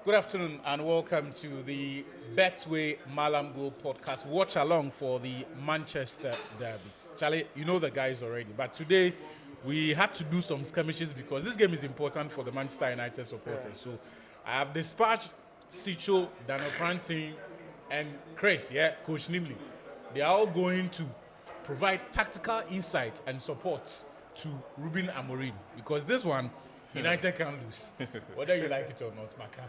Good afternoon and welcome to the Betway Mallam Goal podcast watch along for the Manchester Derby. Charlie, you know the guys already, but today we had to do some skirmishes because this game is important for the Manchester United supporters. Yeah. So I have dispatched Sicho, Daniel Pranting, and Chris, Coach Nimley. They are all going to provide tactical insight and support to Ruben Amorim because this one, United can't lose. Whether you like it or not, Maka.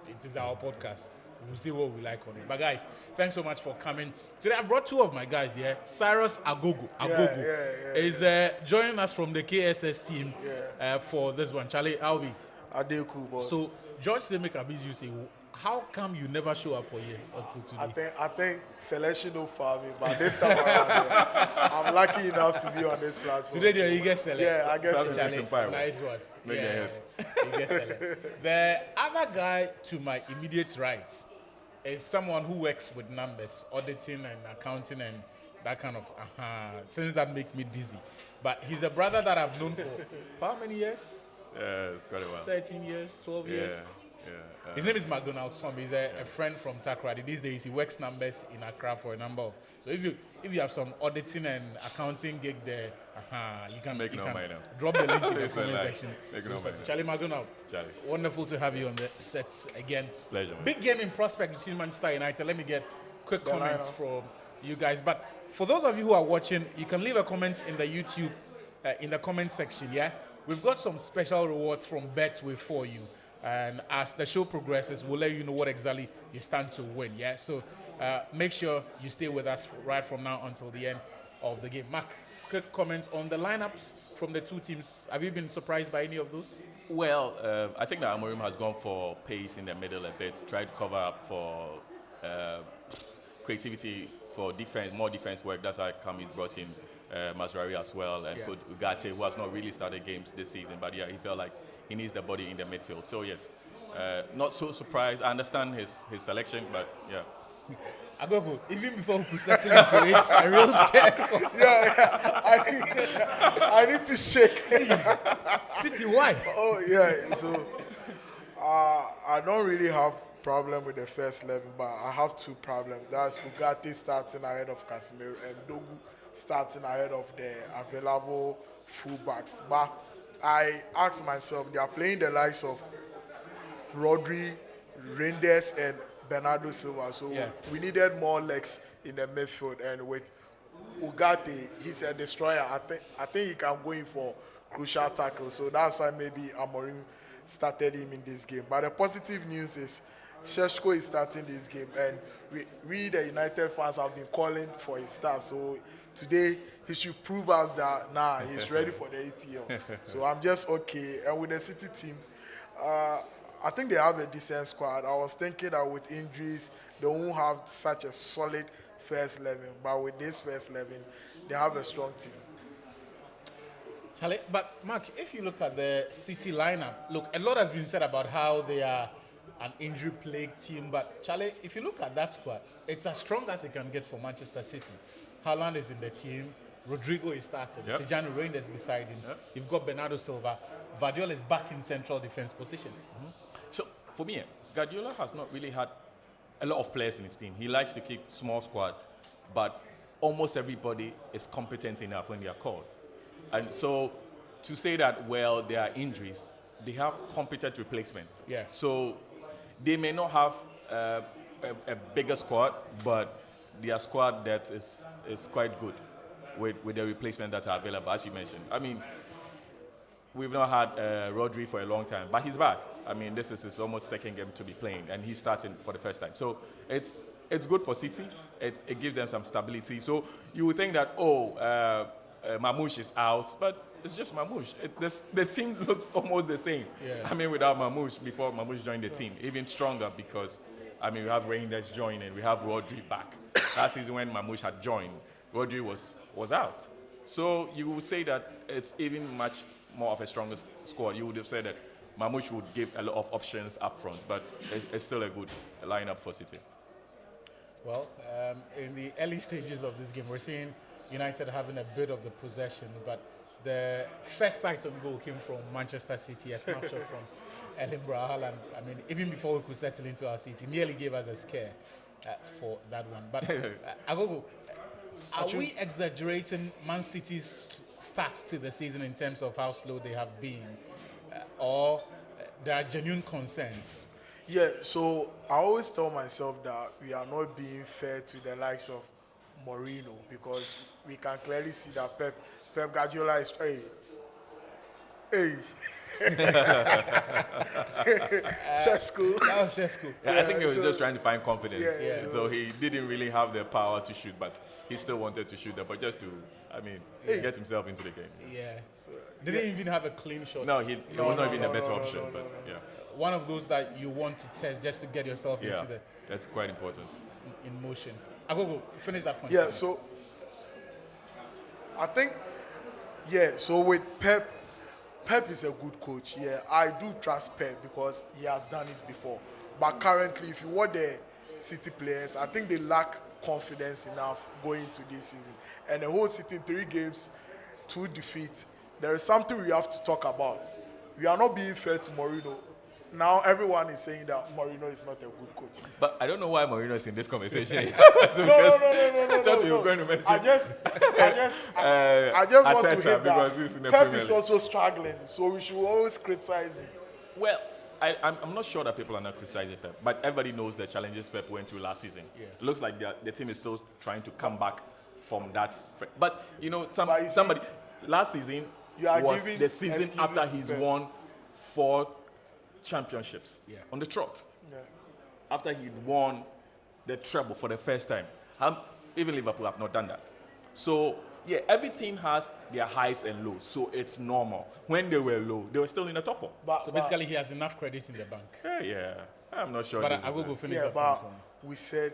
It is our podcast. We'll see what we like on it. But guys, thanks so much for coming. Today I brought two of my guys here. Cyrus Agogo is joining us from the KSS team for this one. Charlie, how be? Adeku, boss. So George Semekabiz, you say, how come you never show up for here until today? I think selection no for me, but this time around, I'm lucky enough to be on this platform. Today you get selected. Yeah, I guess Charlie, nice one. You get selected. The other guy to my immediate right is someone who works with numbers, auditing and accounting and that kind of things that make me dizzy. But he's a brother that I've known for how many years? Yeah, it's quite a while. 13 years, 12 years. Yeah. His name is McDonald Som. He's a friend from Takrady. These days he works numbers in Accra for a number of. So if you have some auditing and accounting gig there, you can drop the link in the comment section. Charlie McDonald. Charlie. Wonderful to have you on the set again. Pleasure. Man. Big game in prospect between Manchester United. Let me get quick comments from you guys. But for those of you who are watching, you can leave a comment in the YouTube in the comment section. Yeah, we've got some special rewards from Betway for you. And as the show progresses, we'll let you know what exactly you stand to win. Yeah, so make sure you stay with us right from now until the end of the game. Mark, quick comments on the lineups from the two teams. Have you been surprised by any of those? Well, I think that Amorim has gone for pace in the middle a bit, tried to cover up for creativity for defense, more defense work. That's how he's brought in Mazraoui as well, and put Ugarte, who has not really started games this season, but he felt like he needs the body in the midfield. So yes, not so surprised. I understand his selection, but yeah. Agogo, even before we settle into it, I'm real scared. I need to shake. City, why? Oh yeah, so I don't really have problem with the first 11, but I have two problems. That's Ugarte starting ahead of Casemiro and Dogu starting ahead of the available fullbacks. But I asked myself, they are playing the likes of Rodri, Reinders, and Bernardo Silva. So we needed more legs in the midfield. And with Ugarte, he's a destroyer. I think he can go in for crucial tackles. So that's why maybe Amorim started him in this game. But the positive news is Šeško is starting this game. And we the United fans, have been calling for his start. So today, he should prove us that he's ready for the EPL. So I'm just okay. And with the City team, I think they have a decent squad. I was thinking that with injuries, they won't have such a solid first 11. But with this first 11, they have a strong team. Charlie, but Mark, if you look at the City lineup, look, a lot has been said about how they are an injury-plagued team. But Charlie, if you look at that squad, it's as strong as it can get for Manchester City. Haaland is in the team. Rodrigo is starting. Tijani Reinders beside him. You've got Bernardo Silva. Guardiola is back in central defense position. So for me, Guardiola has not really had a lot of players in his team. He likes to keep small squad, but almost everybody is competent enough when they are called. And so to say that, well, there are injuries, they have competent replacements. Yeah. So they may not have a bigger squad, but their squad that is quite good with the replacement that are available, as you mentioned. I mean, we've not had Rodri for a long time, but he's back. I mean, this is his almost second game to be playing, and he's starting for the first time. So it's good for City. It gives them some stability. So you would think that, Mamouche is out, but it's just Mamouche. The team looks almost the same. Yeah. I mean, without Mamouche, before Mamouche joined the team, even stronger because, I mean, we have Reinders joining, we have Rodri back. Last season when Mamouche had joined, Rodri was out. So you would say that it's even much more of a stronger squad. You would have said that Mamouche would give a lot of options up front, but it's still a good lineup for City. Well, in the early stages of this game, we're seeing United having a bit of the possession, but the first sight on goal came from Manchester City, a snapshot from Erling Braut Haaland, I mean, even before we could settle into our seat, he nearly gave us a scare for that one. But Agogo, are we exaggerating Man City's start to the season in terms of how slow they have been? Or there are genuine concerns? Yeah, so I always tell myself that we are not being fair to the likes of Mourinho because we can clearly see that Pep Guardiola is hey. Sheshko. That was Sheshko. Yeah, I think he was just trying to find confidence. Yeah. So he didn't really have the power to shoot, but he still wanted to shoot them. But just to, get himself into the game. Yeah. Didn't even have a clean shot. No, he was not even a better option. But yeah, one of those that you want to test just to get yourself into the that's quite important. in motion. Agogo, finish that point. Yeah, so I think so with Pep is a good coach. Yeah, I do trust Pep because he has done it before. But currently, if you watch the City players, I think they lack confidence enough going into this season. And the whole City in 3 games, 2 defeats. There is something we have to talk about. We are not being fair to Mourinho. Now everyone is saying that Mourinho is not a good coach. But I don't know why Mourinho is in this conversation. No. I thought you were going to mention. I just want to hit because he's in the Pep Premier is League. also struggling, so we should always criticize him. Well, I'm not sure that people are not criticizing Pep, but everybody knows the challenges Pep went through last season. Yeah. It looks like the team is still trying to come back from that. But But somebody last season You are was giving the season excuses after to he's Pep. won 4 championships on the trot. Yeah. After he'd won the treble for the first time. Even Liverpool have not done that. So, every team has their highs and lows. So it's normal. When they were low, they were still in the top 4. So basically, he has enough credit in the bank. Yeah. I'm not sure. But this I will is go a- finish Yeah, that but point for me. we said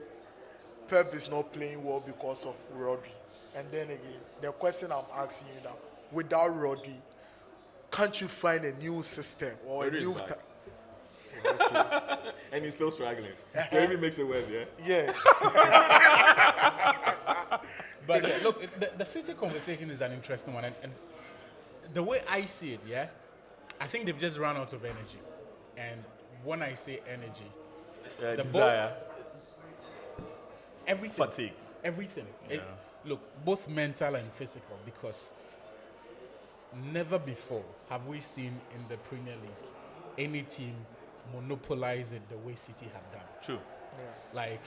Pep is not playing well because of Rodri. And then again, the question I'm asking you now, without Rodri, can't you find a new system or a Rodri is new... back. And he's still struggling. So it even makes it worse, yeah? Yeah. But look, the City conversation is an interesting one. And the way I see it, I think they've just run out of energy. And when I say energy, the Desire, everything. fatigue. Everything. Yeah. Look, both mental and physical, because never before have we seen in the Premier League any team monopolize it the way City have done. True. Like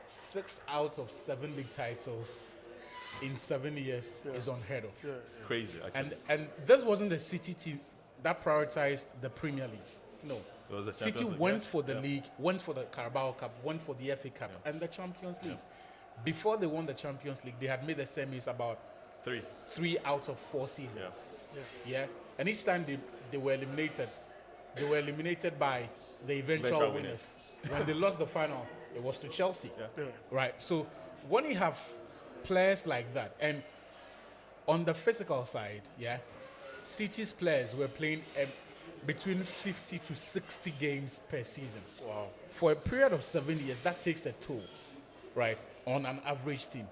6 out of 7 league titles in 7 years is unheard of. Crazy, actually. And this wasn't the City team that prioritized the Premier League. No. It was the City Champions League, went yeah. for the league, went for the Carabao Cup, went for the FA Cup, and the Champions League. Before they won the Champions League, they had made the semis about 3 out of 4 seasons. Yeah. And each time they were eliminated by the eventual winners. When they lost the final, it was to Chelsea. Right. So when you have players like that, and on the physical side, City's players were playing between 50 to 60 games per season. Wow. For a period of 7 years, that takes a toll, right, on an average team.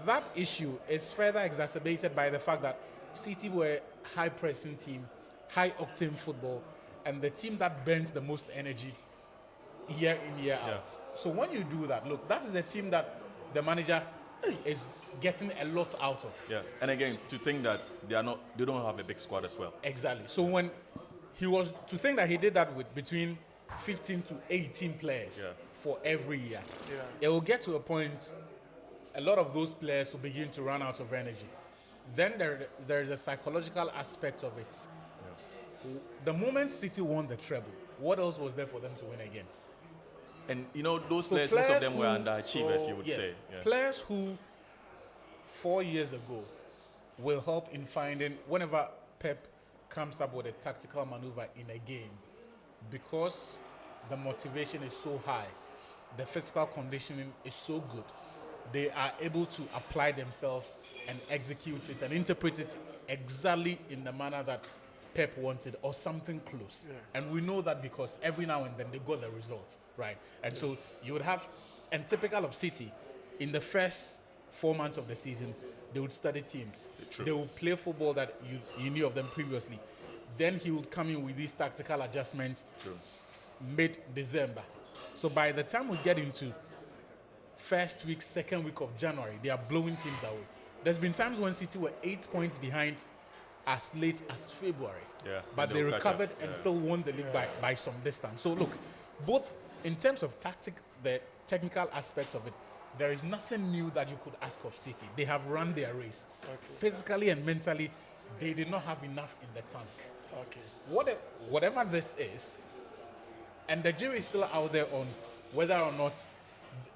That issue is further exacerbated by the fact that City were a high-pressing team, high-octane football, and the team that burns the most energy year in, year out. So when you do that, look, that is a team that the manager is getting a lot out of. Yeah, and again, to think that they don't have a big squad as well. Exactly. So when to think that he did that with between 15 to 18 players for every year, it will get to a point, a lot of those players will begin to run out of energy. Then there is a psychological aspect of it. The moment City won the treble, what else was there for them to win again? And those So players, most of them who- were underachievers, you would say. Yeah. Players who 4 years ago will help in finding, whenever Pep comes up with a tactical maneuver in a game, because the motivation is so high, the physical conditioning is so good, they are able to apply themselves and execute it and interpret it exactly in the manner that Pep wanted or something close. And we know that because every now and then they got the result, right? And so you would have, and typical of City, in the first 4 months of the season, they would study teams. True. They would play football that you knew of them previously. Then he would come in with these tactical adjustments mid-December. So by the time we get into first week, second week of January, they are blowing teams away. There's been times when City were 8 points behind as late as February. Yeah, But they recovered and still won the league by some distance. So look, both in terms of the technical aspect of it, there is nothing new that you could ask of City. They have run their race. Physically and mentally, they did not have enough in the tank. Whatever this is, and the jury is still out there on whether or not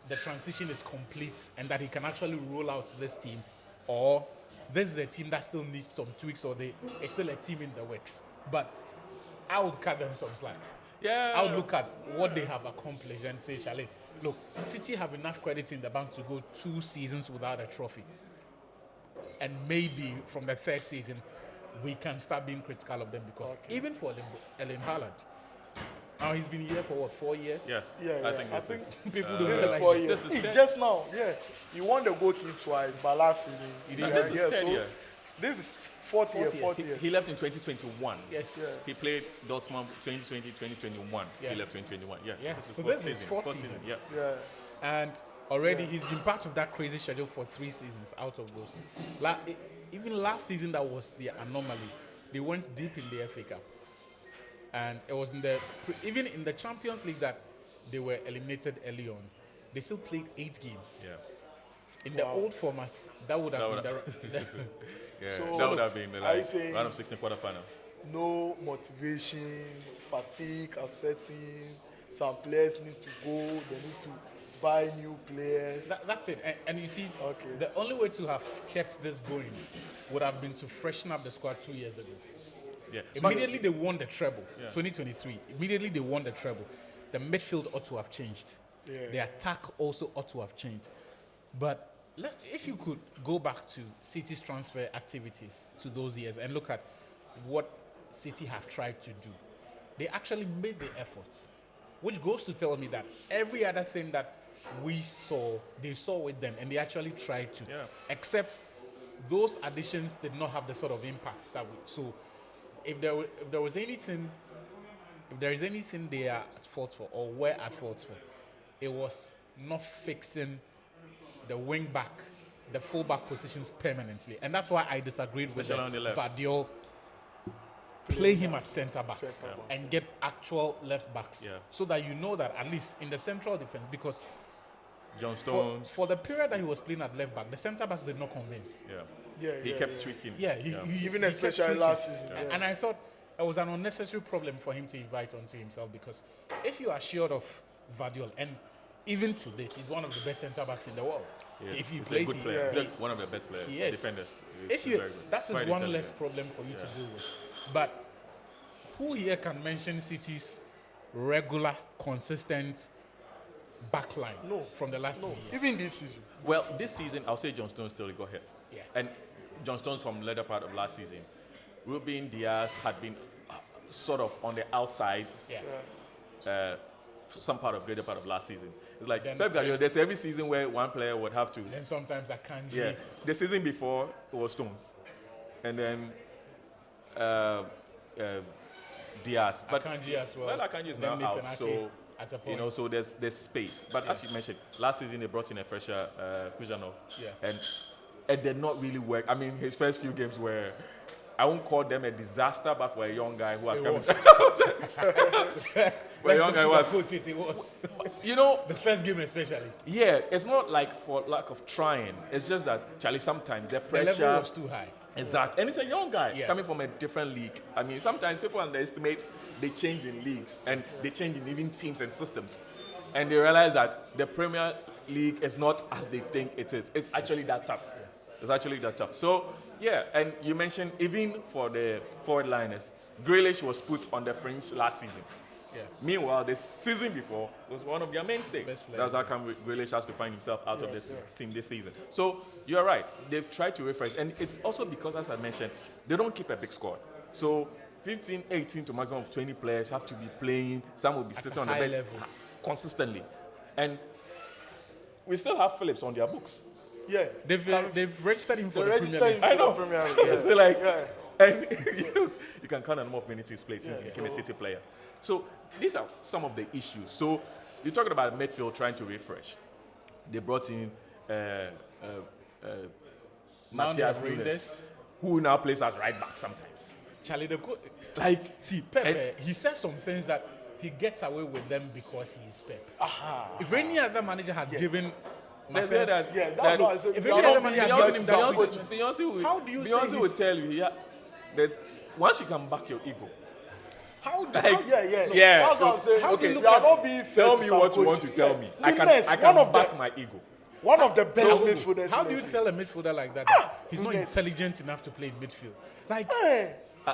the transition is complete and that he can actually roll out this team, or this is a team that still needs some tweaks, or it's still a team in the works. But I would cut them some slack. Yeah. I would look at what they have accomplished and say, Charlie, look, City have enough credit in the bank to go 2 seasons without a trophy. And maybe from the 3rd season, we can start being critical of them, because even for Erling Haaland, now he's been here for what, 4 years? Yes. Yeah, I think People don't this is realize 4 it. years. This is 10. Just now, he won the goalkeeper twice, but last season he didn't. This is 10 year. This is fourth year. He left in 2021. Yes. He played Dortmund 2020, 2021. Yeah. He left 2021. Yeah. Yeah. This is So fourth this is season. fourth Fourth season. Yeah. Yeah. And already he's been part of that crazy schedule for 3 seasons out of those. Even last season, that was the anomaly. They went deep in the FA Cup. And it was even in the Champions League that they were eliminated early on. They still played 8 games. Yeah. In the old format, that would have been Yeah. So, that would have been I like say- round of 16 quarterfinal. No motivation, fatigue, upsetting. Some players need to go. They need to buy new players. That's it. And you see, Okay. the only way to have kept this going would have been to freshen up the squad 2 years ago. Yeah. Immediately they won the treble, Yeah. 2023. Immediately they won the treble. The midfield ought to have changed. Yeah. The attack also ought to have changed. But if you could go back to City's transfer activities to those years and look at what City have tried to do, they actually made the efforts, which goes to tell me that every other thing that they saw with them, and they actually tried to. Yeah. Except those additions did not have the sort of impact that we. So, if there is anything they are at fault for or were at fault for, it was not fixing the wing back, the fullback positions permanently, and that's why I disagreed Especially on with the left. Vardiol. Play him at centre back Centre back. and get actual left backs, Yeah. so that you know that at least in the central defense, because John for Stones. the period that he was playing at left back, the centre backs did not convince. He kept tweaking. Yeah, he Even kept especially tweaking. last season. A- And I thought it was an unnecessary problem for him to invite onto himself, because if you are short of Vardiol, and even to date, he's one of the best centre backs in the world. Yes. If he He's plays, a good he- player. he- He's one of the best players. he is. Defenders. if He's you, very good. that is Quite one intelligent. less problem for you to deal with. But who here can mention City's regular, consistent backline from the last 3 years? Even this season. Well, this season, I'll say John Stones still got hit. Yeah. And John Stones from the later part of last season. Ruben Diaz had been sort of on the outside Yeah. some part of greater part of last season. It's like Then- Pep Guardiola, there's every season where one player would have to. Then sometimes Akanji. Yeah. The season before, it was Stones. And then Diaz. But Akanji as well. Well, Akanji is Then now out, Nathan Ake so at a you know, point. so there's space. But as you mentioned, last season they brought in a fresher, Kujanov, Yeah. and it did not really work. I mean, his first few games were, I won't call them a disaster, but for a young guy who has It come, was. for a young guy who has, It was. you know, The first game especially. yeah, it's not like for lack of trying. It's just that Charlie, sometimes the The pressure. level was too high. Exactly. And it's a young guy Yeah. coming from a different league. I mean, sometimes people underestimate they change in leagues and they change in even teams and systems. And they realize that the Premier League is not as they think it is. It's actually that tough. It's actually that tough. So, yeah, and you mentioned even for the forward liners, Grealish was put on the fringe last season. Yeah. Meanwhile, the season before was one of their mainstays. Best player. That's how come Grealish has to find himself out of this team this season. So you're right. They've tried to refresh. And it's also because, as I mentioned, they don't keep a big squad. So 15, 18 to maximum of 20 players have to be playing. Some will be At sitting a on the high bench level. consistently. And we still have Phillips on their books. Yeah. They've registered him for They the registered Premier him League. to I know. the Premier League. It's like, And you can count the number of minutes he's played since he became a City player. So these are some of the issues. So you're talking about midfield trying to refresh. They brought in Matthias Nunes, who now plays as right back sometimes. Charlie, Like, see, Pep, he says some things that he gets away with them because he is Pep. If any other manager had given that's what I said. If any other manager had given him that Beyonce how do you say Beyonce would tell you, there's once you can back your ego. How do Like, That's what I'm saying. How do you You look are at- not being fair Tell to me some what you want coaches. to tell me. Yeah. I can Nunes, back my ego. One of the best midfielders. How in do you the- tell a midfielder like that he's not Nunes. intelligent enough to play in midfield? Like,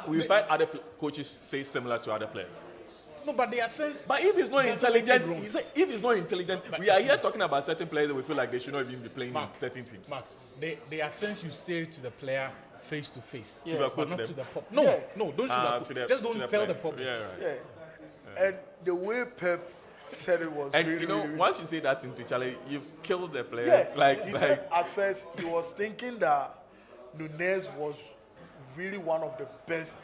We find other coaches say similar to other players. no, but they are things. But if he's not He doesn't make it intelligent, wrong. he said, if he's not intelligent, But we are see- here talking about certain players that we feel like they should not even be playing Mark, in certain teams. Mark, they are things you say to the player face to face, Sugarcoat but not them. to the pop. No, Yeah. no, don't To sugarcoat. the- Just to don't the tell player. the public. Yeah, right. And the way Pep said it was And really, you know, really, once you say that thing to Charlie, you've killed the player. he said at first he was thinking that Nunes was really one of the best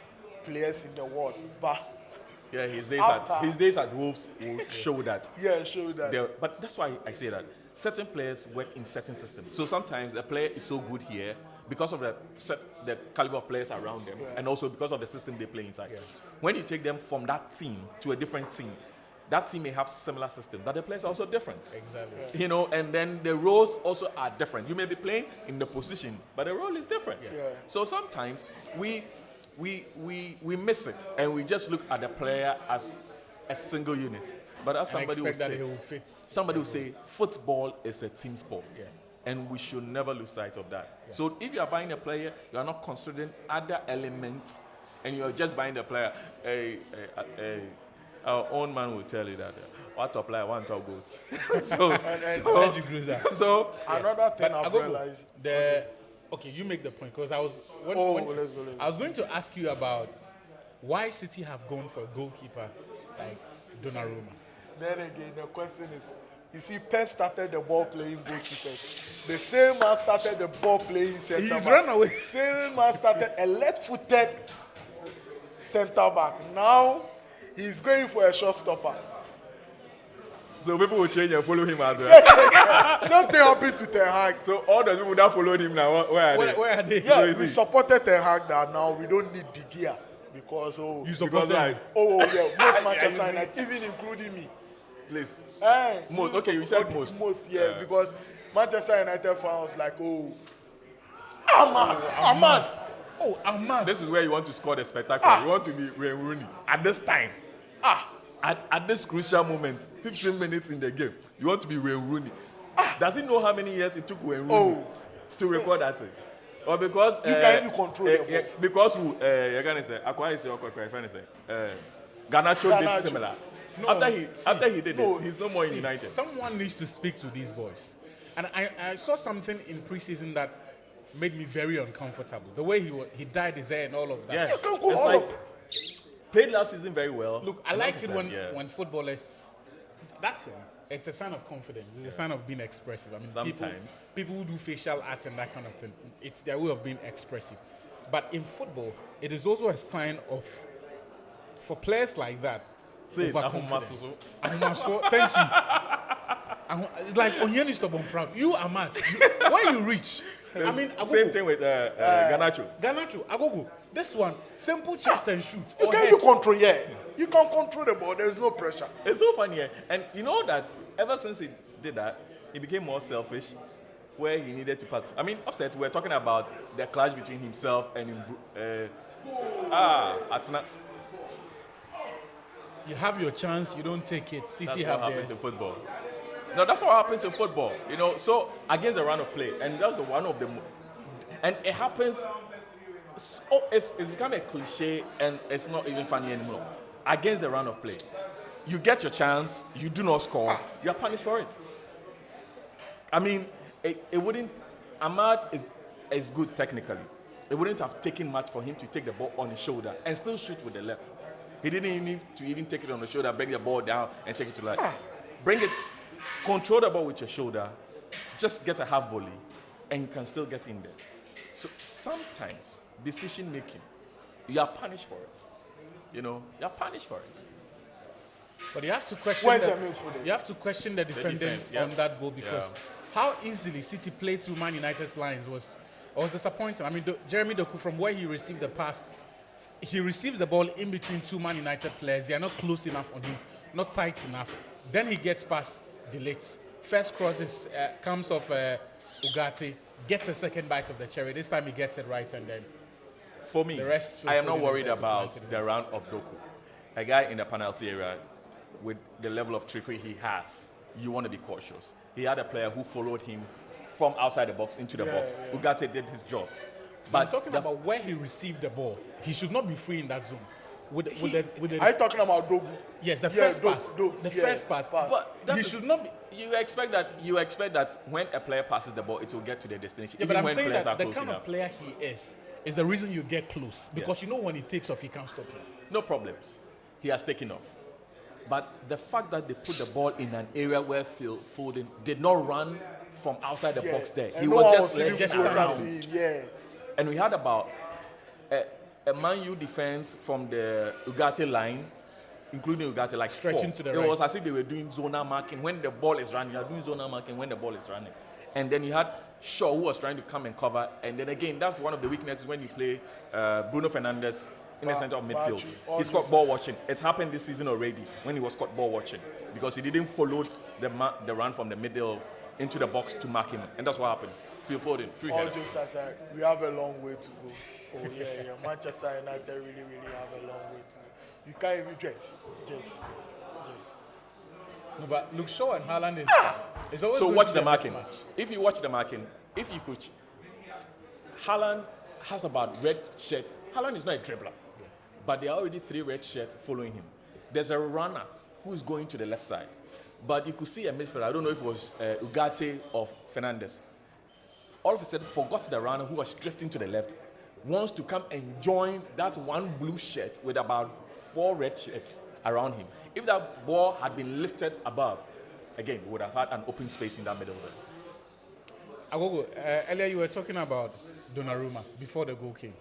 players in the world, but yeah, his After- days at Wolves will show that. show that. But that's why I say that certain players work in certain systems. So sometimes a player is so good here because of the caliber of players around them, and also because of the system they play inside. Yeah. When you take them from that team to a different team, that team may have similar system, but the players are also different. Exactly. You know, and then the roles also are different. You may be playing in the position, but the role is different. Yeah. Yeah. So sometimes we miss it, and we just look at the player as a single unit. But as And somebody will expect that say, he will fit. somebody will say, football is a team sport. Yeah. And we should never lose sight of that. So if you are buying a player, you are not considering other elements, and you are just buying the player. Our own man will tell you that what top player, one top goals. Edge closer. So Another thing But I've Agogo, realized. okay, you make the point because I was Let's go. I was going to ask you about why City have gone for a goalkeeper like Donnarumma. Then again, the question is, you see, Pep started the ball playing goalkeepers. The same man started the ball playing center He's back. run away. Same man started a left-footed center back. Now he's going for a short stopper. so people will change and follow him as well. Something happened to Ten Hag. So all the people that followed him now, where are they? Where are they? Yeah, you we see. supported Ten Hag that now we don't need De Gea because You support Because him. most I Manchester see. United, even including me. Please. Most. Okay, you said most. Most, yeah, because Manchester United fans like, Ahmad. Oh, Ahmad. This is where you want to score the spectacle. You want to be Wayne Rooney at this time. At this crucial moment, 15 minutes in the game, you want to be Wayne Rooney. Does he know how many years it took Wayne Rooney to record that thing? Or because You can even control the ball. because who you're gonna say Akwai is your friend say Garnacho did Garnacho. similar. No, After he did no, it, he's no more in See, United. someone needs to speak to these boys. And I saw something in preseason that made me very uncomfortable. The way he dyed his hair and all of that. Yeah, can't go it's all like played last season very well. Look, I like it when, Yeah. when footballers, that thing, it's a sign of confidence. It's a sign of being expressive. I mean, Sometimes. people who do facial art and that kind of thing, it's their way of being expressive. But in football, it is also a sign of, for players like that, Say it, overconfidence. Ahomasoso. Ahomaso, thank you. It's like Onyeni stop on proud. You are mad. When you reach, I mean, Same thing with Garnacho. Garnacho, Agogo, this one, simple chest and shoot. You or can head. you control, you can control the ball. There's no pressure. It's so funny, and you know that ever since he did that, he became more selfish, where he needed to pass. I mean, offset. We're talking about the clash between himself and Atna. You have your chance, you don't take it. City That's have what happens in theirs. football. No, that's what happens in football. You know, so against the run of play, and that's one of the, and it happens. So it's become a cliche, and it's not even funny anymore. Against the run of play, you get your chance, you do not score, you are punished for it. I mean, it wouldn't. Ahmad is good technically. It wouldn't have taken much for him to take the ball on his shoulder and still shoot with the left. He didn't even need to even take it on the shoulder, bring the ball down and take it to the left. Bring it, control the ball with your shoulder, just get a half volley, and you can still get in there. So sometimes decision making you are punished for it. You are punished for it. But you have to question. Where's the midfield? You have to question the defending defense, yeah. on that goal because how easily City played through Man United's lines was disappointing. I mean, Jeremy Doku, from where he received the pass, he receives the ball in between two Man United players. They are not close enough on him, not tight enough. Then he gets past Delates. First cross comes off Ugarte, gets a second bite of the cherry. This time he gets it right, and then For me, the rest I am not Foden is worried there to about plant it. the round of Doku. A guy in the penalty area with the level of trickery he has, you want to be cautious. He had a player who followed him from outside the box into the box. Ugarte did his job. But But talking about where he received the ball, he should not be free in that zone. Are you talking about Dogu? Yes, the first pass. The First pass. But that He is- should not be. you expect that when a player passes the ball, it will get to the destination. Yeah, even but I'm when saying players that are the close kind enough. of player he is the reason you get close. Because you know when he takes off, he can't stop you. No problem. He has taken off. But the fact that they put the ball in an area where Phil Foden did not run from outside the box there. And He no was one just sitting left closer around. to him. Yeah. And we had about a Man U defense from the Ugarte line, including Ugarte, like Stretching 4. to the It right. was as if they were doing zonal marking when the ball is running. You are doing zonal marking when the ball is running. And then you had Shaw who was trying to come and cover. And then again, that's one of the weaknesses when you play Bruno Fernandes in the center of midfield. He's caught ball watching. It's happened this season already when he was caught ball watching because he didn't follow the run from the middle into the box to mark him. And that's what happened. Phil Foden, free All header. jokes aside, we have a long way to go. Oh yeah. Manchester United really have a long way to go. You can't even dress. Just. No, but look, Shaw and Haaland is always So going watch to the be a marking. mismatch. If you watch the marking, if you could, Haaland has about red shirt. Haaland is not a dribbler, but there are already 3 red shirts following him. There's a runner who is going to the left side, but you could see a midfielder. I don't know if it was Ugarte or Fernandes. All of a sudden, forgot the runner who was drifting to the left, wants to come and join that one blue shirt with about 4 red shirts around him. If that ball had been lifted above, again, we would have had an open space in that middle there. Agogo, earlier you were talking about Donnarumma before the goal came.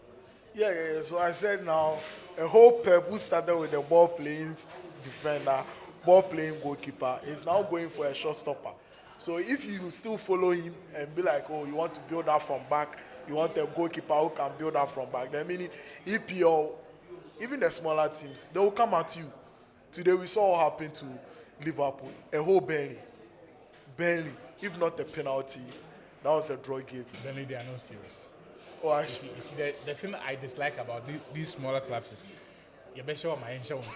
Yeah. So I said now, a whole Pep who started with the ball playing defender, ball playing goalkeeper, is now going for a showstopper. So if you still follow him and be like, oh, you want to build up from back, you want a goalkeeper who can build up from back, then meaning EPL, even the smaller teams, they will come at you. Today we saw what happened to Liverpool, a whole Burnley, if not a penalty, that was a draw game. Then they are not serious. Oh, actually, You see, the thing I dislike about these smaller clubs is you better show my initial one.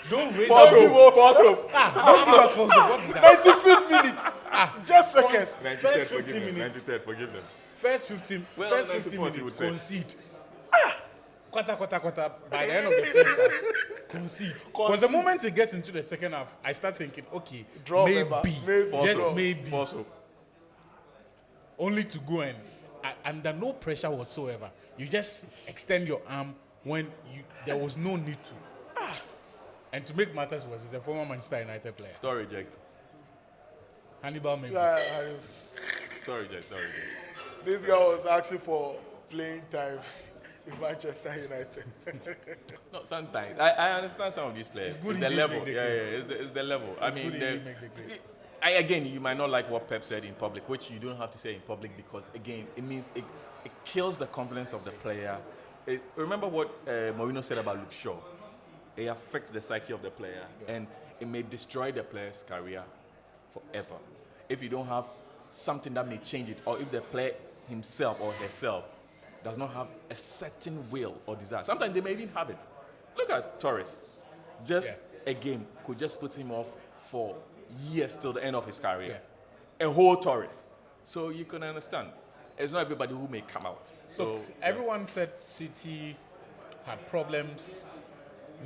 Don't raise False the hope, false hope. don't give us false hope. What is that? 95th minute, just seconds. First 15 minutes. 93rd, forgive them. First 15 Well, first 94th 15 you would minutes, say. concede. Quarter. By the end of the first half, concede. Because the moment it gets into the second half, I start thinking, okay, Draw, maybe, remember. Maybe. False just hope. maybe, False hope. only to go and under no pressure whatsoever. You just extend your arm when there was no need to. And to make matters worse, he's a former Manchester United player. Story reject. Hannibal maybe. Story reject. This guy was asking for playing time in Manchester United. No, sometimes I understand some of these players. It's good It's he the did level. make the Yeah, grade. it's the level. I mean, good he did make the grade. again, you might not like what Pep said in public, which you don't have to say in public because, again, it means it kills the confidence of the player. Remember what Mourinho said about Luke Shaw? It affects the psyche of the player, and it may destroy the player's career forever. If you don't have something that may change it, or if the player himself or herself does not have a certain will or desire. Sometimes they may even have it. Look at Torres. Just a game could just put him off for years till the end of his career. A whole Torres. So you can understand. It's not everybody who may come out. So Look, everyone said City had problems.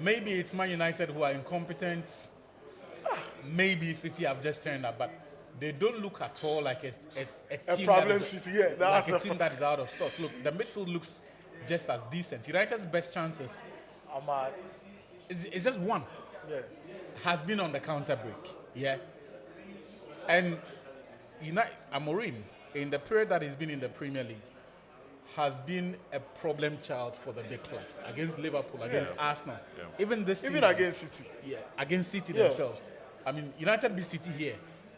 Maybe it's Man United who are incompetent. Maybe City have just turned up, but they don't look at all like a team problem that is, City, yeah, that's like a a team that is out of sorts. Look, the midfield looks just as decent. United's best chances Ahmad. is just one. Yeah. Has been on the counter break. Yeah. And Amorim, in the period that he's been in the Premier League, has been a problem child for the big clubs against Liverpool, against Arsenal, even this Even season, against City. yeah, against City Yeah. themselves. I mean, United beat City here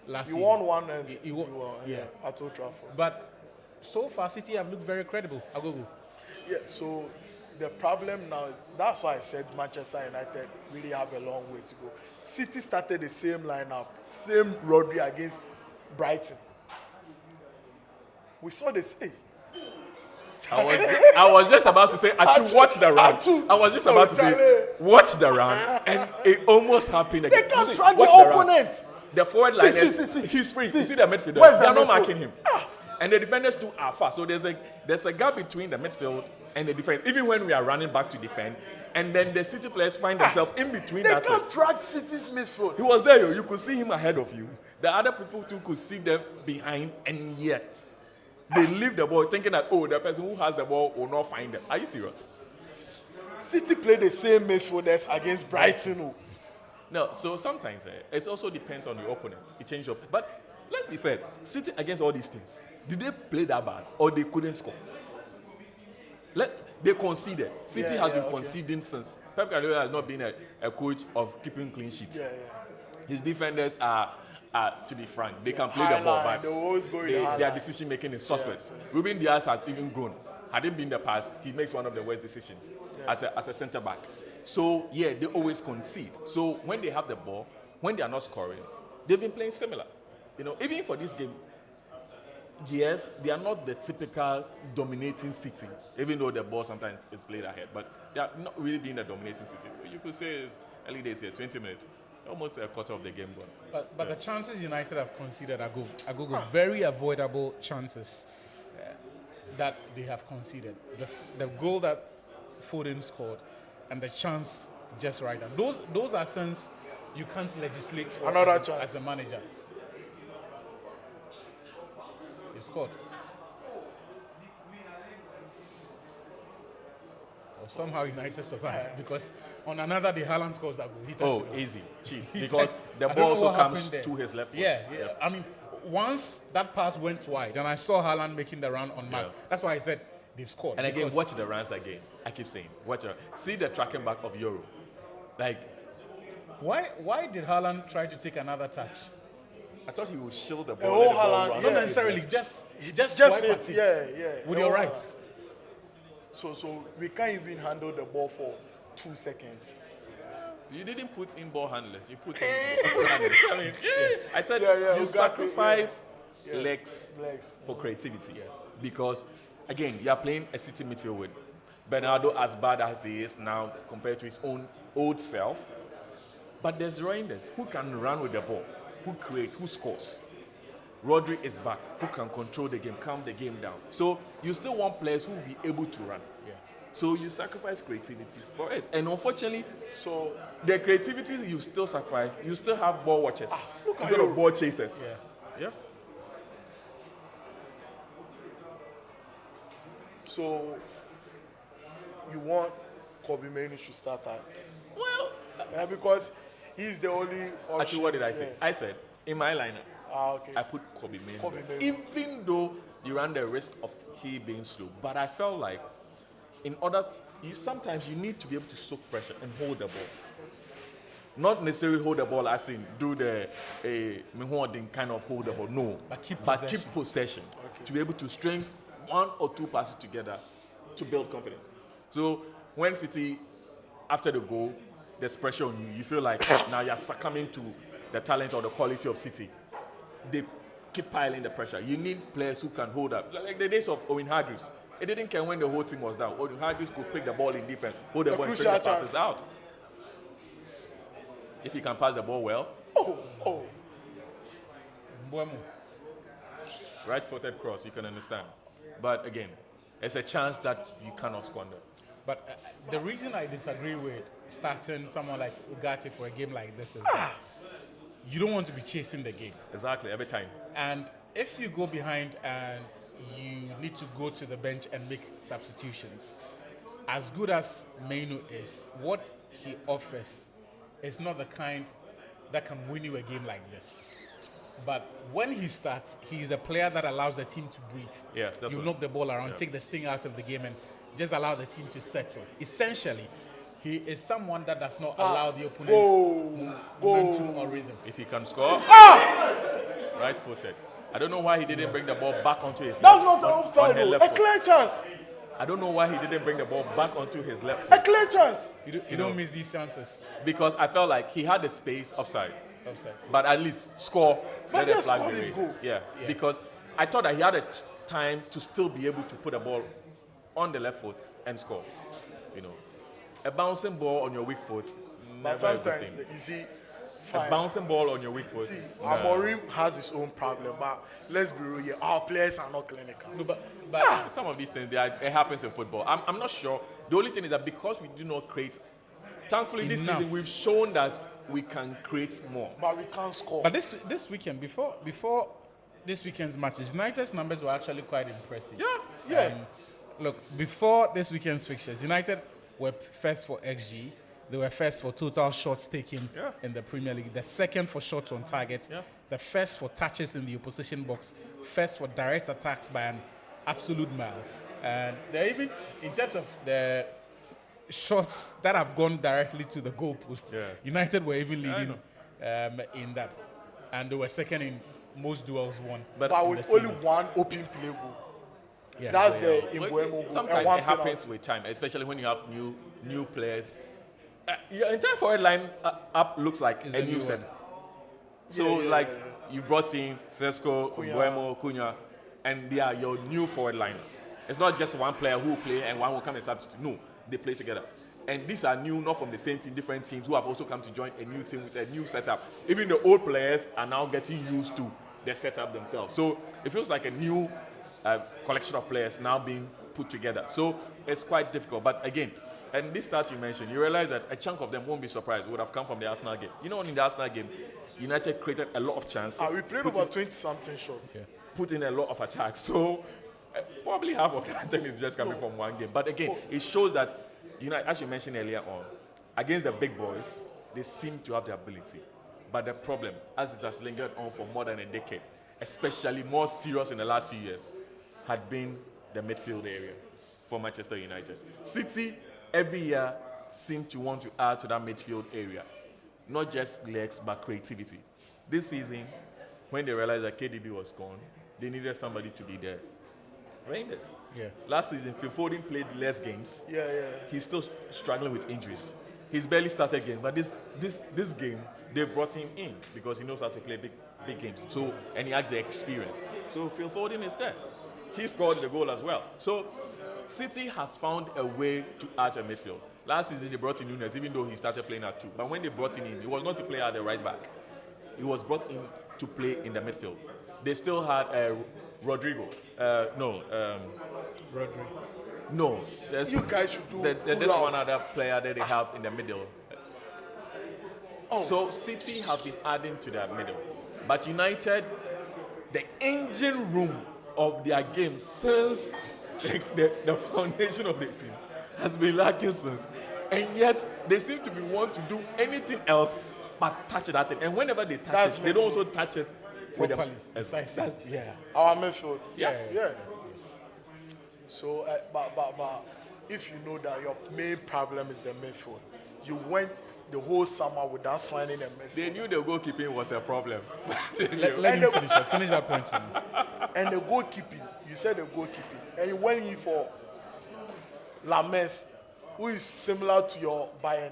last You season. won one and You you won- won, yeah. at Old Trafford. But so far, City have looked very credible. Agogo. Yeah, so the problem now is that's why I said Manchester United really have a long way to go. City started the same lineup, same Rodri against Brighton. We saw this. Hey, I was just about to say, Achu, watch the run. Achu. I was just about to say, Charlie. watch the run, and it almost happened again. They can't See, track watch the run. opponent. The forward line See. he's free. You see the midfielder. Where's They the are not midfield? marking him. And the defenders too are fast. So there's a gap between the midfield and the defense. Even when we are running back to defend, and then the City players find themselves in between They that. can't track City's midfield. He was there, yo. You could see him ahead of you. The other people too could see them behind, and yet they leave the ball thinking that, oh, the person who has the ball will not find them. Are you serious? City played the same midfielders against Brighton. Oh. No, so sometimes it also depends on the opponent. It changes up. But let's be fair. City against all these teams, did they play that bad or they couldn't score? They conceded. City has been conceding since. Pep Guardiola has not been a coach of keeping clean sheets. Yeah. His defenders are, to be frank, they can play High the ball, line, but they always go in the high their line. decision making is suspect. Ruben Diaz has even grown. Had it been the past, he makes one of the worst decisions as a centre back. So yeah, they always concede. So when they have the ball, when they are not scoring, they've been playing similar. You know, even for this game, yes, they are not the typical dominating City, even though the ball sometimes is played ahead. But they are not really being a dominating City. You could say it's early days here, 20 minutes, almost a quarter of the game gone. But the chances United have conceded are very avoidable chances that they have conceded. The goal that Foden scored and the chance just right now. Those are things you can't legislate for Another as, chance. as a manager. They've scored. Or somehow United survived because on another day Haaland scores that goal. He takes Oh, it. easy, cheap. He Because takes- the I don't ball know also what comes happened there. to his left foot. Yeah. I mean, once that pass went wide, and I saw Haaland making the run on mark. Yeah. That's why I said they've scored. And again, because- watch the runs again. I keep saying, see the tracking back of Euro. Like, Why did Haaland try to take another touch? I thought he would shield the ball. Oh, let the ball Haaland, run. Not Yeah. necessarily, just Just swipe hit, at it yeah. with your Oh, right. So we can't even handle the ball for 2 seconds. You didn't put in ball handlers. You put in ball handlers. I mean, yes. I said Yeah, you Ugarte, sacrifice yeah. legs Legs. for creativity. Because, again, you are playing a City midfield with Bernardo as bad as he is now compared to his own old self. But there's Reinders who can run with the ball, who creates, who scores. Rodri is back, who can control the game, calm the game down. So you still want players who will be able to run. Yeah. So you sacrifice creativity for it. And unfortunately, So the creativity you still sacrifice, you still have ball watchers look at instead you. of ball chasers. Yeah. Yeah. So you want Kobe Mainoo to start that? Well, Because he's the only option. actually, what did I say? Yeah. I said, in my lineup, Okay. I put Kobe Mainoo. Kobe Mainoo. Even though you run the risk of he being slow. But I felt like sometimes you need to be able to soak pressure and hold the ball. Not necessarily hold the ball as in do the kind of hold the ball. No. But keep keep possession. To be able to string one or two passes together to build confidence. So when City, after the goal, there's pressure on you. You feel like now you're succumbing to the talent or the quality of City. They keep piling the pressure. You need players who can hold up. Like the days of Owen Hargreaves. It didn't care when the whole team was down. Owen Hargreaves could pick the ball in defense, hold the ball and pick the crucial passes chance. out. If he can pass the ball well, Oh. Mbuemo. right-footed cross, you can understand. But again, it's a chance that you cannot squander. But the reason I disagree with starting someone like Ugarte for a game like this is that you don't want to be chasing the game. Exactly, every time. And if you go behind and you need to go to the bench and make substitutions, as good as Mainoo is, what he offers is not the kind that can win you a game like this. But when he starts, he's a player that allows the team to breathe. Yes, that's you what- knock the ball around, yeah. take the sting out of the game, and just allow the team to settle. Essentially, he is someone that does not allow the opponent's momentum or rhythm. If he can score, right-footed. I don't know why he didn't bring the ball back onto his That's left not the on offside. his though. left A foot. clear chance. I don't know why he didn't bring the ball back onto his left A foot clear chance. You don't miss these chances. because I felt like he had the space offside. Offside. But at least score. But let the just flag score be is raised. goal. Yeah, Yeah. because I thought that he had a time to still be able to put the ball on the left foot and score. You know, a bouncing ball on your weak foot. But Never a good sometimes, thing. you see, A fine. bouncing ball on your weak foot. See, nah. Amorim has his own problem, but let's be real here. Our players are not clinical. No, but Some of these things, it happens in football. I'm not sure. The only thing is that because we do not create, thankfully this Enough. season we've shown that we can create more. But we can't score. But this weekend, before this weekend's matches, United's numbers were actually quite impressive. Yeah. Look, before this weekend's fixtures, United were first for XG. They were first for total shots taken Yeah. in the Premier League. The second for shots on target. Yeah. The first for touches in the opposition box. First for direct attacks by an absolute mile. And they're even, in terms of the shots that have gone directly to the goal post, Yeah. United were even I leading in that. And they were second in most duels won. But in with the only season. one open play goal. Yeah. That's the Well, Imbuemo goal. sometimes and one it happens penalty. with time, especially when you have new players. Your entire forward line up looks like It's a a new new set. one. So Yeah, it's yeah, like yeah, you've brought in Sesko, Cunha. Mbuemo, Cunha, and they are your new forward line. It's not just one player who will play and one will come and substitute. No, they play together. And these are new, not from the same team, different teams who have also come to join a new team with a new setup. Even the old players are now getting used to the setup themselves. So it feels like a new collection of players now being put together. So it's quite difficult. But again, and this start you mentioned, you realize that a chunk of them won't be surprised, would have come from the Arsenal game. You know, in the Arsenal game, United created a lot of chances. We played put over in- 20-something shots. put in a lot of attacks. So probably half of that thing is just coming from one game. But again, it shows that, as you mentioned earlier on, against the big boys, they seem to have the ability. But the problem, as it has lingered on for more than a decade, especially more serious in the last few years, had been the midfield area for Manchester United. City, every year, seem to want to add to that midfield area. Not just legs, but creativity. This season, when they realized that KDB was gone, they needed somebody to be there. Rangers. Yeah. Last season, Phil Foden played less games. Yeah. He's still struggling with injuries. He's barely started games, but this game, they've brought him in because he knows how to play big games. So, and he has the experience. So Phil Foden is there. He scored the goal as well. So City has found a way to add a midfield. Last season, they brought in Nunes, even though he started playing at 2. But when they brought him in, he was not to play at the right back. He was brought in to play in the midfield. They still had Rodrigo. Rodri. No. There's, You guys should do there's pull out. one other player that they have in the middle. Oh. So City have been adding to their middle. But United, the engine room of their game since the foundation of the team has been lacking since. And yet they seem to be want to do anything else but touch that thing. And whenever they touch That's it, they don't also touch it with the- Properly. That's- yeah. Our midfield. Yes. Yeah. So, but if you know that your main problem is the midfield, you went the whole summer without signing a midfield. They knew the goalkeeping was a problem. Let him finish it. Finish that point for me. And the goalkeeping, you said the goalkeeping, and you went in for Lames, who is similar to your Bayern.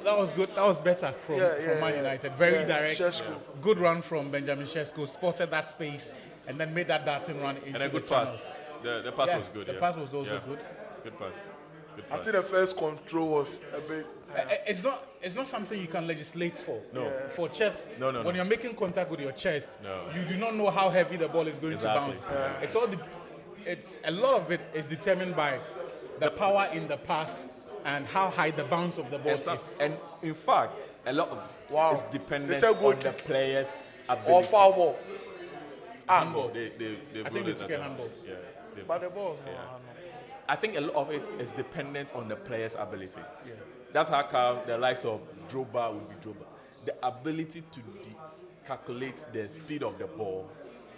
That was good. That was better from Man yeah. United. Very Yeah, direct. Šeško. Good run from Benjamin Šeško. Spotted that space and then made that darting run into And a the good channels. pass. The pass Yeah, was good. the yeah. pass was also Yeah. good. Good pass. Good I pass. think the first control was a bit. It's not something you can legislate for. No. For chest, No. when you're making contact with your chest, No. you do not know how heavy the ball is going Exactly. to bounce. It's a lot of it is determined by the power in the pass and how high the bounce of the ball is. And in fact, a lot of Wow. is They dependent said goal on the kick. players' Or ability. foul ball. Handball. They I think ruled they it took as a handball. Yeah. They- But the ball was not Yeah. handball. I think a lot of it is dependent on the player's ability. Yeah. That's how come the likes of Drogba would be Drogba. The ability to calculate the speed of the ball,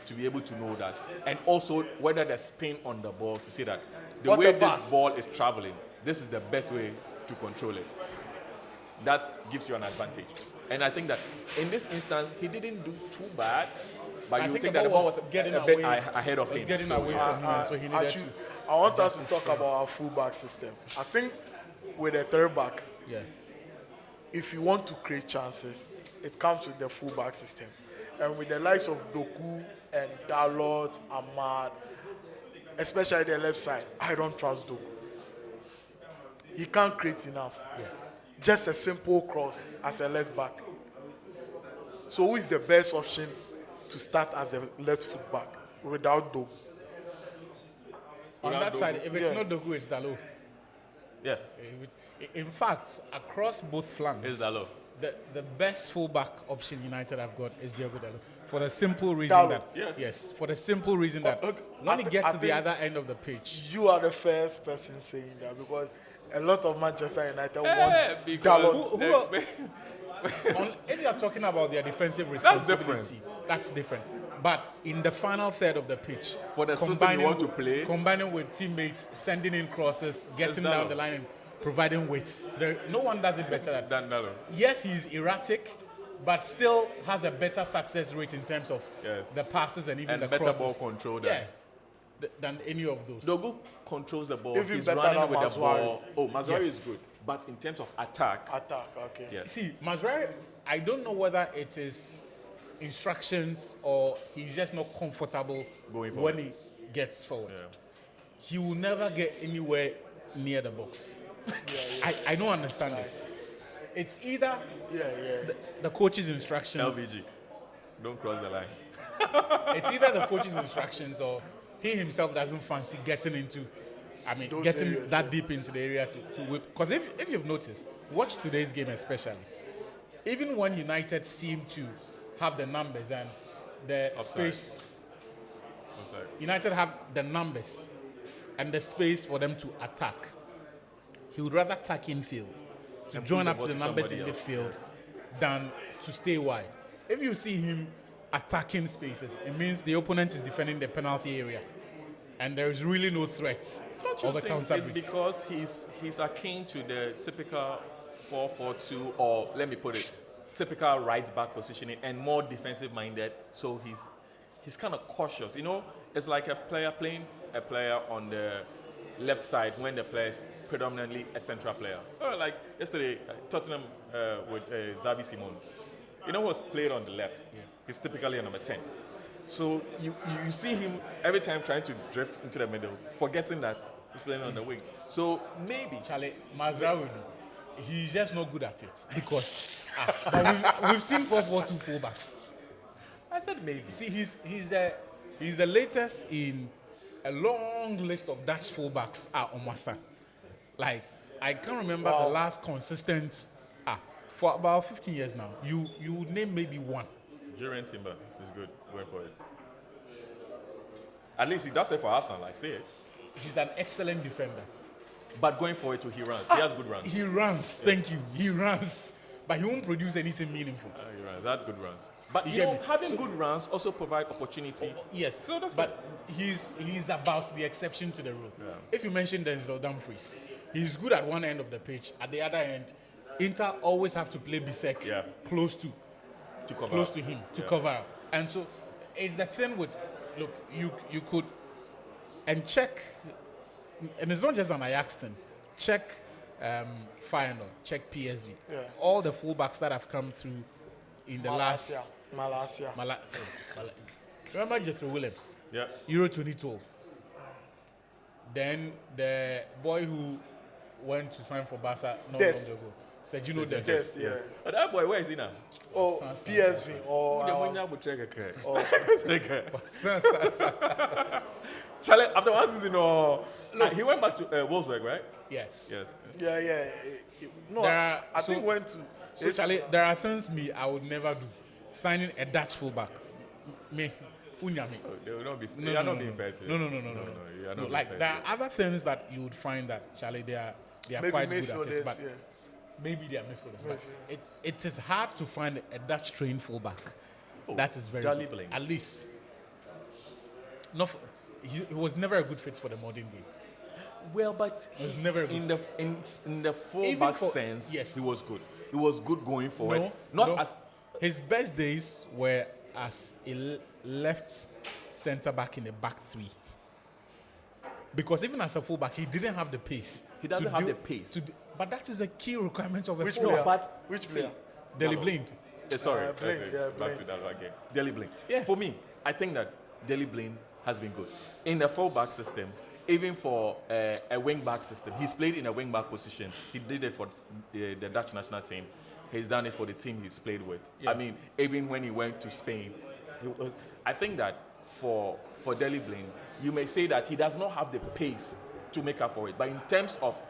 to be able to know that, and also whether the spin on the ball, to see that the What way a this pass. ball is traveling, this is the best way to control it. That gives you an advantage. And I think that in this instance, he didn't do too bad, but you think that the ball was getting a bit away, ahead of was him. getting So, away from him, and so he needed Actually, to. I want us to adjust talk his frame. about our fullback system. I think with a third back, Yeah. if you want to create chances, it comes with the fullback system. And with the likes of Doku and Dalot, Ahmad, especially the left side, I don't trust Doku. He can't create enough. Yeah. Just a simple cross as a left back. So who is the best option to start as a left foot back without Doku? On that Dogu. side, if it's Yeah. not Dogu, it's Dalo. yes, In fact, across both flanks, it's Dalo. the best fullback option United have got is Diogo Dalo. For the simple reason Dalo, that yes. For the simple reason that Okay, when I he thi- gets I to the think- other end of the pitch, You are the first person saying that because a lot of Manchester United Eh, want because- Dalot. if you are talking about their defensive That's responsibility, that's different. But in the final third of the pitch, For the system you combining want to with- play- combining with teammates, sending in crosses, getting Dalo. down the line, and providing width. No one does it better than. Dan Dalo. Yes, he's erratic, but still has a better success rate in terms of Yes. the passes and even And the better crosses. ball control Yeah, than any of those. Dogu controls the ball. Even He's better running than with the Mazraoui. ball. Oh, Mazraoui Yes. is good. But in terms of attack, Attack, okay. yes. See, Mazraoui, I don't know whether it is instructions or he's just not comfortable Going when forward. he gets forward. Yeah. He will never get anywhere near the box. I don't understand it. It's either Yeah. the coach's instructions. LVG, don't cross the line. It's either the coach's instructions or he himself doesn't fancy getting into. Those Getting areas, that yeah. deep into the area to whip. Because if you've noticed, watch today's game especially. Even when United seem to have the numbers and the Offside. space, Offside. United have the numbers and the space for them to attack. He would rather attack infield to And join push up the to the ball to numbers in somebody else. midfield than to stay wide. If you see him attacking spaces, it means the opponent is defending the penalty area, and there is really no threat Don't you of a think counter it's breach. because he's akin to the typical 4-4-2, or let me put it, typical right back positioning and more defensive minded. So he's kind of cautious. You know, it's like a player playing a player on the left side when the player is predominantly a central player. Like yesterday, Tottenham with Xavi Simons. You know who's played on the left? Yeah. He's typically a number 10. So you see him every time trying to drift into the middle, forgetting that he's playing on the wings. So maybe Charlie Mazraoui, he's just not good at it because but we've seen 4-4-2 fullbacks. I said maybe. See, he's the latest in a long list of Dutch fullbacks at Omasa. Like I can't remember the last consistent. For about 15 years now, you would name maybe one. Jurien Timber is good going for it. At least he does it for Arsenal, I say it. He's an excellent defender. But going for it too, he runs. He has good runs. He runs. Thank you. He runs, but he won't produce anything meaningful. He runs. That good runs. But You you get know, me? having So- good runs also provide opportunity. Yes, So that's but he's about the exception to the rule. Yeah. If you mention Denzel Dumfries, he's good at one end of the pitch. At the other end, Inter always have to play Bisek Yeah. close to to cover. him to Yeah. cover up. And so it's the thing with look, you could and check, and it's not just an Ajax thing. Check Feyenoord, check PSV. Yeah. All the fullbacks that have come through in the last Malasia. Remember Jethro Williams? Yeah. Euro 2012. Then the boy who went to sign for Barca not Dest. long ago said, you know Dest. Dest. Yes, yeah. But that boy, where is he now? Or Sans- PSV or Charlie, after one season, he went back to Wolfsburg, right? Yeah. Yes. yeah. No, There are- I think so- went to. So Charlie, there are things I would never do. Signing a Dutch fullback. Me, Unyami. They will not be. No, They are no, not no, being no. fair to No, you. no, no, no, No, no. you are No, not like being there fair are other things that you would find that Charlie they are Maybe quite good at it, midfielders, but yeah. maybe they are midfielders. But Midfield. it is hard to find a Dutch trained fullback. That is very Charlie good. Bling. At least, not. He was never a good fit for the modern game. Well, but It was never a in good. the fullback for- sense, yes. he was good. He was good going forward. No, Not no. as His best days were as a left centre back in a back three. Because even as a fullback, he didn't have the pace. He doesn't to have deal- the pace. but that is a key requirement of a Which fullback. player? but Which see, player? Dele Blind. Sorry, Blink, that's it. yeah, Back Blink. to that again. Dele Blind. Yeah. For me, I think that Dele Blind has been good in the fullback system. Even for a wing back system, he's played in a wing back position. He did it for the Dutch national team. He's done it for the team he's played with. Yeah. I mean, even when he went to Spain, I think that for Dele Blind, you may say that he does not have the pace to make up for it. But in terms of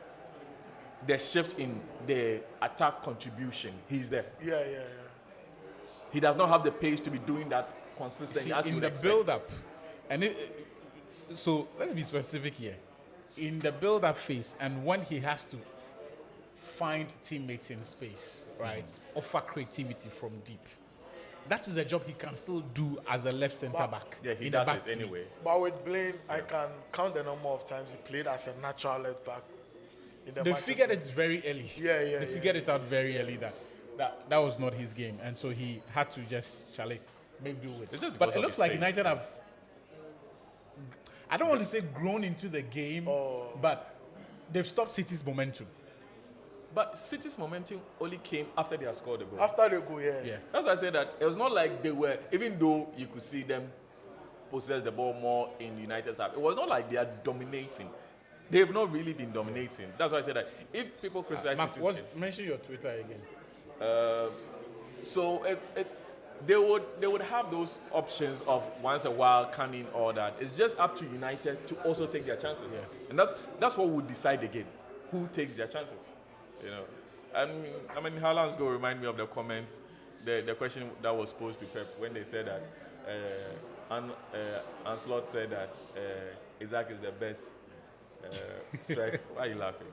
the shift in the attack contribution, he's there. Yeah. He does not have the pace to be doing that consistently. See, as you in would the expect. build-up, and so let's be specific here. In the build-up phase, and when he has to find teammates in space, right, offer creativity from deep, that is a job he can still do as a left centre back. Yeah, he in does the back it three. anyway. But with Blaine, I can count the number of times he played as a natural left back. In the They Manchester- figured it very early. Yeah. They figured it out very early that was not his game, and so he had to just make do with It's just it. But because it of looks his like pace. United have. I don't want to say grown into the game, but they've stopped City's momentum. But City's momentum only came after they had scored the goal. After they go, yeah. Yeah. That's why I said that it was not like they were, even though you could see them possess the ball more in United's half, it was not like they are dominating. They've not really been dominating. That's why I said that if people criticize Mark, City's game, mention your Twitter again. so they would have those options of once a while coming or that. It's just up to United to also take their chances. Yeah. And that's what would decide the game. Who takes their chances? You know. And I mean Haaland's goal remind me of the comments, the question that was posed to Pep when they said that Ancelot said that Isaac is the best striker. Why are you laughing?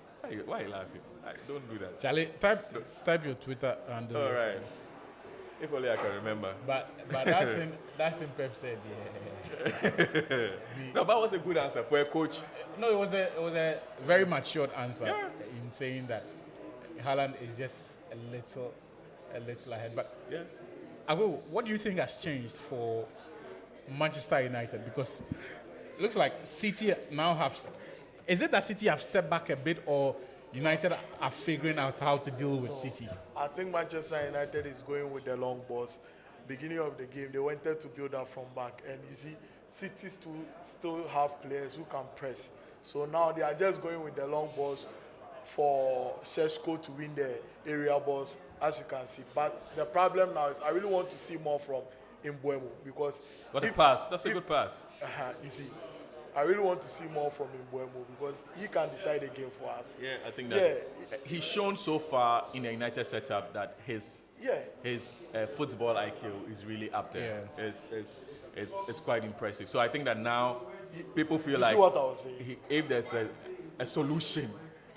Why are you laughing? Don't do that. Charlie, type your Twitter and. All right. If only I can remember. But that thing Pep said, yeah. No, that was a good answer for a coach. No, it was a very matured answer Yeah. in saying that Haaland is just a little ahead. But Yeah. Agu, what do you think has changed for Manchester United? Because it looks like City now have. Is it that City have stepped back a bit, or United are figuring out how to deal with City? I think Manchester United is going with the long balls. Beginning of the game, they wanted to build up from back, and you see, City still have players who can press. So now they are just going with the long balls for Šeško to win the area balls, as you can see. But the problem now is I really want to see more from Mbeumo because. But a pass, that's a good pass. You see, I really want to see more from Mbeumo because he can decide the game for us. Yeah, I think that he's shown so far in the United setup that his football IQ is really up there. Yeah. It's quite impressive. So I think that now people feel You like see what I was saying? if there's a solution,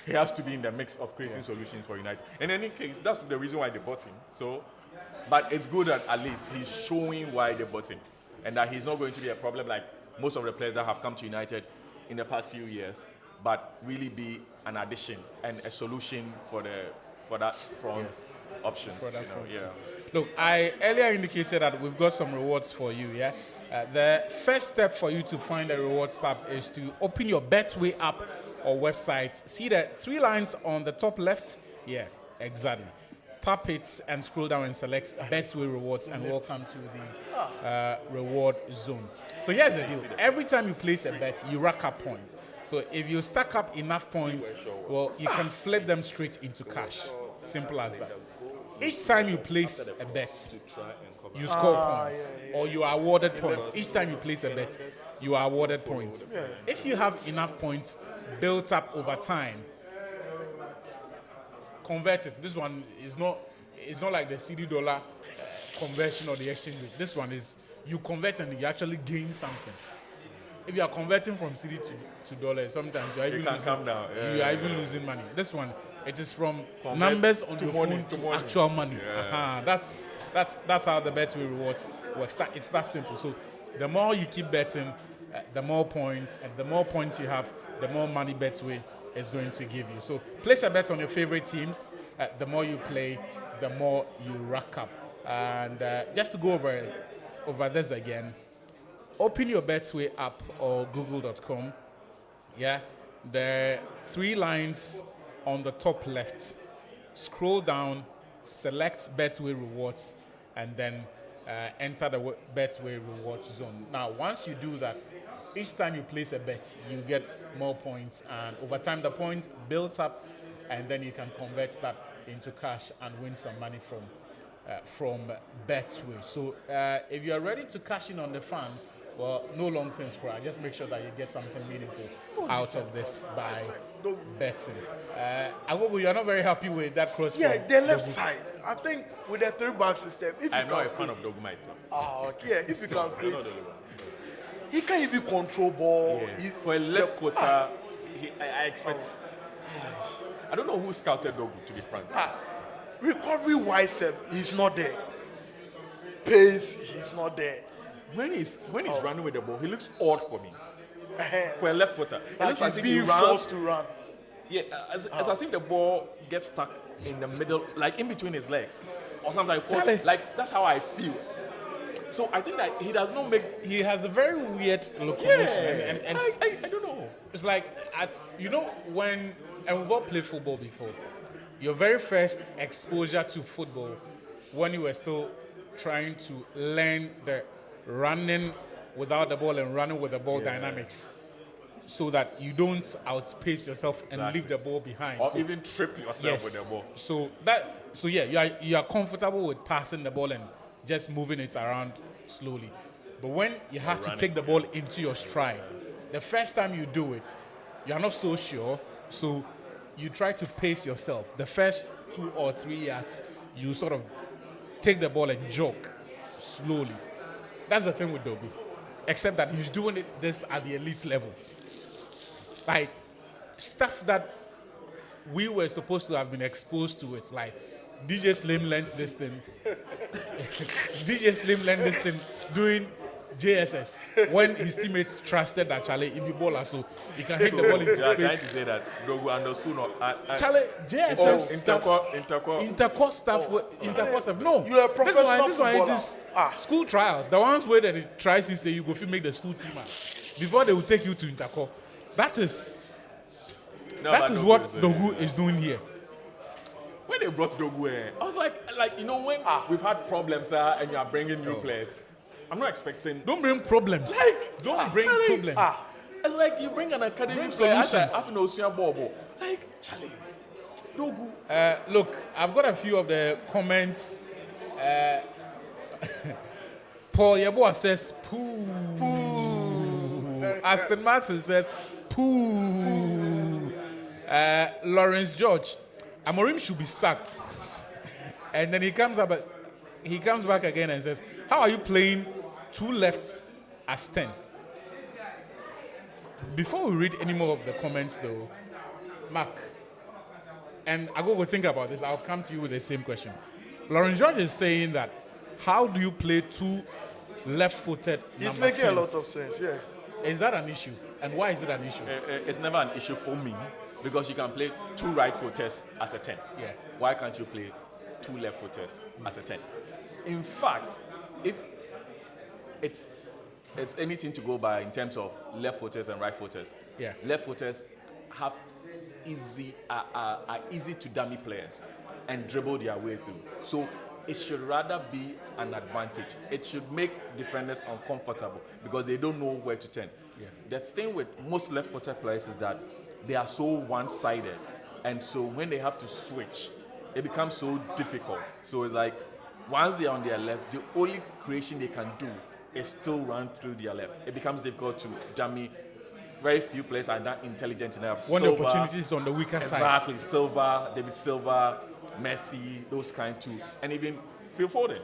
he has to be in the mix of creating solutions for United. In any case, that's the reason why they bought him. So, but it's good that at least he's showing why they bought him, and that he's not going to be a problem like most of the players that have come to United in the past few years, but really be an addition and a solution for that front options. For that you know, front. yeah. Look, I earlier indicated that we've got some rewards for you, yeah? The first step for you to find the rewards tab is to open your Betway app or website. See the 3 lines on the top left? Yeah, exactly. Tap it and scroll down and select Betway rewards and welcome to the reward zone. So here's the deal. Every time you place a bet, you rack up points. So if you stack up enough points, well, you can flip them straight into cash. Simple as that. Each time you place a bet, you score points or you are awarded points. Each time you place a bet, you are awarded points. If you have enough points built up over time, convert it. This one is not like the CD dollar conversion or the exchange rate. This one is you convert and you actually gain something. If you are converting from cedi to dollars, sometimes you are even losing, come down. you are even losing money. This one, it is from Convert numbers on to your money, phone to to money. actual money. Yeah. That's how the Betway rewards works. It's that simple. So the more you keep betting, the more points, and the more points you have, the more money Betway is going to give you. So place a bet on your favorite teams. The more you play, the more you rack up. And just to go over this again, open your Betway app or google.com. Yeah, there are 3 lines on the top left. Scroll down, select Betway rewards, and then enter the Betway rewards zone. Now, once you do that, each time you place a bet, you get more points, and over time the points builds up, and then you can convert that into cash and win some money from Betway. So if you are ready to cash in on the fun, well, no long things, cry. Just make sure that you get something meaningful out of this by betting. Agogo, you are not very happy with that cross. Yeah, the left side. I think with the 3-back system, if I'm you not a can fan of Dogu myself. okay. Yeah, if you can create, he can even control ball. Yeah. For a left footer, I expect. I don't know who scouted Dogu, to be frank. Recovery wise, he's not there. Pace, he's not there. When he's running with the ball, he looks odd for me. For a left footer, it Like looks as he's if he being runs. forced to run. Yeah, as if the ball gets stuck in the middle, like in between his legs, or something. Charlie. Like that's how I feel. So I think that he does not make. He has a very weird locomotion, Yeah, and I don't know. it's like when we've all played football before. Your very first exposure to football, when you were still trying to learn the running without the ball and running with the ball dynamics, so that you don't outpace yourself and leave the ball behind. Or So- even trip yourself with the ball. So yeah, you are comfortable with passing the ball and just moving it around slowly. But when you have to take the ball into your stride, the first time you do it, you are not so sure. So you try to pace yourself. The first 2 or 3 yards, you sort of take the ball and jog slowly. That's the thing with Dogu. Except that he's doing this at the elite level. Like stuff that we were supposed to have been exposed to. It's like DJ Slim learned this thing. DJ Slim learned this thing doing JSS when his teammates trusted that Charlie he be baller, so he can hit the ball into You are trying space. to say that Dogu under school no. Charlie, JSS stuff, intercore. intercourse stuff, intercourse stuff. No, You are a professional this one it footballer. is school trials. The ones where they try to say you go fit make the school team before they will take you to intercourse. That is Dogu what is, Dogu is doing here. When they brought Dogu in, I was like when we've had problems and you are bringing new players, I'm not expecting. Don't bring problems. Don't bring Charlie, problems. It's like you bring an academy Bring player. solutions. I no senior ball. Like Charlie, Dogu. Look, I've got a few of the comments. Paul Yeboah says, poo. Aston Martin says, poo. Lawrence George, Amorim should be sacked. And then he comes back again and says, how are you playing 2 lefts as 10? Before we read any more of the comments though, Mark, and I go think about this, I'll come to you with the same question. Lawrence George is saying that, how do you play 2 left-footed He's number making a 10s? lot of sense. Yeah. Is that an issue? And why is it an issue? It's never an issue for me because you can play 2 right footers as a 10. Yeah. Why can't you play 2 left footers as a 10? In fact, if it's anything to go by in terms of left footers and right footers, Yeah. left footers have are easy to dummy players and dribble their way through. So it should rather be an advantage. It should make defenders uncomfortable because they don't know where to turn. Yeah. The thing with most left-footed players is that they are so one-sided, and so when they have to switch, it becomes so difficult. So it's like once they're on their left, the only creation they can do is still run through their left. It becomes difficult to dummy. Very few players are that intelligent enough. When the Silva, opportunity is on the weaker side. exactly. Silva, David Silva, Messi, those kind too, and even Phil Foden.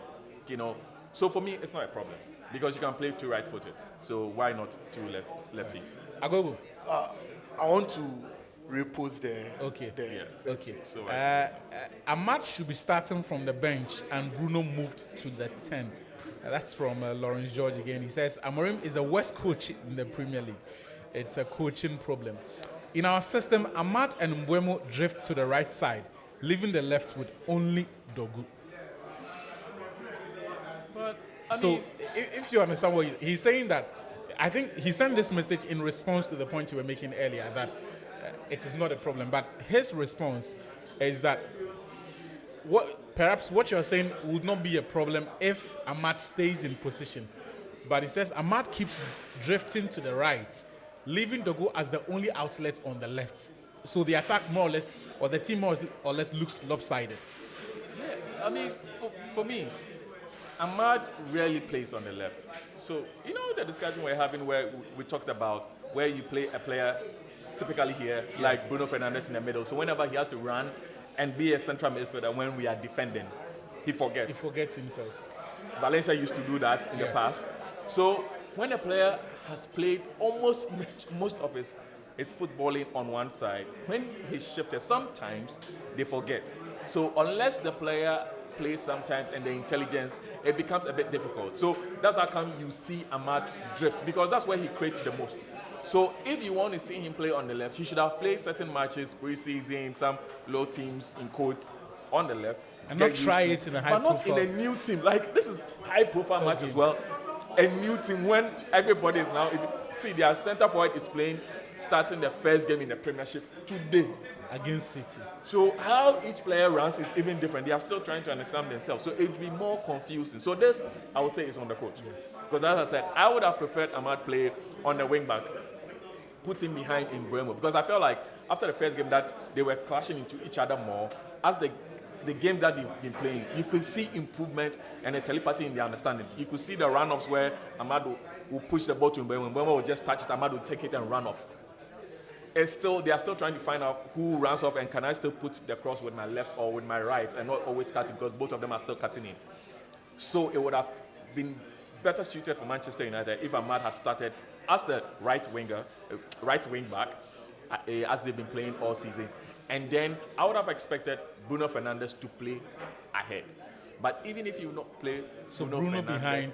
So for me, it's not a problem. because you can play two right-footed. So why not two lefties? Agogo. I want to repose there. Okay. There. Okay. So Ahmad should be starting from the bench and Bruno moved to the 10. That's from Lawrence George again. He says, Amorim is the worst coach in the Premier League. It's a coaching problem. In our system, Ahmad and Mbeumo drift to the right side, leaving the left with only Dogu. But, If you understand what he's saying, that I think he sent this message in response to the point you were making earlier, that it is not a problem. But his response is that perhaps what you're saying would not be a problem if Ahmad stays in position. But he says Ahmad keeps drifting to the right, leaving Dogu as the only outlet on the left. So the attack more or less, or the team more or less looks lopsided. yeah, I mean, for me, Ahmad rarely plays on the left. So, you know the discussion we're having where we talked about where you play a player typically here, like Bruno Fernandes in the middle. So whenever he has to run and be a central midfielder when we are defending, he forgets. He forgets himself. Valencia used to do that in the past. So when a player has played almost most of his footballing on one side, when he's shifted, sometimes they forget. So unless the player plays sometimes and the intelligence, it becomes a bit difficult. So that's how come you see Ahmad drift, because that's where he creates the most. So if you want to see him play on the left, he should have played certain matches, pre-season, some low teams in quotes on the left. And not try it in a high profile. But not in a new team. Like, this is high profile match as well. A new team when everybody is now, see, their centre forward is playing, starting the first game in the Premiership today. Against City. So how each player runs is even different. They are still trying to understand themselves. So it will be more confusing. So this, I would say, is on the coach. Because as I said, I would have preferred Ahmad play on the wing back, put him behind in Mbeumo. Because I felt like after the first game that they were clashing into each other more. As the game that they've been playing, you could see improvement and a telepathy in their understanding. You could see the run-offs where Ahmad will push the ball to Mbeumo. Mbeumo will just touch it, Ahmad will take it and run off. They are still trying to find out who runs off and can I still put the cross with my left or with my right and not always cutting, because both of them are still cutting in. So it would have been better suited for Manchester United if Ahmad had started as the right wing back, as they've been playing all season. And then I would have expected Bruno Fernandes to play ahead. But even if you not play Bruno behind.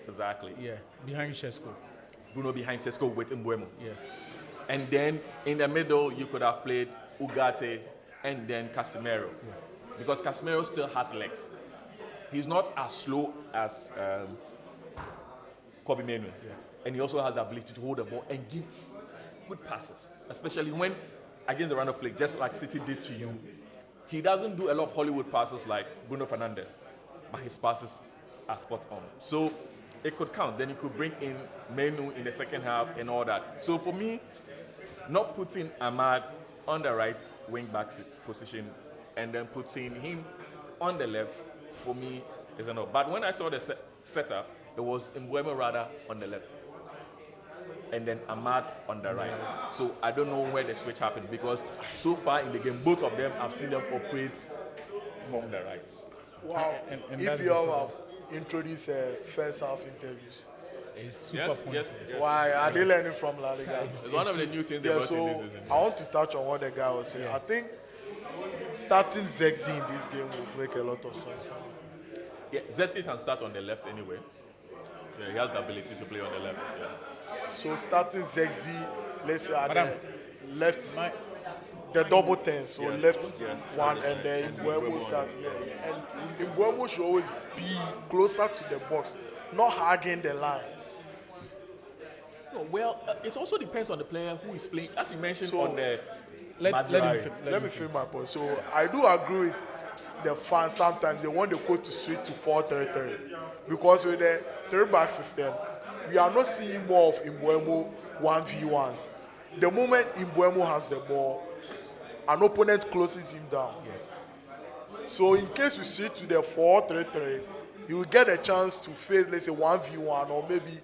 Exactly. Yeah, behind Šeško. Bruno behind Šeško with Mbeumo. Yeah. And then in the middle, you could have played Ugarte and then Casemiro. Yeah. Because Casemiro still has legs. He's not as slow as Kobe Mainoo. Yeah. And he also has the ability to hold the ball and give good passes, especially when against the run of play, just like City did to you. He doesn't do a lot of Hollywood passes like Bruno Fernandes, but his passes are spot on. So it could count. Then you could bring in Mainoo in the second half and all that. So for me, not putting Ahmad on the right wing back position and then putting him on the left, for me, is enough. But when I saw the setup, it was Mbeumo rather on the left and then Ahmad on the right. So I don't know where the switch happened, because so far in the game, both of them, I've seen them operate from the right. Wow. And EPL have introduced first half interviews. It's super Yes. Why are they learning from La Liga? It's one of the new things they Yeah, brought in so this season. I want to touch on what the guy was saying. I think starting Zexi in this game will make a lot of sense for me. Yeah, Zexi can start on the left anyway. Yeah, he has the ability to play on the left. Yeah. So starting Zexi, let's say at Madam, the left, the double 10, so Yeah. left Yeah. one, and then Mbeumo starts. Yeah. And Mbeumo should always be closer to the box, not hugging the line. No, well, it also depends on the player who is playing. As you mentioned So, on the let Let me feel my point. So I do agree with the fans. Sometimes they want the coach to switch to 4-3-3 because with the 3-back system, we are not seeing more of Mbeumo 1v1s. The moment Mbeumo has the ball, an opponent closes him down. Yeah. So in case we switch to the 4-3-3, you will get a chance to face, let's say, 1v1 or maybe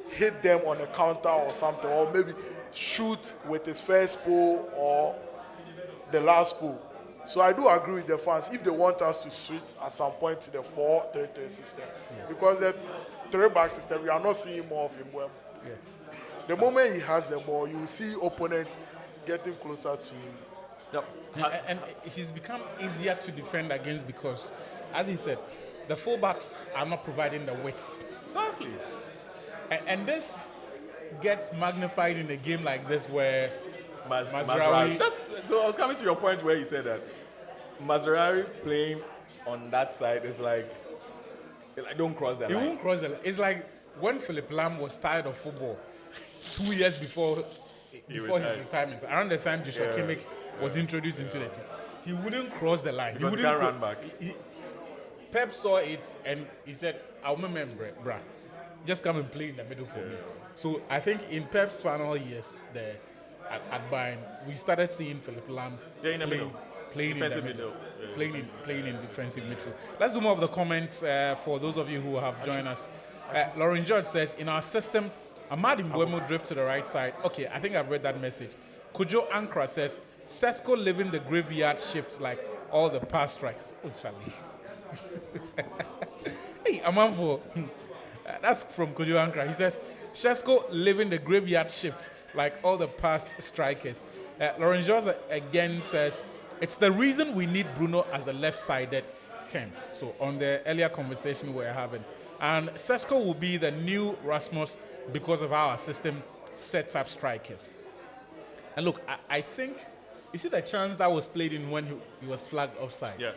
hit them on a counter or something, or maybe shoot with his first pull or the last pull. So I do agree with the fans if they want us to switch at some point to the 4-3-3 system, because 3-back system, we are not seeing more of him. Yeah. The moment he has the ball, you will see opponents getting closer to him. Yep. And he's become easier to defend against because, as he said, the fullbacks are not providing the width. Exactly. And this gets magnified in a game like this where Mazraoui. So I was coming to your point where you said that Mazraoui playing on that side is like don't cross that he line. won't cross the line. It's like when Philip Lam was tired of football 2 years before his retirement, around the time Joshua Kimmich was introduced into the team. He wouldn't cross the line. Because he can't run back. Pep saw it and he said, I'll remember, bruh. Just come and play in the middle for me. So I think in Pep's final years there at Bayern, we started seeing Philip Lam in the middle. Playing Defensive in the middle. middle. Playing in defensive midfield. Let's do more of the comments for those of you who have joined us. Lauren George says, in our system, Ahmad Mbuemo drift to the right side. Okay, I think I've read that message. Kujo Ankra says, Sesko living the graveyard shift like all the past strikes. Oh, Charlie. Hey, Amanfo. That's from Kujo Ankra. He says, Sesko living the graveyard shift like all the past strikers. Lauren George again says, it's the reason we need Bruno as the left-sided 10. So on the earlier conversation we were having. And Sesko will be the new Rasmus because of how our system sets up strikers. And look, I think, you see the chance that was played in when he was flagged offside? Yeah.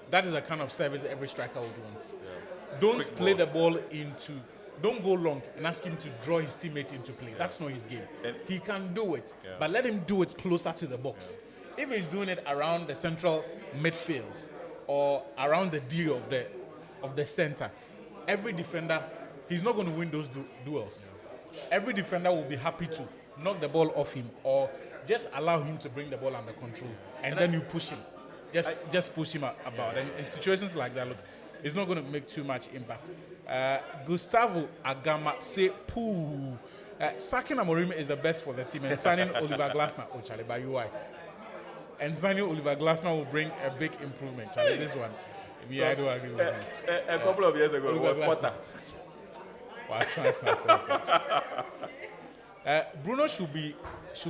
That is the kind of service every striker would want. Yeah. Don't Quick play ball. the ball into, don't go long and ask him to draw his teammate into play. That's not his game. And he can do it, Yeah. but let him do it closer to the box. If he's doing it around the central midfield or around the D of the center, every defender, he's not going to win those duels. Every defender will be happy to knock the ball off him or just allow him to bring the ball under control, and then you push him. Just push him about. And in situations like that, look, it's not going to make too much impact. Gustavo Agama say, poo. Sacking Amorim is the best for the team, and signing Oliver Glasner, oh Charlie, by UI. And signing Oliver Glasner will bring a big improvement. Charlie, this one, I do agree with you. A couple of years ago, it was Glasner. Potter. Bruno should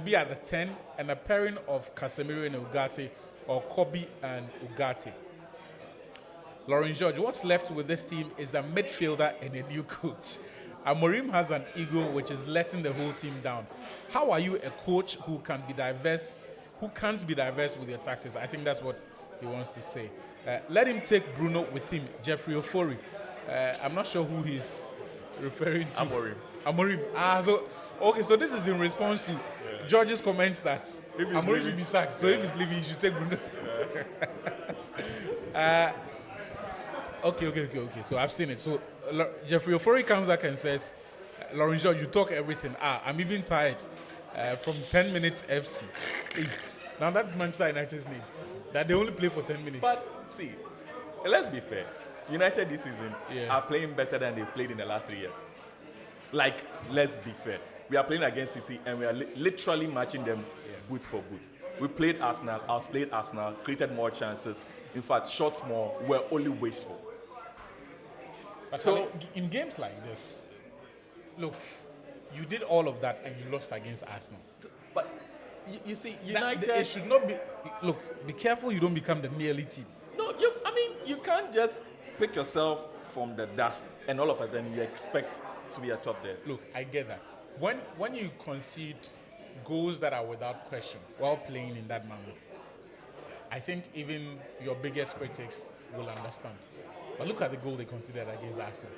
be at the 10 and a pairing of Casemiro and Ugarte or Kobe and Ugarte. Lauren George, what's left with this team is a midfielder and a new coach. Amorim has an ego which is letting the whole team down. How are you a coach who can't be diverse with your tactics? I think that's what he wants to say. Let him take Bruno with him, Jeffrey Ofori. I'm not sure who he's referring to. Amorim. So this is in response to George's comments that Amorim should be sacked. So if he's leaving, he should take Bruno. Okay. So I've seen it. So Jeffrey Ofori comes back and says, Lauren George, you talk everything. I'm even tired from 10 minutes FC. Hey, now that's Manchester United's name. That they only play for 10 minutes. But see, let's be fair. United this season Yeah. are playing better than they've played in the last 3 years. Like, let's be fair. We are playing against City and we are literally matching them boot for boot. We played Arsenal, outplayed Arsenal, created more chances. In fact, shots more were only wasteful. But So- so in games like this, look, you did all of that and you lost against Arsenal. But you see, That- United. it should not be. Look, be careful you don't become the nearly team. No, you can't just pick yourself from the dust and all of a sudden you expect to be atop there. Look, I get that. When you concede goals that are without question while playing in that manner, I think even your biggest critics will understand. But look at the goal they conceded against Arsenal.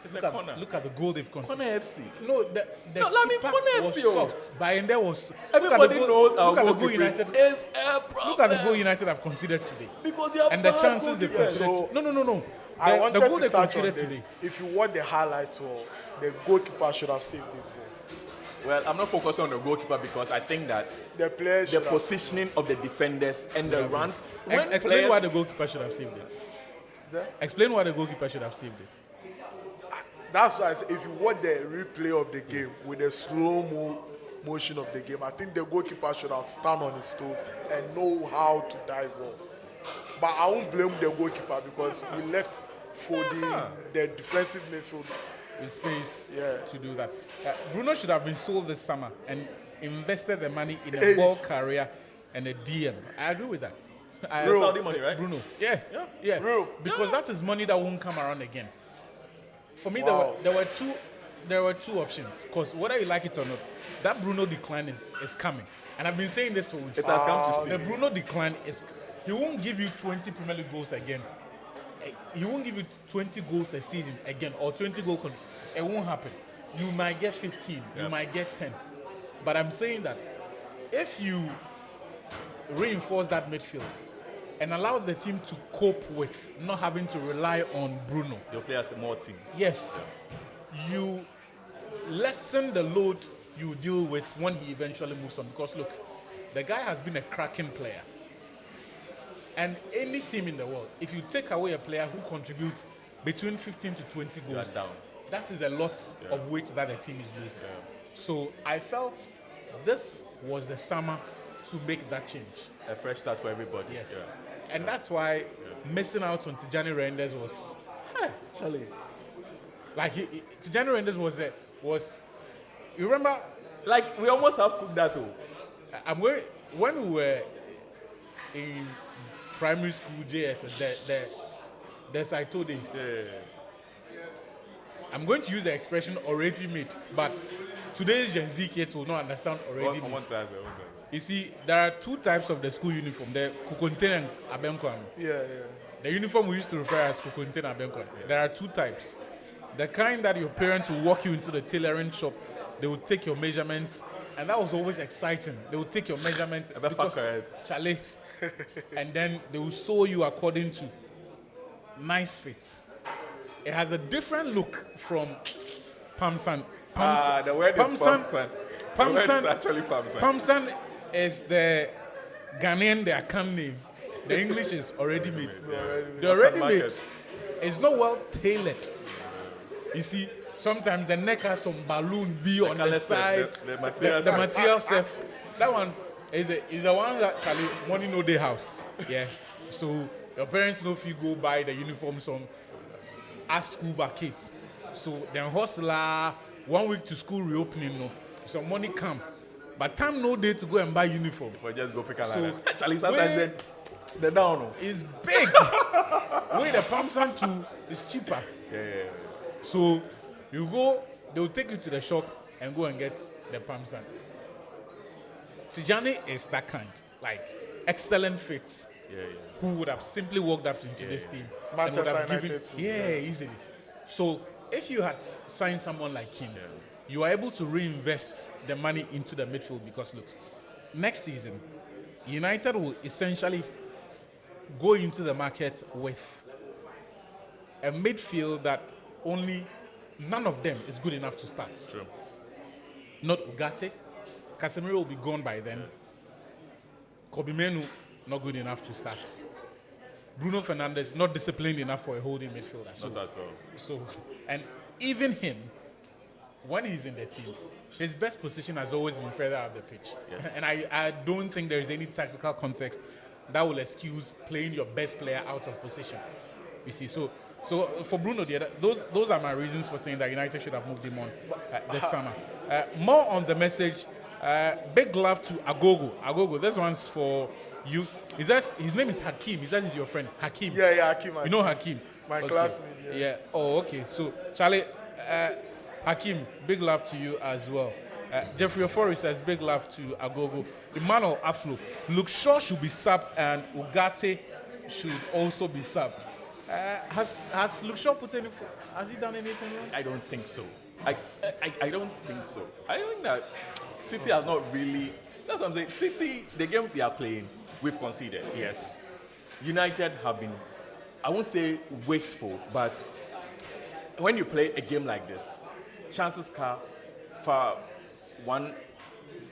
It's a corner. Look at the goal they've conceded. Corner FC. No, the No, I mean, keeper corner was FC, oh. soft. Bayende was. Everybody knows our Look at the goal goalkeeping United. is a problem. Look at the goal United have conceded today, Because you have and the bad chances they've goalkeepers. conceded. So- No. I The wanted goal to they touch on conceded this. today. If you watch the highlights, the goalkeeper should have saved this goal. Well, I'm not focusing on the goalkeeper because I think that The players the should have. positioning of the defenders and the run. When Explain players, why the goalkeeper should have saved it. Explain why the goalkeeper should have saved it. That's why I say, if you watch the replay of the game with the slow motion of the game, I think the goalkeeper should have stand on his toes and know how to dive well. But I won't blame the goalkeeper because we left for the defensive midfield with space Yeah. to do that. Bruno should have been sold this summer and invested the money in a ball carrier and a DM. I agree with that. Saudi money, right? Bruno. Yeah. Yeah. Real. Because that is money that won't come around again. For me, Wow. there were two options. Because whether you like it or not, that Bruno decline is coming. And I've been saying this for weeks. It has come to stay. The Bruno decline is, he won't give you 20 Premier League goals again. He won't give you 20 goals a season again or 20 goals. It won't happen. You might get 15, you might get 10. But I'm saying that if you reinforce that midfield and allow the team to cope with not having to rely on Bruno, They'll play as a more team. yes, you lessen the load you deal with when he eventually moves on. Because look, the guy has been a cracking player. And any team in the world, if you take away a player who contributes between 15 to 20 You are goals, down. that is a lot of weight that the team is losing. So I felt this was the summer to make that change. A fresh start for everybody. Yes. Yeah. And that's why missing out on Tijani Reinders was, Charlie. like, Tijani Reinders was, you remember, Like, we almost have cooked that too. when we were in primary school, JS, the Saito days, I'm going to use the expression already made, but today's Gen Z kids will not understand already made. You see, there are two types of the school uniform, the Kukunten and Abenkwan. Yeah. The uniform we used to refer as Kukunten and Abenkwan. There are two types. The kind that your parents will walk you into the tailoring shop, they will take your measurements, and that was always exciting. They will take your measurements because Charlie, and then they will sew you according to nice fit. It has a different look from Pamsan. The word is Pamsan. The word is actually Pamsan. Pamsan is the Ghanaian, the Akan name. The English is already made. The already made is not well tailored. You see, sometimes the neck has some balloon B on the side. The material self. That one is the one that Charlie money no day house. Yeah. So your parents know if you go buy the uniform some at school vacates. So then hustler 1 week to school reopening no. Some money come. But time no day to go and buy uniform. If I just go pick a So, line. Actually, sometimes they're down. It's big. Where the Pamsan to is cheaper. Yeah. So you go, they will take you to the shop and go and get the Pamsan. Tijani is that kind, like excellent fit. Who would have simply walked up into this team and would have given, easily. So if you had signed someone like him, you are able to reinvest the money into the midfield because look, next season, United will essentially go into the market with a midfield that none of them is good enough to start. True. Not Ugarte. Casemiro will be gone by then. Kobe Menu, not good enough to start. Bruno Fernandes, not disciplined enough for a holding midfielder. Not at all. So, and even him, when he's in the team, his best position has always been further up the pitch. Yes. And I don't think there is any tactical context that will excuse playing your best player out of position. You see, so for Bruno, those are my reasons for saying that United should have moved him on this summer. More on the message. Big love to Agogo. Agogo, this one's for you. His name is Hakim. Is that your friend? Hakim. Yeah, Hakim. You know Hakim? My Okay. classmate. Yeah. Oh, okay. So, Charlie, Hakim, big love to you as well. Jeffrey Ofori says, big love to Agogo. Emmanuel Aflo. Luke Shaw should be subbed and Ugarte should also be subbed. Has Luke Shaw put has he done anything wrong? I don't think so. I don't think so. I think that City has not really. That's what I'm saying. City, the game they are playing, we've conceded. Yes. United have been, I won't say wasteful, but when you play a game like this, chances are far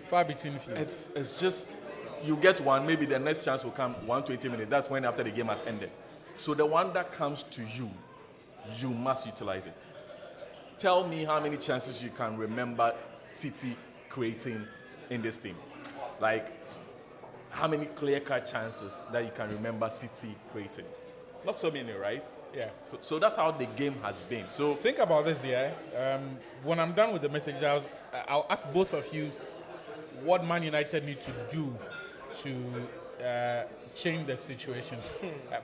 Between few. It's just you get one, maybe the next chance will come 120 minutes. That's when after the game has ended. So the one that comes to you, you must utilize it. Tell me how many chances you can remember City creating in this team. Like, how many clear-cut chances that you can remember City creating? Not so many, right? Yeah. So that's how the game has been. So Think about this, yeah. When I'm done with the message, I'll ask both of you what Man United need to do to change the situation.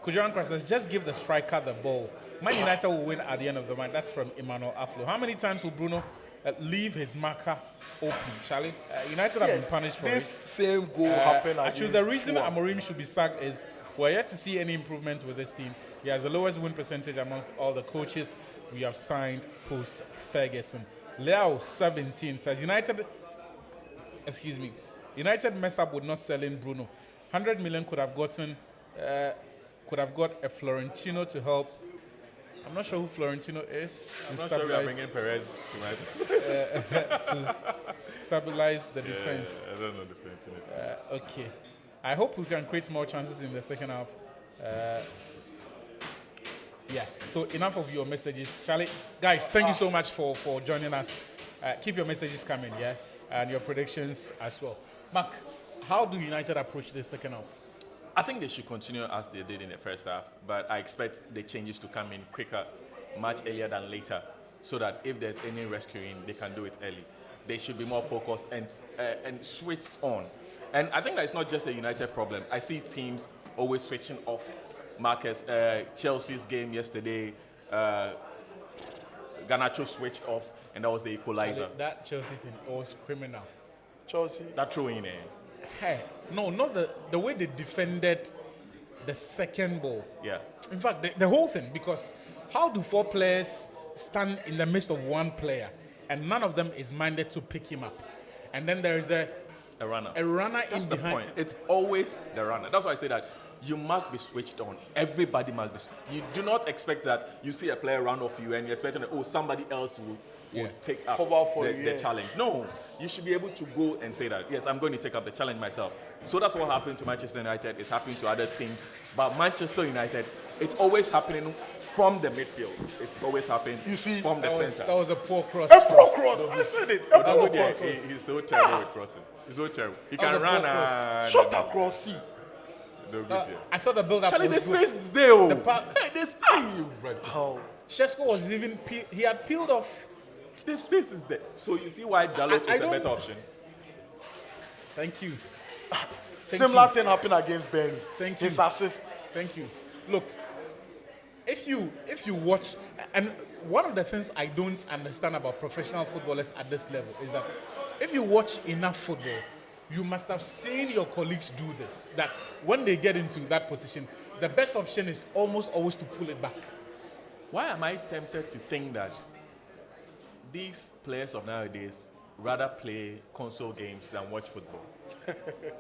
Kujaran Cross, just give the striker the ball. Man United will win at the end of the match. That's from Emmanuel Aflo. How many times will Bruno leave his marker open, Charlie? United have been punished for this it. same goal happened Actually, against the reason Fulham. Amorim should be sacked is we're yet to see any improvement with this team. He has the lowest win percentage amongst all the coaches we have signed post Ferguson. Leo 17 says United mess up with not selling Bruno. 100 million could have got a Florentino to help. I'm not sure who Florentino is. I'm not sure we are bringing Perez tonight. To stabilize the defense. I don't know the Florentino. Okay. I hope we can create more chances in the second half. Yeah, so enough of your messages. Charlie, guys, thank you so much for joining us. Keep your messages coming, yeah? And your predictions as well. Mark, how do United approach the second half? I think they should continue as they did in the first half, but I expect the changes to come in quicker, much earlier than later, so that if there's any rescuing, they can do it early. They should be more focused and switched on. And I think that it's not just a United problem. I see teams always switching off. Marcus, Chelsea's game yesterday, Garnacho switched off, and that was the equalizer. Charlie, that Chelsea thing was criminal. Chelsea. That throw in there. Hey, no, not the way they defended the second ball. Yeah. In fact, the whole thing, because how do 4 players stand in the midst of 1 player and none of them is minded to pick him up? And then there is a runner. A runner That's in the behind. point. It's always the runner. That's why I say that you must be switched on. Everybody must be. You do not expect that you see a player run off you and you're expecting that, somebody else will take up Cover for the challenge. No, you should be able to go and say that, yes, I'm going to take up the challenge myself. So that's what happened to Manchester United. It's happening to other teams. But Manchester United, it's always happening from the midfield. It's always happening from the center. That was a poor cross. A pro cross. I said it. A pro cross. He's so terrible with crossing. He's so terrible. He can run and shot across. See. I thought the build-up Charlie, was the good. space is there. Oh. Hey, the space. Oh. Shesko was even he had peeled off. The space is there. So you see why Dalot is a better option. Thank you. Similar thing happened against Burnley. Thank you. His assist. Thank you. Look, if you watch, and one of the things I don't understand about professional footballers at this level is that if you watch enough football, you must have seen your colleagues do this. That when they get into that position, the best option is almost always to pull it back. Why am I tempted to think that these players of nowadays rather play console games than watch football?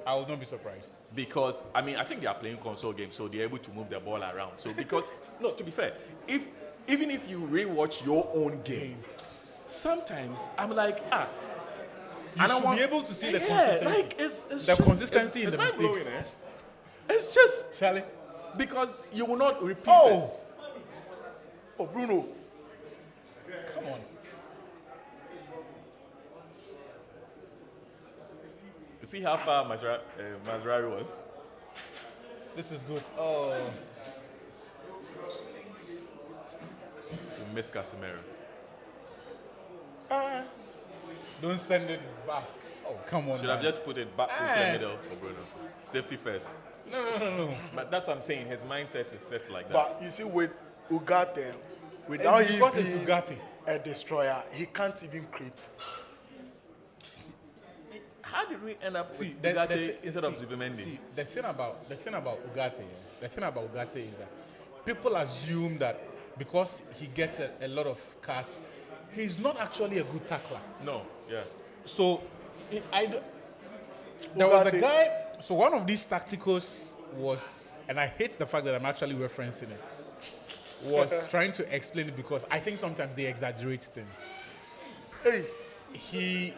I will not be surprised. Because, I think they are playing console games, so they're able to move the ball around. So because, no, to be fair, even if you rewatch your own game, sometimes I'm like, you should be able to see the consistency. Like it's the just, consistency in the mind-blowing, mistakes. It's just, Charlie, because you will not repeat it. Oh, Bruno. Come on. You see how far Mazrari was? This is good. Oh. You miss Casemiro. Don't send it back. Oh, come on. Should have just put it back into the middle for Bruno. Safety first. No. But that's what I'm saying. His mindset is set like that. But you see, with Ugarte, without him because it's being Ugarte. a destroyer, he can't even create. How did we end up with the Ugarte instead of Zubimendi? See, the thing about Ugarte, is that people assume that because he gets a lot of cuts, he's not actually a good tackler. No, yeah. So, there was a guy. So one of these tacticals was, and I hate the fact that I'm actually referencing it, was trying to explain it because I think sometimes they exaggerate things. Hey, He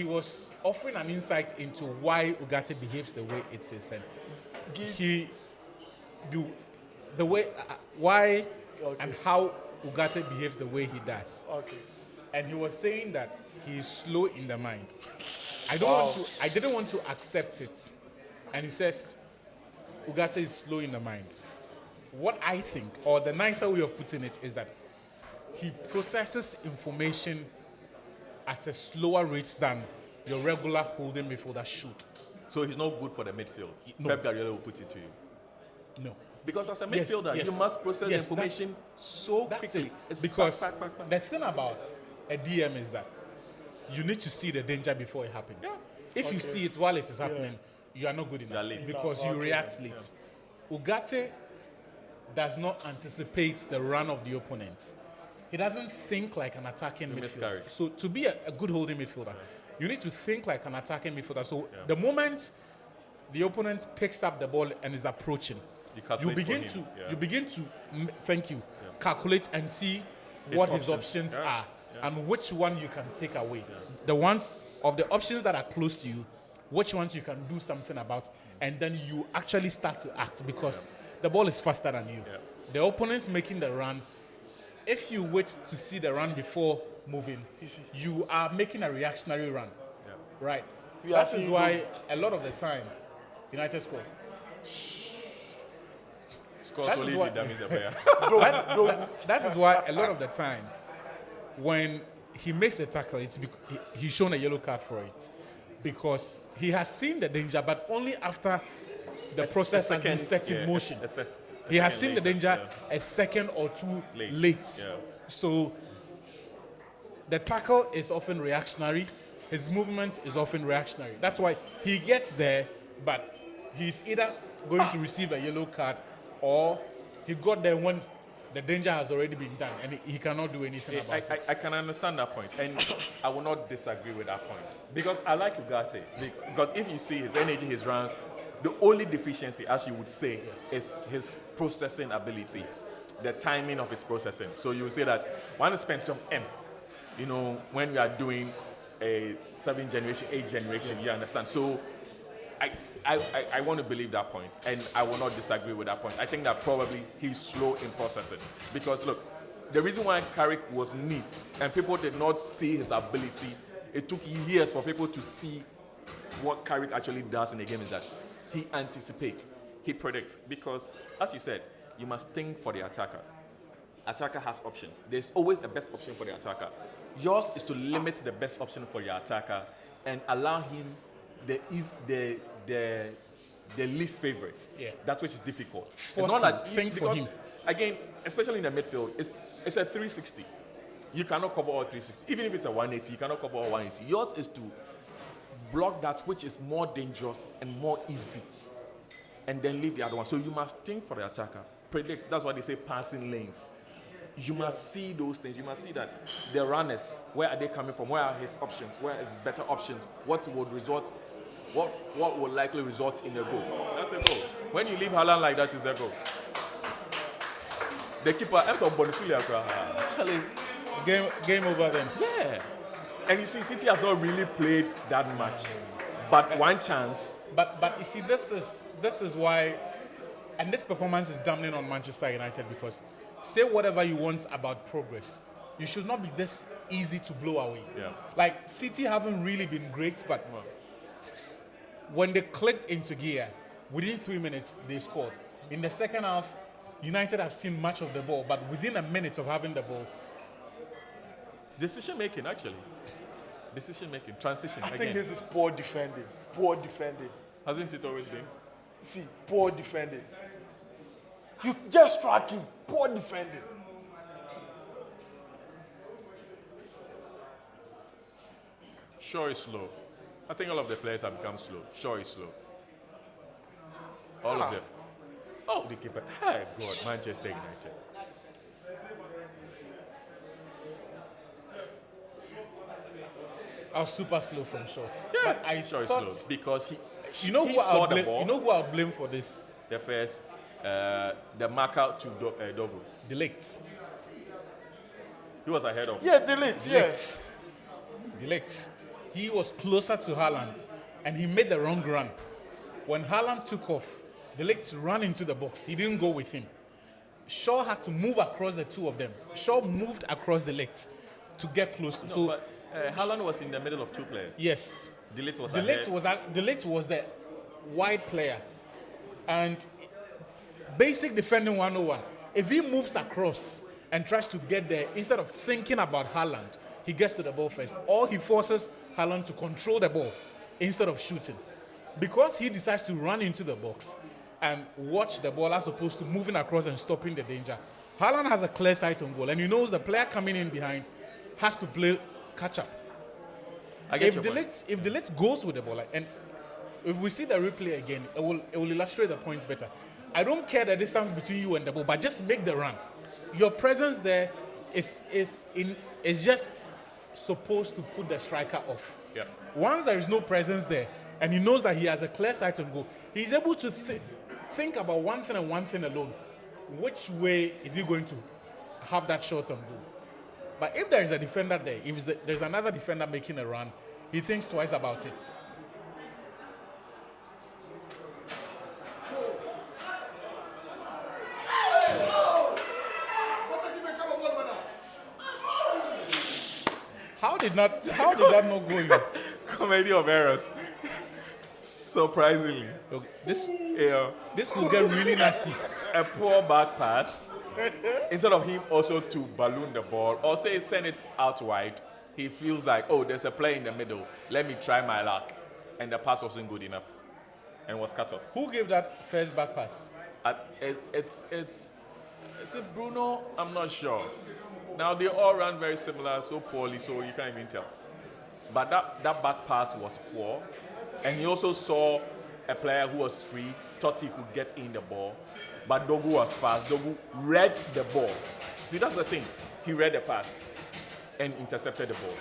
was offering an insight into why Ugarte behaves the way it is, and why and how Ugarte behaves the way he does. okay. And he was saying that he's slow in the mind. I didn't want to accept it. And he says, Ugarte is slow in the mind. what I think, or the nicer way of putting it, is that he processes information at a slower rate than your regular holding midfielder should. So he's not good for the midfield. No. Pep Guardiola will put it to you. No. Because as a Yes, midfielder, yes. you must process Yes, information so That's quickly. it. It's Because back, back, back. the thing about a DM is that you need to see the danger before it happens. Yeah. If you see it while it is happening, you are not good enough late. because you react late. Ugarte does not anticipate the run of the opponent. He doesn't think like an attacking midfielder. miscarriage. So to be a good holding midfielder, you need to think like an attacking midfielder. So the moment the opponent picks up the ball and is approaching, you begin to calculate and see what his options are and which one you can take away. The ones of the options that are close to you, which ones you can do something about, and then you actually start to act because the ball is faster than you. The opponent making the run, if you wait to see the run before moving, you are making a reactionary run. Right? That is why a lot of the time, United score. Scores only if it damages the player. That is why a lot of the time, when he makes a tackle, he's shown a yellow card for it. Because he has seen the danger, but only after the process has been set in motion. He has seen the danger a second or two late. So the tackle is often reactionary. His movement is often reactionary. That's why he gets there, but he's either going to receive a yellow card or he got there when the danger has already been done and he cannot do anything about it. I can understand that point, and I will not disagree with that point. Because I like Ugarte. Because if you see his energy, his runs, the only deficiency, as you would say, is his processing ability, the timing of his processing. So you would say that one spends some M, when we are doing a 7th generation, 8th generation, you understand? So I want to believe that point, and I will not disagree with that point. I think that probably he's slow in processing. Because look, the reason why Carrick was neat and people did not see his ability, it took years for people to see what Carrick actually does in a game, is that he anticipates, he predicts. Because, as you said, you must think for the attacker. Attacker has options. There's always a best option for the attacker. Yours is to limit the best option for your attacker and allow him the least favorite. That which is difficult. It's not that think for him. Again, especially in the midfield, it's a 360. You cannot cover all 360. Even if it's a 180, you cannot cover all 180. Yours is to block that which is more dangerous and more easy, and then leave the other one. So you must think for the attacker. Predict. That's why they say passing lanes. You must see those things. You must see that the runners, where are they coming from? Where are his options? Where is better options? What will likely result in a goal? That's a goal. When you leave Haaland like that, it's a goal. The keeper, actually, Game over then. Yeah. And you see, City has not really played that much. But one chance. But you see, this is why, and this performance is damning on Manchester United, because say whatever you want about progress, you should not be this easy to blow away. Like, City haven't really been great, but when they clicked into gear, within 3 minutes, they scored. In the second half, United have seen much of the ball, but within a minute of having the ball. Decision making, actually. Decision making, transition. I think this is poor defending. Poor defending. Hasn't it always been? See, poor defending. You just struck him. Poor defending. Shaw is slow. I think all of the players have become slow. Shaw is slow. All of them. Oh, the keeper. Hey, God, Manchester United. I was super slow from Shaw. Yeah, But I Shaw is thought, slow because he who saw I'll the blame, ball. you know who I'll blame for this? The first, the marker to Dogu. Delict. He was ahead of. Yeah, delete. Yes. Delict. He was closer to Haaland, and he made the wrong run. When Haaland took off, Delict ran into the box. He didn't go with him. Shaw had to move across the two of them. Shaw moved across Delict to get close. No, but Haaland was in the middle of two players. Yes. Delete was Delict ahead. Delict was the wide player, and basic defending 101. If he moves across and tries to get there, instead of thinking about Haaland, he gets to the ball first. Or he forces Haaland to control the ball instead of shooting. Because he decides to run into the box and watch the ball as opposed to moving across and stopping the danger, Haaland has a clear sight on goal, and he knows the player coming in behind has to play catch up. If De Ligt goes with the ball, and if we see the replay again, it will illustrate the points better. I don't care the distance between you and the ball, but just make the run. Your presence there is just supposed to put the striker off. Yeah. Once there is no presence there, and he knows that he has a clear sight on goal, he's able to think about one thing and one thing alone. Which way is he going to have that shot on goal? But if there is a defender there, if there's another defender making a run, he thinks twice about it. How did that not go in? Comedy of errors. Surprisingly. Look, this could get really nasty. A poor back pass. Instead of him also to balloon the ball or say send it out wide, he feels like, oh, there's a player in the middle. Let me try my luck. And the pass wasn't good enough and was cut off. Who gave that first back pass? Is it Bruno? I'm not sure. Now they all ran very similar, so poorly, so you can't even tell. But that back pass was poor. And he also saw a player who was free, thought he could get in the ball. But Dogu was fast. Dogu read the ball. See, that's the thing. He read the pass and intercepted the ball.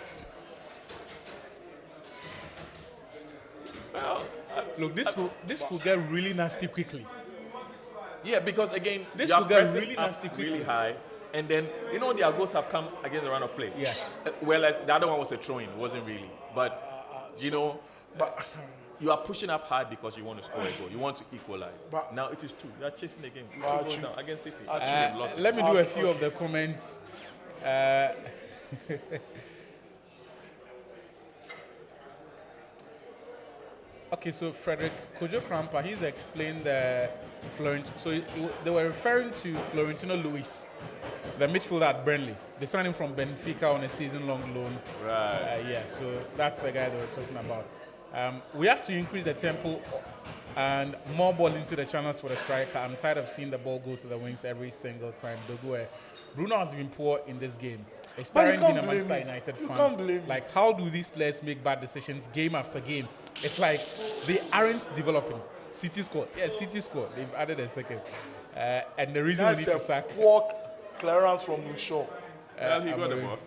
Well, look, this could get really nasty quickly. Yeah, because again, this you are could get pressing really up nasty quickly. really high. And then, their goals have come against the run of play. Yeah. Whereas the other one was a throw-in, wasn't really. But, you are pushing up hard because you want to score a goal. You want to equalize. But now it is 2. You are chasing the game. 2 goals down against City. Let me do a few of the comments. Okay, so Frederick Kojo Krampa, he's explained the Florentino. So they were referring to Florentino Luis, the midfielder at Burnley. They signed him from Benfica on a season-long loan. Right. So that's the guy they were talking about. We have to increase the tempo and more ball into the channels for the striker. I'm tired of seeing the ball go to the wings every single time. Bruno has been poor in this game. Starring being a Manchester United fan, like, how do these players make bad decisions game after game? It's like they aren't developing. City scored. Yeah, City scored. They've added a second. And the reason we need to sack... poor clearance from Lushon. Well, he got the ball.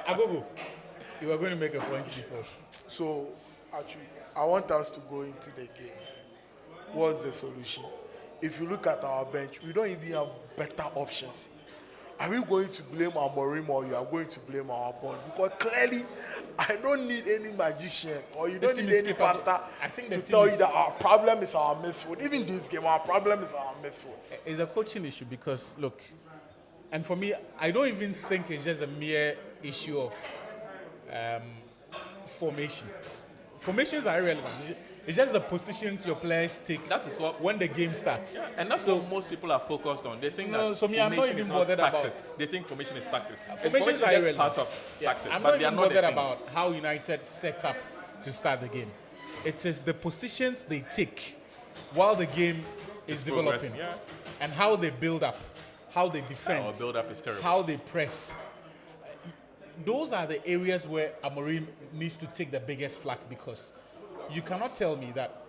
Agogo, you were going to make a point before. So, actually, I want us to go into the game. What's the solution? If you look at our bench, we don't even have better options. Are we going to blame Amorim or you are going to blame our bond? Because clearly, I don't need any magician or you don't need any pastor to tell you that our problem is our midfield. Even this game, our problem is our midfield. It's a coaching issue because, look, and for me, I don't even think it's just a mere issue of formation. Formations are irrelevant. It's just the positions your players take. That is what when the game starts. Yeah, and that's what most people are focused on. They think that so I'm not even bothered tactics. about. They think formation is tactics. Formations are irrelevant. Part of tactics, I'm but not they are even not bothered about how United set up to start the game. It is the positions they take while the game is developing, and how they build up, how they defend. Our build up is terrible. How they press. Those are the areas where Amorim needs to take the biggest flack, because you cannot tell me that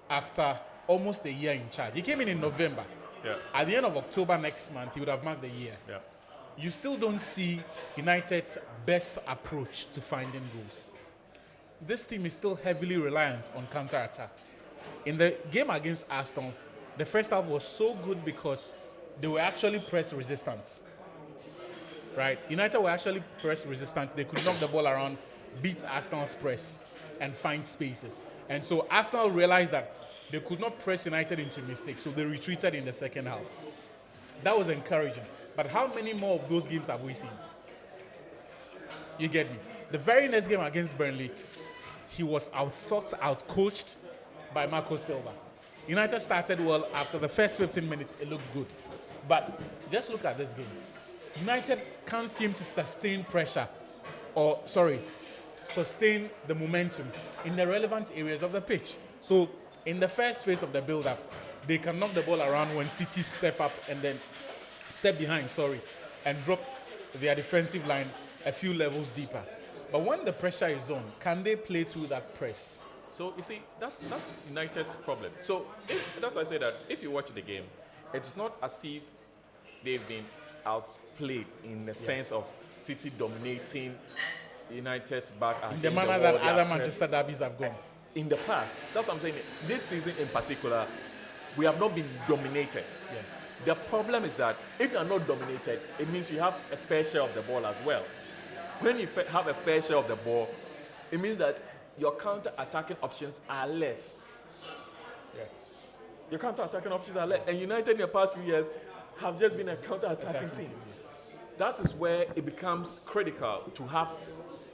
after almost a year in charge, he came in November. Yeah. At the end of October next month, he would have marked the year. Yeah. You still don't see United's best approach to finding goals. This team is still heavily reliant on counter-attacks. In the game against Arsenal, the first half was so good because they were actually press resistant. Right? United were actually press resistant. They could knock the ball around, beat Arsenal's press, and find spaces. And so Arsenal realized that they could not press United into mistakes, so they retreated in the second half. That was encouraging. But how many more of those games have we seen? You get me? The very next game against Burnley, he was out-thought, out-coached by Marco Silva. United started well. After the first 15 minutes, it looked good. But just look at this game. United can't seem to sustain pressure, sustain the momentum in the relevant areas of the pitch. So in the first phase of the build-up, they can knock the ball around when City step up and then step behind, and drop their defensive line a few levels deeper. But when the pressure is on, can they play through that press? So you see, that's United's problem. So that's why I say that if you watch the game, it's not as if they've been outplayed in the sense of City dominating United's back in the manner that other Manchester derbies have gone. In the past, that's what I'm saying. This season in particular, we have not been dominated. Yeah. The problem is that if you are not dominated, it means you have a fair share of the ball as well. When you have a fair share of the ball, it means that your counter-attacking options are less. Yeah. Your counter-attacking options are less. And United in the past few years have just been a counter-attacking team. That is where it becomes critical to have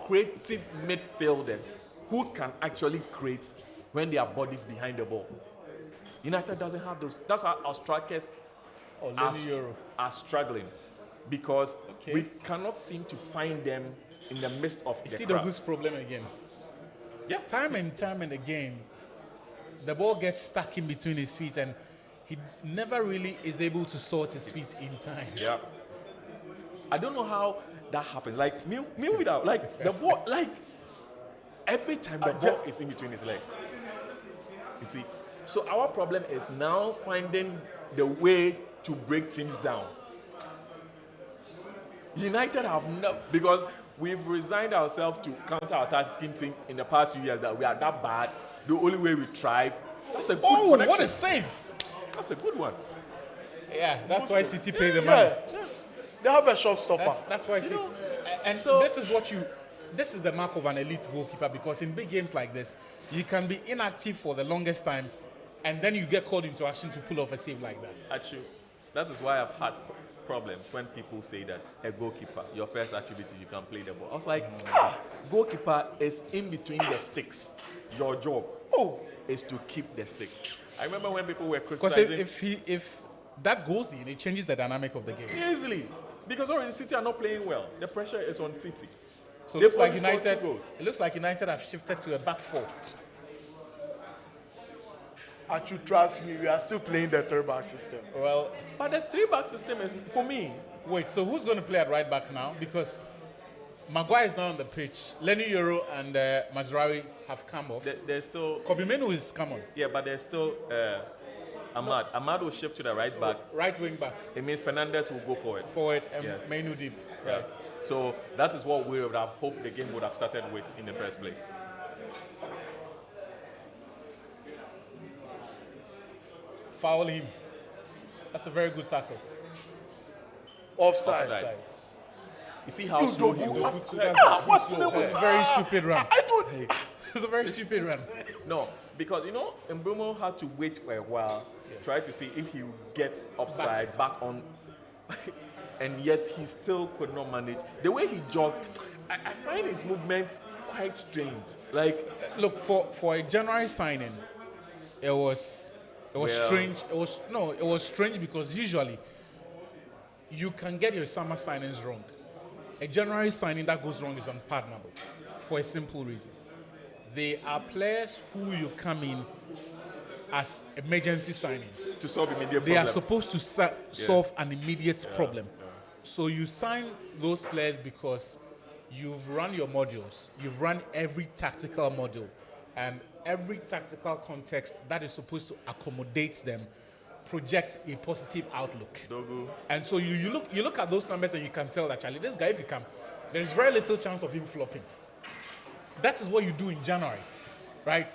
creative midfielders who can actually create when their bodies behind the ball. United doesn't have those. That's why our strikers are struggling, because we cannot seem to find them in the midst of the crowd. See the Goose problem again. Yeah. Time and again, the ball gets stuck in between his feet and he never really is able to sort his feet in time. Yeah. I don't know how that happens. Like, me without, like, the ball, like, every time the ball is in between his legs. You see? So our problem is now finding the way to break teams down. United have not, because we've resigned ourselves to counter-attacking team in the past few years, that we are that bad. The only way we thrive. That's a good connection. What a save! That's a good one. Yeah, that's why City pay the money. Yeah. They have a shot stopper. That's why City. And so this is the mark of an elite goalkeeper, because in big games like this, you can be inactive for the longest time, and then you get called into action to pull off a save like that. Actually, that is why I've had problems when people say that a goalkeeper, your first attribute is you can play the ball. I was like, goalkeeper is in between the sticks. Your job is to keep the stick. I remember when people were criticizing. Because if that goes in, it changes the dynamic of the game. Easily. Because already City are not playing well. The pressure is on City. So it looks like United have shifted to a back four. Actually, trust me, we are still playing the third-back system. Well, but the three-back system is, for me. Wait, so who's going to play at right back now? Because Maguire is now on the pitch. Lenny Euro and Mazraoui have come off. There's still... Kobe Menu is come on. Yeah, but there's still Ahmad. Ahmad will shift to the right back. Right wing back. It means Fernandes will go forward. Forward and Menu deep. Right. So that is what we would have hoped the game would have started with in the first place. Foul him. That's a very good tackle. Offside. You see how slow he goes? What's the name? It's a very stupid run. I told It's a very stupid run. No, because, Mbeumo had to wait for a while, try to see if he would get offside back on, and yet he still could not manage. The way he jogs, I find his movements quite strange. Like, look, for a January signing, it was strange. It was strange because usually you can get your summer signings wrong. A January signing that goes wrong is unpardonable for a simple reason. They are players who you come in as emergency signings. To solve immediate problems. They are supposed to solve an immediate problem. So you sign those players because you've run your modules. You've run every tactical module. And every tactical context that is supposed to accommodate them projects a positive outlook. Dogu. And so you look at those numbers and you can tell that, Charlie, this guy, if he come, there is very little chance of him flopping. That is what you do in January, right?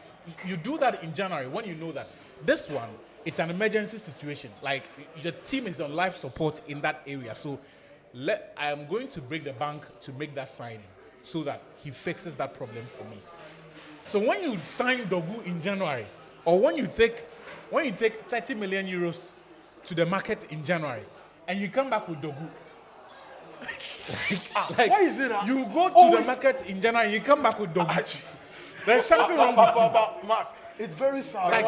You do that in January when you know that this one, it's an emergency situation. Like, the team is on life support in that area. So I am going to break the bank to make that signing so that he fixes that problem for me. So when you sign Dogu in January, or when you take 30 million euros to the market in January, and you come back with Dogu, like, why is it that you go to the market in January, you come back with Dogu. There's something wrong with you. Mark, It's very sad. Like-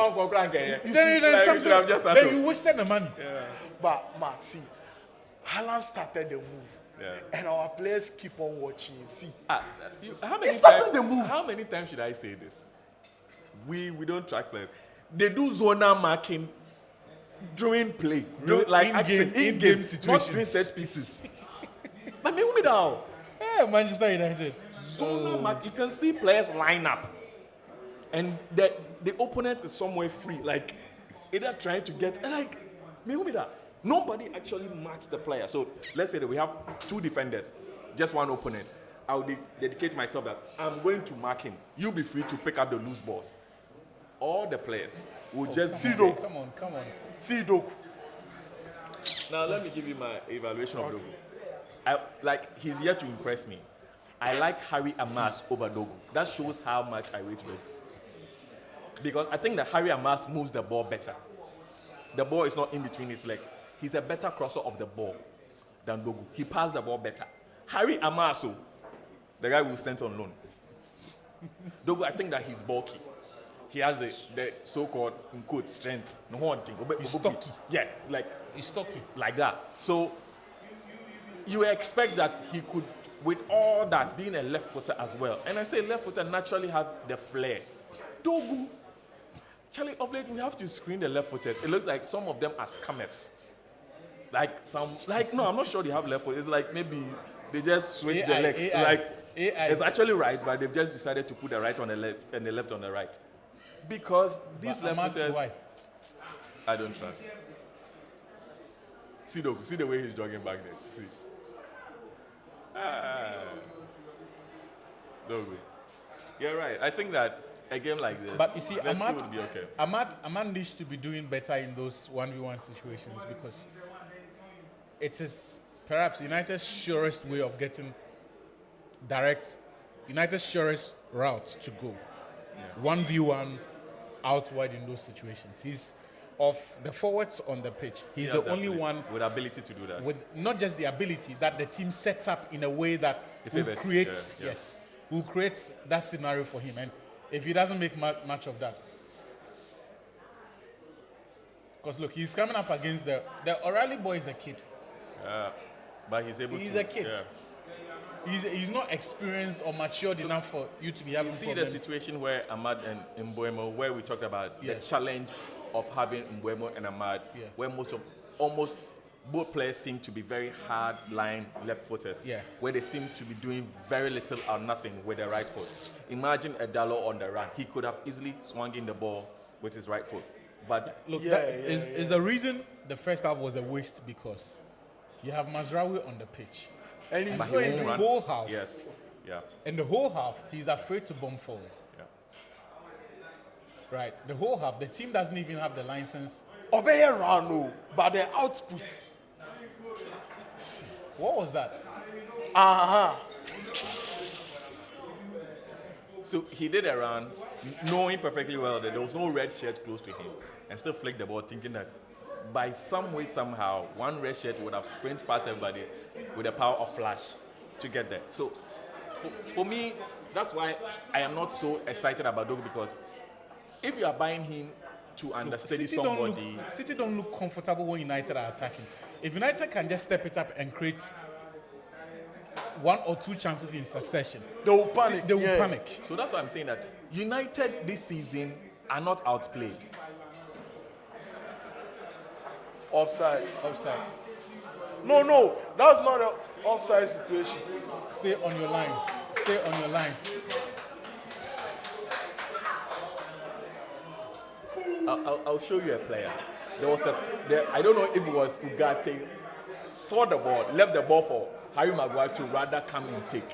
You Then should have just then settled. you wasted the money. But Mark, see, Haaland started the move. Yeah. And our players keep on watching him. See, How many started times- the move. How many times should I say this? We don't track players. They do zonal marking during play, during, like In-game- action, in-game in-game, not situations. during set pieces. But me down. Yeah, Manchester United. Zonal mark, you can see players line up, and the opponent is somewhere free, like either trying to get, and like me that. Nobody actually marks the player. So let's say that we have two defenders, just one opponent. I will dedicate myself that I'm going to mark him. You be free to pick up the loose balls. All the players will just see Come on. see, Doku. Now let me give you my evaluation of Dogu. He's yet to impress me. I like Harry Amas over Dogu. That shows how much I rate Dogu. Because I think that Harry Amas moves the ball better. The ball is not in between his legs. He's a better crosser of the ball than Dogu. He passed the ball better. Harry Amaso, the guy who sent on loan. Dogu, I think that he's bulky. He has the so-called, in quote, strength. He's stocky. Yeah, like He's stocky. like that. So you expect that he could, with all that, being a left footer as well. And I say left footer naturally have the flair. Dogu, Charlie, of late we have to screen the left footers. It looks like some of them are scammers. No, I'm not sure they have left foot. It's like maybe they just switch their legs. AI. It's actually right, but they've just decided to put the right on the left and the left on the right. Because these But left Ahmad, footers, why? I don't trust. See the way he's jogging back there. See. No good. You're right. I think that a game like this, But you see, Leicester Ahmad, would be okay. Ahmad needs to be doing better in those 1v1 situations because it is perhaps United's surest way of getting United's surest route to go. 1v1 outward in those situations. He's of the forwards on the pitch. He's He the has only ability- one with ability to do that. with not just the ability that the team sets up in a way that It will favors- create yeah. will create that scenario for him. And if he doesn't make much of that, because look, he's coming up against the O'Reilly boy is a kid. But he's able He's to. a kid. Yeah. He's not experienced or matured enough for you to be having You see problems. the situation where Ahmad and Mbuemo, where we talked about Yes. the challenge of having Mbuemo and Ahmad, Yeah. where almost both players seem to be very hard line left footers, Yeah. where they seem to be doing very little or nothing with the right foot. Imagine a Dalot on the run. He could have easily swung in the ball with his right foot. But Look, Yeah, that yeah, is the reason the first half was a waste because you have Mazraoui on the pitch. And he's But not he won't even. run. whole half. Yes. Yeah. In the whole half, he's afraid to bomb forward. Yeah. Right. The whole half, the team doesn't even have the license. Obey Rano, but the output. What was that? So he did a run, knowing perfectly well that there was no red shirt close to him, and still flicked the ball, thinking that by some way, somehow, one red shirt would have sprinted past everybody with the power of flash to get there. So for me, that's why I am not so excited about Dogu, because if you are buying him to understudy somebody, City don't look comfortable when United are attacking. If United can just step it up and create one or two chances in succession, They will panic. they will yeah. panic. so that's why I'm saying that United this season are not outplayed. Offside. Offside. No, that's not an offside situation. Stay on your line. Stay on your line. I'll show you a player. I don't know if it was Ugarte, saw the ball, left the ball for Harry Maguire to rather come and take.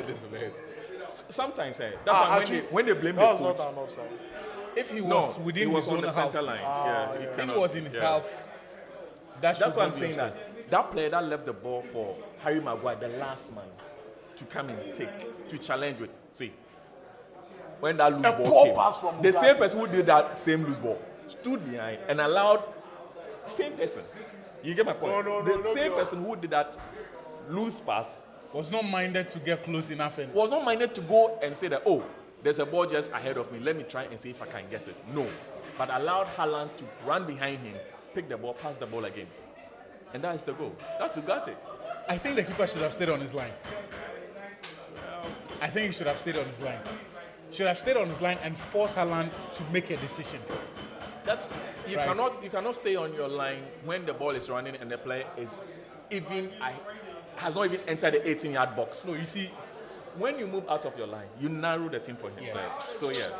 This is amazing. Sometimes, that's why actually, when they blame the That was coach. not an offside. If he No, was within he was his on own the half, center line. Yeah, he if he cannot- was in his yeah. half, that's That's why I'm saying that player that left the ball for Harry Maguire, the last man, to come and take, to challenge with. See, when that loose A ball poor came, pass from the Ugarte. same person who did that same loose ball stood behind and allowed same person. You get my point? The same person who did that loose pass was not minded to get close enough and was not minded to go and say that, oh, there's a ball just ahead of me. Let me try and see if I can get it. No. But allowed Haaland to run behind him, pick the ball, pass the ball again. And that is the goal. That's Ugarte. I think the keeper should have stayed on his line. I think he should have stayed on his line. Should have stayed on his line and force Haaland to make a decision. That's you Right. cannot stay on your line when the ball is running and the player is has not even entered the 18-yard box. No, you see, When you move out of your line, you narrow the team for him. Yes. So yes.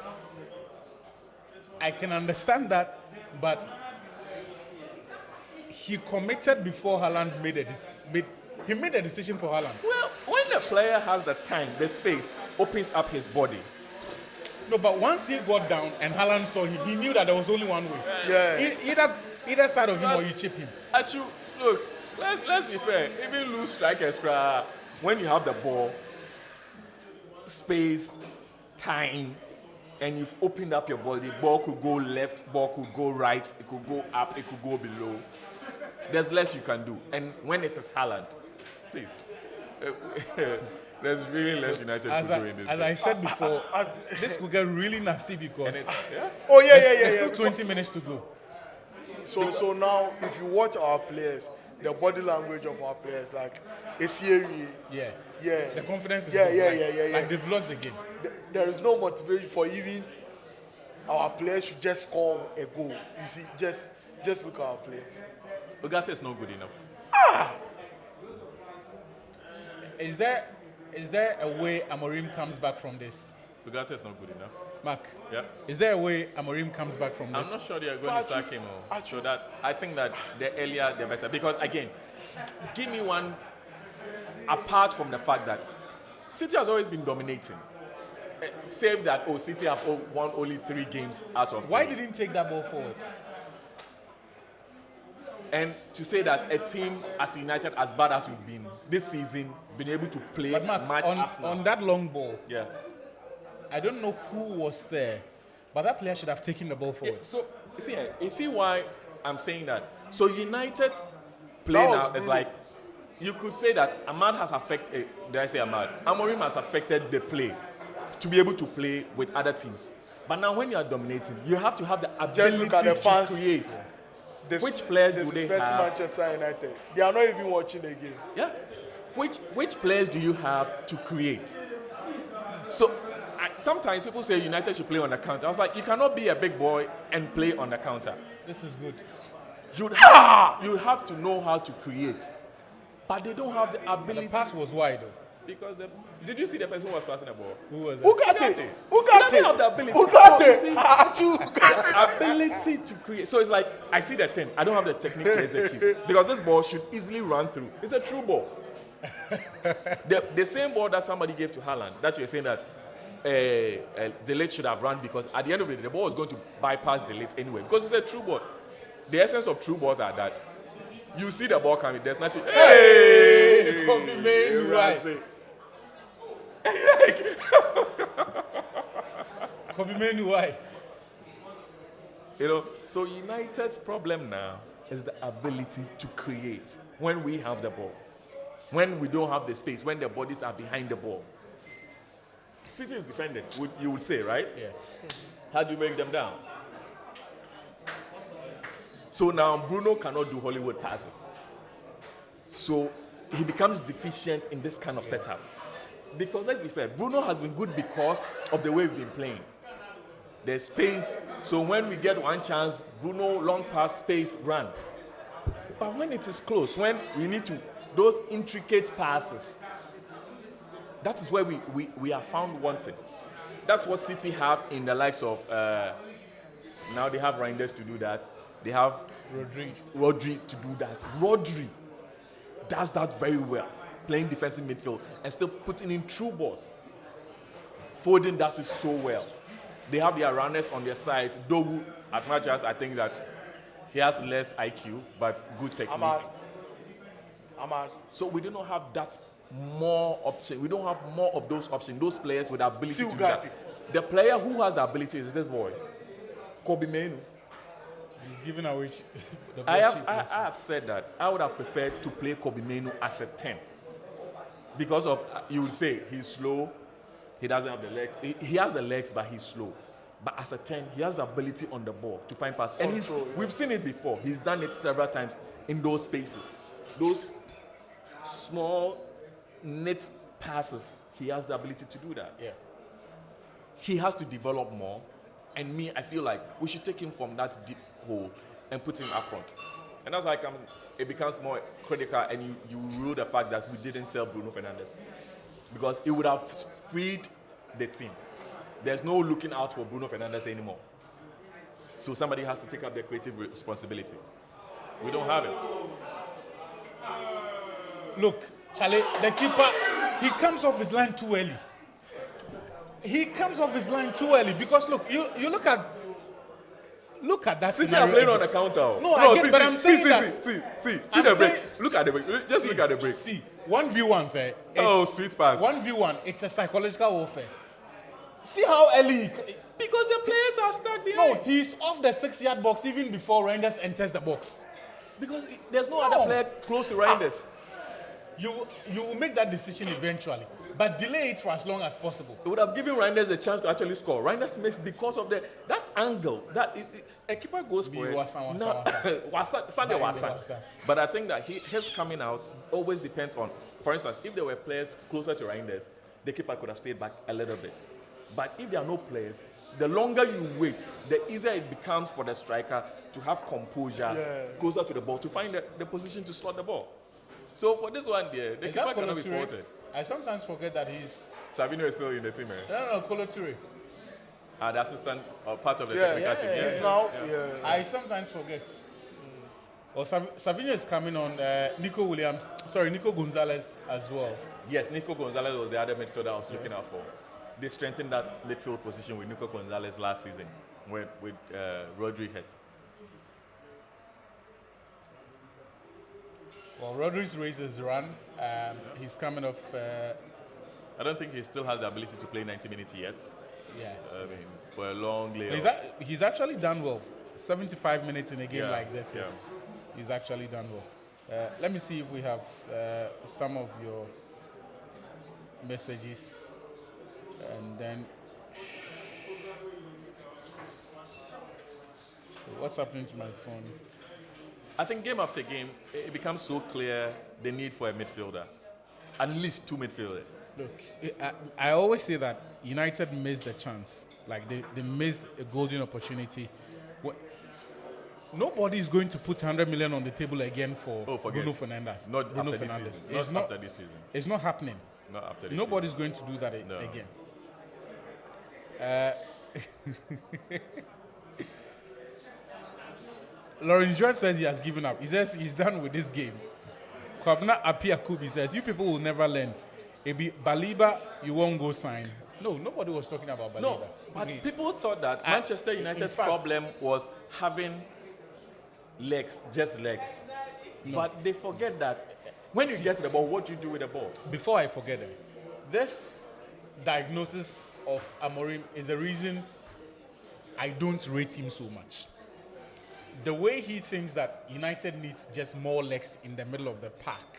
I can understand that, but he committed before Haaland made a decision for Haaland. Well, when the player has the time, the space, opens up his body. No, but once he got down and Haaland saw him, he knew that there was only one way. Yeah. Either side of him or you chip him. Actually, look, let's be fair. Even lose strikers, when you have the ball, space, time, and you've opened up your body, ball could go left, ball could go right, it could go up, it could go below. There's less you can do. And when it is Haaland, please, there's really less United could do in this. As I said before, this could get really nasty because Oh yeah. there's still 20 minutes to go. So now, if you watch our players, the body language of our players, like Esieri, Yeah. yeah, The confidence is Yeah, gone. yeah, Like- yeah. Like they've lost the game. There is no motivation for even our players should just score a goal. You see, just look at our players. Ugarte is not good enough. Is there a way Amorim comes back from this? Ugarte is not good enough. Mark, Yeah. is there a way Amorim comes back from this? I'm not sure they are going to sack him. So that I think that the earlier the better. Because again, give me one. Apart from the fact that City has always been dominating, save that City have won only 3 games out of 3. Why didn't he take that ball forward? And to say that a team as United, as bad as we've been this season, been able to play But Mark, match Arsenal. on that long ball, Yeah. I don't know who was there, but that player should have taken the ball forward. So you see why I'm saying that. So United's play was now is brutal. like, you could say that Ahmad has affected. Did I say Ahmad? Amorim has affected the play to be able to play with other teams. But now when you are dominating, you have to have the Just ability look at the to fans. create. Which players do they disrespect have? Manchester United. They are not even watching the game. Yeah. Which players do you have to create? So sometimes people say United should play on the counter. I was like, you cannot be a big boy and play on the counter. This is good. You have to know how to create. But they don't have the The ability. pass was wide though. Because did you see the person who was passing the ball? Who was it? Ugarte. He doesn't have the ability. Ugarte. So you see, ability to create. So it's like, I see the 10. I don't have the technique to execute. Because this ball should easily run through. It's a true ball. the same ball that somebody gave to Haaland, that you're saying that Delete should have run, because at the end of the day, the ball was going to bypass Delete anyway. Because it's a true ball. The essence of true balls are that you see the ball coming, there's nothing. Hey, Kobe made right. Kobe Manu, why? You know, so United's problem now is the ability to create when we have the ball. When we don't have the space, when the bodies are behind the ball. City is defending, you would say, right? Yeah. How do you break them down? So now Bruno cannot do Hollywood passes. So he becomes deficient in this kind of setup. Because let's be fair, Bruno has been good because of the way we've been playing. There's space, so when we get one chance, Bruno long pass, space, run. But when it is close, when we need to, those intricate passes, that is where we are found wanting. That's what City have in the likes of, now they have Reinders to do that. They have Rodri to do that. Rodri does that very well, playing defensive midfield and still putting in true balls. Foden does it so well. They have their runners on their side. Dogu, as much as I think that he has less IQ, but good technique. Ahmad. So we do not have that more option. We don't have more of those options. Those players with the ability to do that. The player who has the ability is this boy, Kobe Manu. He's giving away the ball I cheap. have said that I would have preferred to play Kobe Manu as a 10. Because of, you would say, he's slow, He doesn't have the legs. He has the legs, but he's slow. But as a 10, he has the ability on the ball to find pass. And we've seen it before. He's done it several times in those spaces. Those small, knit passes, he has the ability to do that. Yeah. He has to develop more. And I feel like we should take him from that deep hole and put him up front. And that's why it becomes more critical, and you rule the fact that we didn't sell Bruno Fernandes. Because it would have freed the team. There's no looking out for Bruno Fernandes anymore. So somebody has to take up their creative responsibility. We don't have it. Look, Charlie, the keeper, he comes off his line too early. Because look, you look at that City scenario. are playing on the counter. No, I get, but I'm saying that. See I'm the saying- break. Look at the break. Just look at the break. See, 1v1, sir. Sweet pass. 1v1, it's a psychological warfare. See how early Because the players are stuck No, behind. he's off the 6-yard box even before Reinders enters the box. Because there's no other player close to Reinders. You will make that decision eventually, but delay it for as long as possible. It would have given Reinders the chance to actually score. Reinders makes because of that angle. A keeper goes for it. Sunday Wasa. But I think that his coming out always depends on, for instance, if there were players closer to Reinders, the keeper could have stayed back a little bit. But if there are no players, the longer you wait, the easier it becomes for the striker to have composure closer to the ball to find the position to slot the ball. So for this one, the keeper cannot be faulted. I sometimes forget that he's... Savino is still in the team, eh? No, Kolo Toure. The assistant or part of the technical team. He's now. I sometimes forget. Savino is coming on. Nico Gonzalez as well. Yes, Nico Gonzalez was the other midfielder I was looking out for. They strengthened that midfield position with Nico Gonzalez last season with Rodri hit. Well, Rodri's raised his run. He's coming off. I don't think he still has the ability to play 90 minutes yet. Yeah. I mean, for a long layoff. He's actually done well. 75 minutes in a game like this. Yeah. He's actually done well. Let me see if we have some of your messages. And then, what's happening to my phone? I think game after game, it becomes so clear the need for a midfielder. At least two midfielders. Look, I always say that United missed a chance. Like they missed a golden opportunity. Nobody is going to put 100 million on the table again for Bruno Fernandes. Not Bruno after Fernandes. this season. Not after this season. It's not happening. Not after this Nobody's going to do that again. Lauren George says he has given up. He says he's done with this game. Kwabna Apia Kubi says, you people will never learn. It be Baliba, you won't go sign. No, nobody was talking about Baliba. No, but people thought that Manchester United's problem was having legs, just legs. No. But they forget that when you get to the ball, what do you do with the ball? Before I forget it, this diagnosis of Amorim is the reason I don't rate him so much. The way he thinks that United needs just more legs in the middle of the park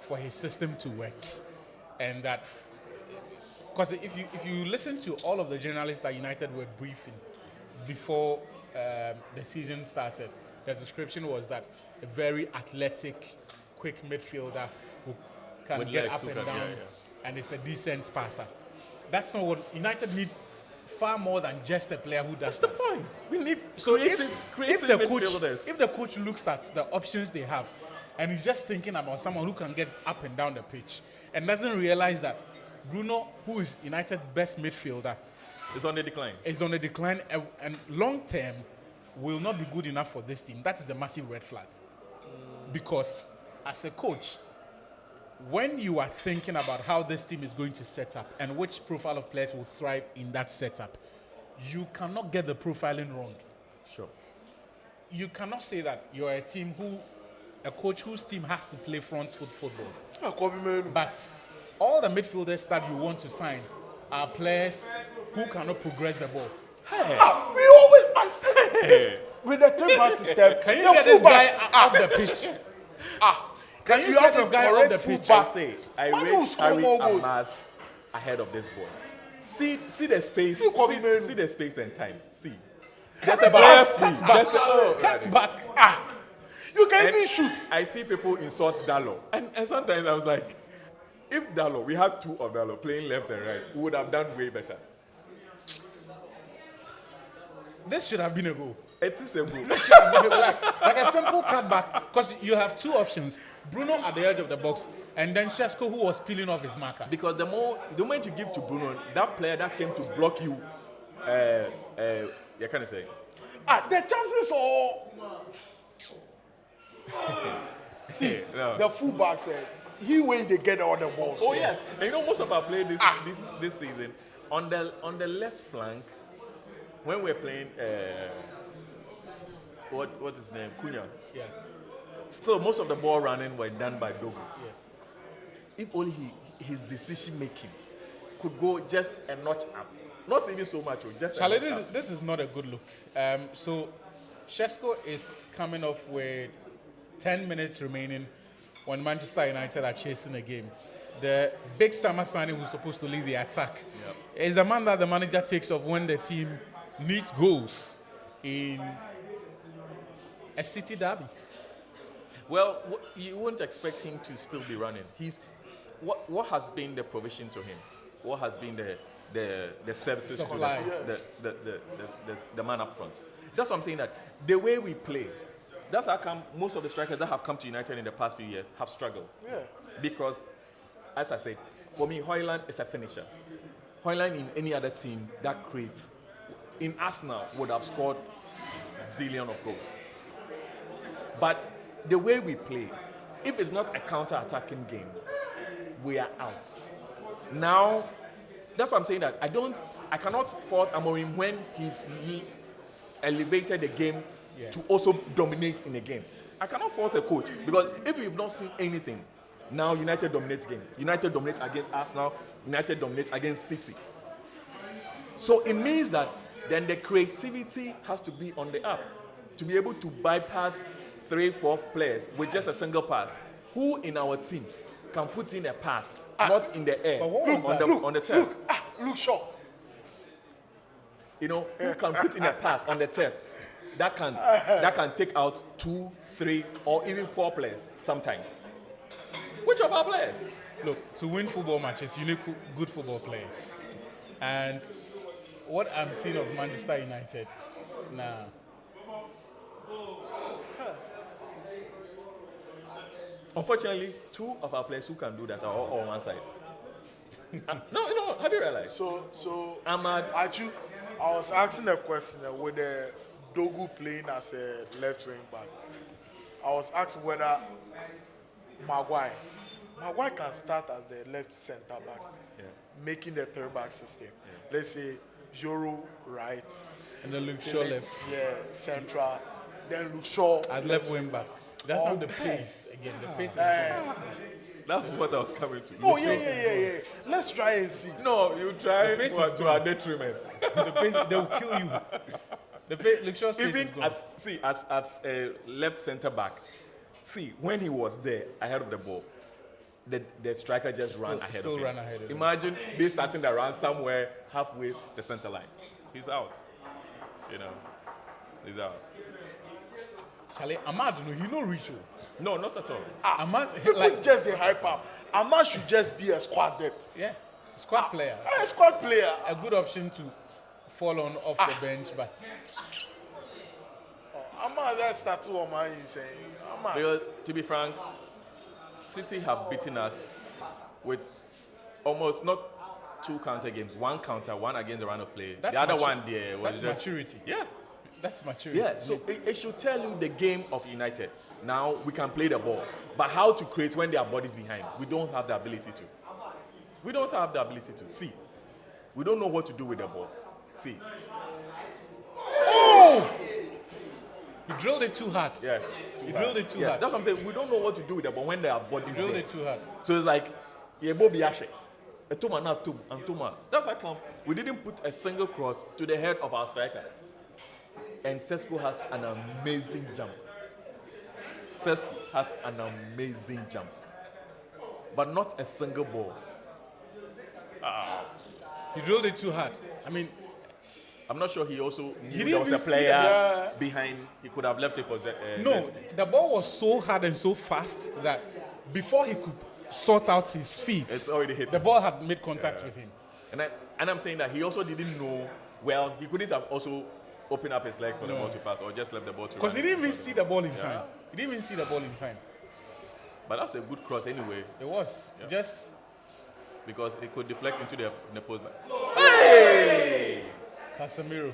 for his system to work. And that, because if you listen to all of the journalists that United were briefing before the season started, the description was that a very athletic, quick midfielder who can with get legs, up and down, and is a decent passer. That's not what United need. Far more than just a player who does. That's the point. We need creative midfielders. If the coach looks at the options they have, and he's just thinking about someone who can get up and down the pitch, and doesn't realize that Bruno, who is United's best midfielder, is on the decline. Is on the decline, and long term will not be good enough for this team. That is a massive red flag. Because as a coach, when you are thinking about how this team is going to set up and which profile of players will thrive in that setup, you cannot get the profiling wrong. Sure. You cannot say that you're a coach whose team has to play front foot football. But all the midfielders that you want to sign are players who cannot progress the ball. Hey. We always say with the 3-back system, can you get this guy off the pitch? Can you get this guy off the pitch? I rate Harry Amas ahead of this boy. See the space. See the space and time. See. There's Cut a player back, free. cut back. There's a Cut back. You can And even shoot. I see people insult Dallo. And sometimes I was like, if Dallo, we had two of Dallo playing left and right, we would have done way better. This should have been a goal. It is a goal. This should have been a goal. Like a simple cutback, because you have two options: Bruno at the edge of the box, and then Shesko, who was peeling off his marker. Because the moment you give to Bruno, that player that came to block you, you can't say. The chances are. See, No. the fullback said he when they get all the balls. Oh yes, and you know most of our play this season on the left flank when we're playing what's his name, Cunha. Yeah. Still, most of the ball running were done by Dogu. Yeah. If only his decision making could go just a notch up, not even so much, just. Charlie, a notch up. this is not a good look. So, Shesko is coming off with 10 minutes remaining when Manchester United are chasing a game. The big summer signing who's supposed to lead the attack is a man that the manager takes off when the team needs goals in a city derby. Well, you won't expect him to still be running. What has been the provision to him? What has been the services Supply. to the man up front? That's what I'm saying, that the way we play, that's how come most of the strikers that have come to United in the past few years have struggled. Yeah. Because, as I said, for me, Højlund is a finisher. Højlund in any other team that creates, in Arsenal, would have scored zillion of goals. But the way we play, if it's not a counter-attacking game, we are out. Now, that's what I'm saying, that I cannot fault Amorim when he elevated the game to also dominate in the game. I cannot fault a coach, because if you've not seen anything, now United dominates game. United dominates against Arsenal. United dominates against City. So it means that then the creativity has to be on the up to be able to bypass 3-4 players with just a single pass. Who in our team can put in a pass, not in the air, on the turf? Look Shaw. You know, who can put in a pass on the turf that can take out 2, 3, or even 4 players sometimes. Which of our players? Look, to win football matches, you need good football players. And what I'm seeing of Manchester United, Unfortunately, 2 of our players who can do that are all on one side. No, have you realized? So Ahmad. Achu, I was asking a question with the Dogu playing as a left wing back. I was asking whether Maguire can start as the left centre back, making the third back system. Let's say Joro right, and then Luke Shaw left. Central, then Luke Shaw As left wing back. That's not the pace again. The pace is That's what I was coming to. Oh yeah. Let's try and see. No, you try The pace is to our detriment. the pace, they will kill you. The pace, Luke Shaw's pace Even is gone. as a left centre back, when he was there ahead of the ball, the striker just ran ahead of him. ran ahead of him. Imagine they starting the run somewhere halfway the centre line. He's out. You know, he's out. Charlie, Ahmad, he no reach. No, not at all. Ahmad, People just the hype up. Ahmad should just be a squad depth. squad player. A squad player. A good option to fall on off the bench, but Ahmad, that's tattoo on my saying. Ahmad. Because, to be frank, City have beaten us with almost not 2 counter games, 1 counter, 1 against the run of play. That's the other matu- one there was that's just maturity. Yeah. That's maturity. Yeah, so it should tell you the game of United. Now we can play the ball, but how to create when there are bodies behind? We don't have the ability to. We don't have the ability to. See, we don't know what to do with the ball. See. Oh! You drilled it too hard. Yes. You drilled it too hard. That's what I'm saying. We don't know what to do with the ball when there are bodies. You drilled there. it too hard. So it's like, that's how come we didn't put a single cross to the head of our striker. And Sesko has an amazing jump. But not a single ball. He drilled it too hard. I mean, I'm not sure he also knew didn't there was a even see player behind. He could have left it for no, Zesky. the ball was so hard and so fast that before he could sort out his feet, It's already hit the him. ball had made contact with him. And I'm saying that he also didn't know. Well, he couldn't have also opened up his legs for the ball to pass, or just left the ball to. Because he run. didn't even see the ball in time. He didn't even see the ball in time. But that's a good cross anyway, It was just because it could deflect into the post. Hey! Casemiro.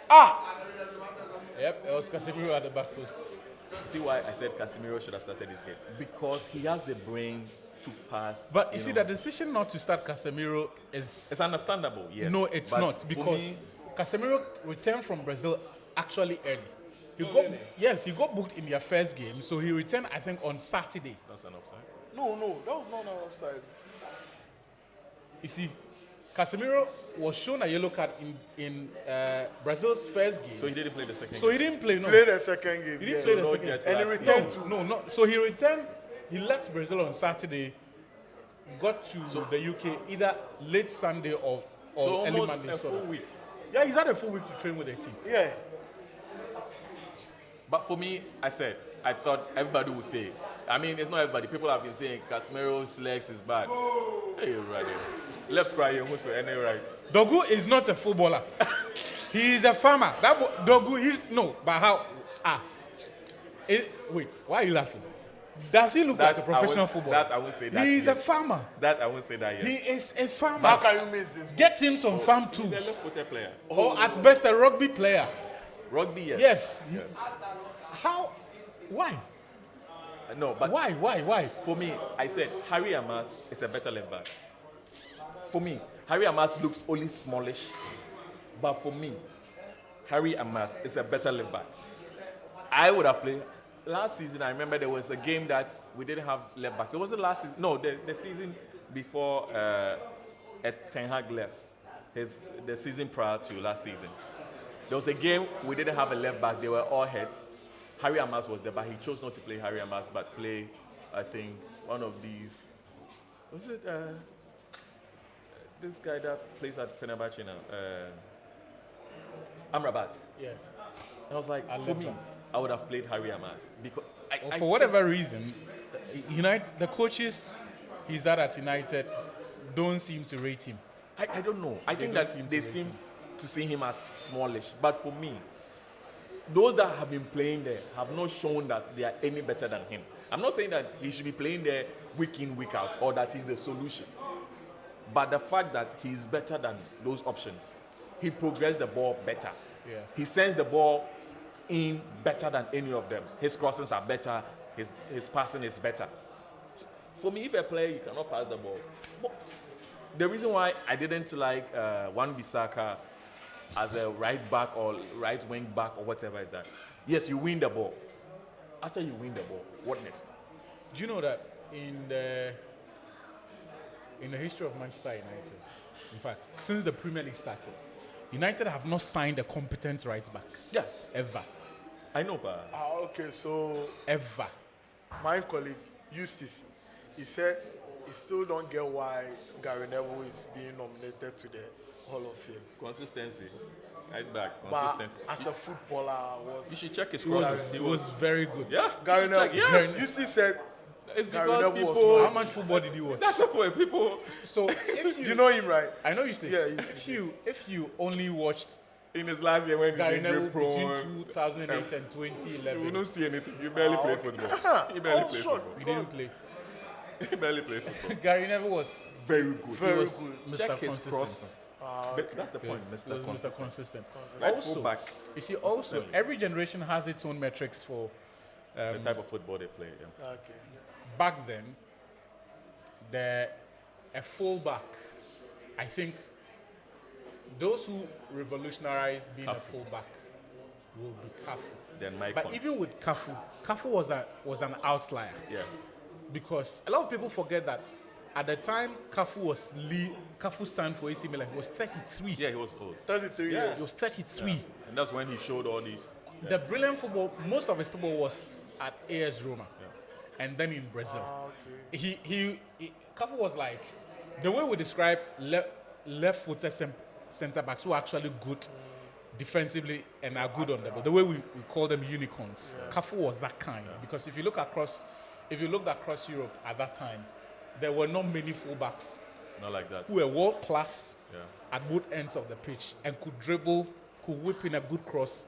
Ah! Yep, it was Casemiro at the back post. See why I said Casemiro should have started this game? Because he has the brain to pass. But you see, the decision not to start Casemiro is... It's understandable, yes. No, it's But not. for Because me, Casemiro returned from Brazil actually early. He got booked in their first game, so he returned, I think, on Saturday. that's an offside. No, that was not an offside. You see, Casemiro was shown a yellow card in Brazil's first game. So he didn't play the second So game. he didn't play, no. Played the second game. He didn't yeah. play the no second jet And he lag. returned to. No. So he returned, he left Brazil on Saturday, got to the UK either late Sunday or So early almost Monday. a sort full of. week. Yeah, he's had a full week to train with the team. Yeah. But for me, I thought everybody would say. I mean, it's not everybody. People have been saying Casemiro's legs is bad. Hey, right there. Left crying, who's and right. Dogu is not a footballer. He is a farmer. Dogu, but how? Wait, why are you laughing? Does he look like a professional footballer? That I won't say that. He is yet. a farmer. That I won't say that yet. He is a farmer. How can you miss this? Get him some farm He's a tools. left-footed player. Or at best a rugby player. Rugby, yes. Yes. Yes. How? Why? No, but Why? for me, I said Harry Amas is a better left back. For me, Harry Amas looks only smallish, but for me, Harry Amas is a better left back. I would have played last season. I remember there was a game that we didn't have left backs. It wasn't last season. No, the season before Ten Hag left. The season prior to last season. There was a game we didn't have a left back. They were all heads. Harry Amas was there, but he chose not to play Harry Amas, but play, I think, one of these. Was it this guy that plays at Fenerbahce now? Amrabat. Yeah. I was like, for me, I would have played Harry Amas because For whatever reason, the coaches he's at United don't seem to rate him. I don't know. I think don't that seem to they rate seem to see him as smallish. But for me, those that have been playing there have not shown that they are any better than him. I'm not saying that he should be playing there week in, week out, or that he's the solution. But the fact that he's better than those options, he progressed the ball better. Yeah. He sends the ball in better than any of them. His crossings are better. His passing is better. So for me, if a player you cannot pass the ball, the reason why I didn't like Wan-Bissaka as a right back or right wing back or whatever is that, yes, you win the ball. After you win the ball, what next? Do you know that in the history of Manchester United, in fact, since the Premier League started, United have not signed a competent right back. Yeah, Ever. I know, but Okay, so Ever. my colleague Eustace, he said he still don't get why Gary Neville is being nominated to the Hall of Fame. consistency, right back, But consistency. as a footballer, You should check his It was, crosses. it was very good. Yeah, Gary you should check. Neville. Yes, Eustace said it's Gary because Neville was people. How much football did you watch? That's the point. People So if you know him, right? I know you say Yeah, you if you only watched in his last year when he's Gary injury Neville prone, between 2008 and you 2011, don't see anything. You barely play football. You barely play sure. football. you didn't play. You barely play football. Gary Neville was Very good. he Very was good. Mr. Check his Consistent. crosses. But that's the point, Yes, Mr. he was Mr. Consistent. Consistent. Right Also, fullback, you see, also every generation has its own metrics for. the type of football they play. Yeah. Okay. Back then, a fullback, I think, those who revolutionized being a fullback will be Cafu. Then Mike. But even with Cafu was an outlier Yes. because a lot of people forget that at the time Cafu signed for AC Milan, he was 33. Yeah, he was old. 33 Yeah. years. He was 33. And that's when he showed all these. The brilliant football, most of his football was at AS Roma, and then in Brazil. Okay. Cafu was like, the way we describe left-footed centre backs who are actually good defensively and are good on the ball. The way we call them unicorns. Cafu was that kind because if you looked across Europe at that time, there were not many fullbacks Not like that. who were world class at both ends of the pitch and could dribble, could whip in a good cross.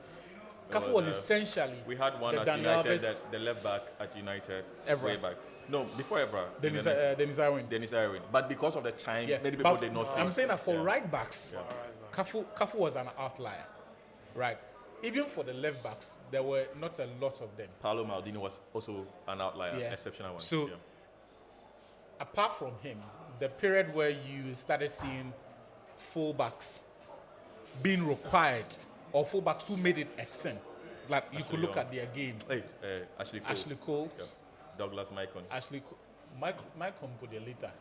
Cafu was essentially We had one the at Daniel United, Alves- the left back at United, Evra. way back. No, before Evra. Dennis Irwin. Dennis Irwin. But because of the time, Yeah, many people but did not see. I'm saying that for right backs, Right back. Cafu was an outlier, right? Even for the left backs, there were not a lot of them. Paolo Maldini was also an outlier, exceptional one. So, apart from him, the period where you started seeing fullbacks being required, or fullbacks who made it a thing, like you could look Young. at their game. Hey, Ashley Cole. Ashley Cole, Yeah. Douglas Maicon. Ashley Cole, Mike Compode later,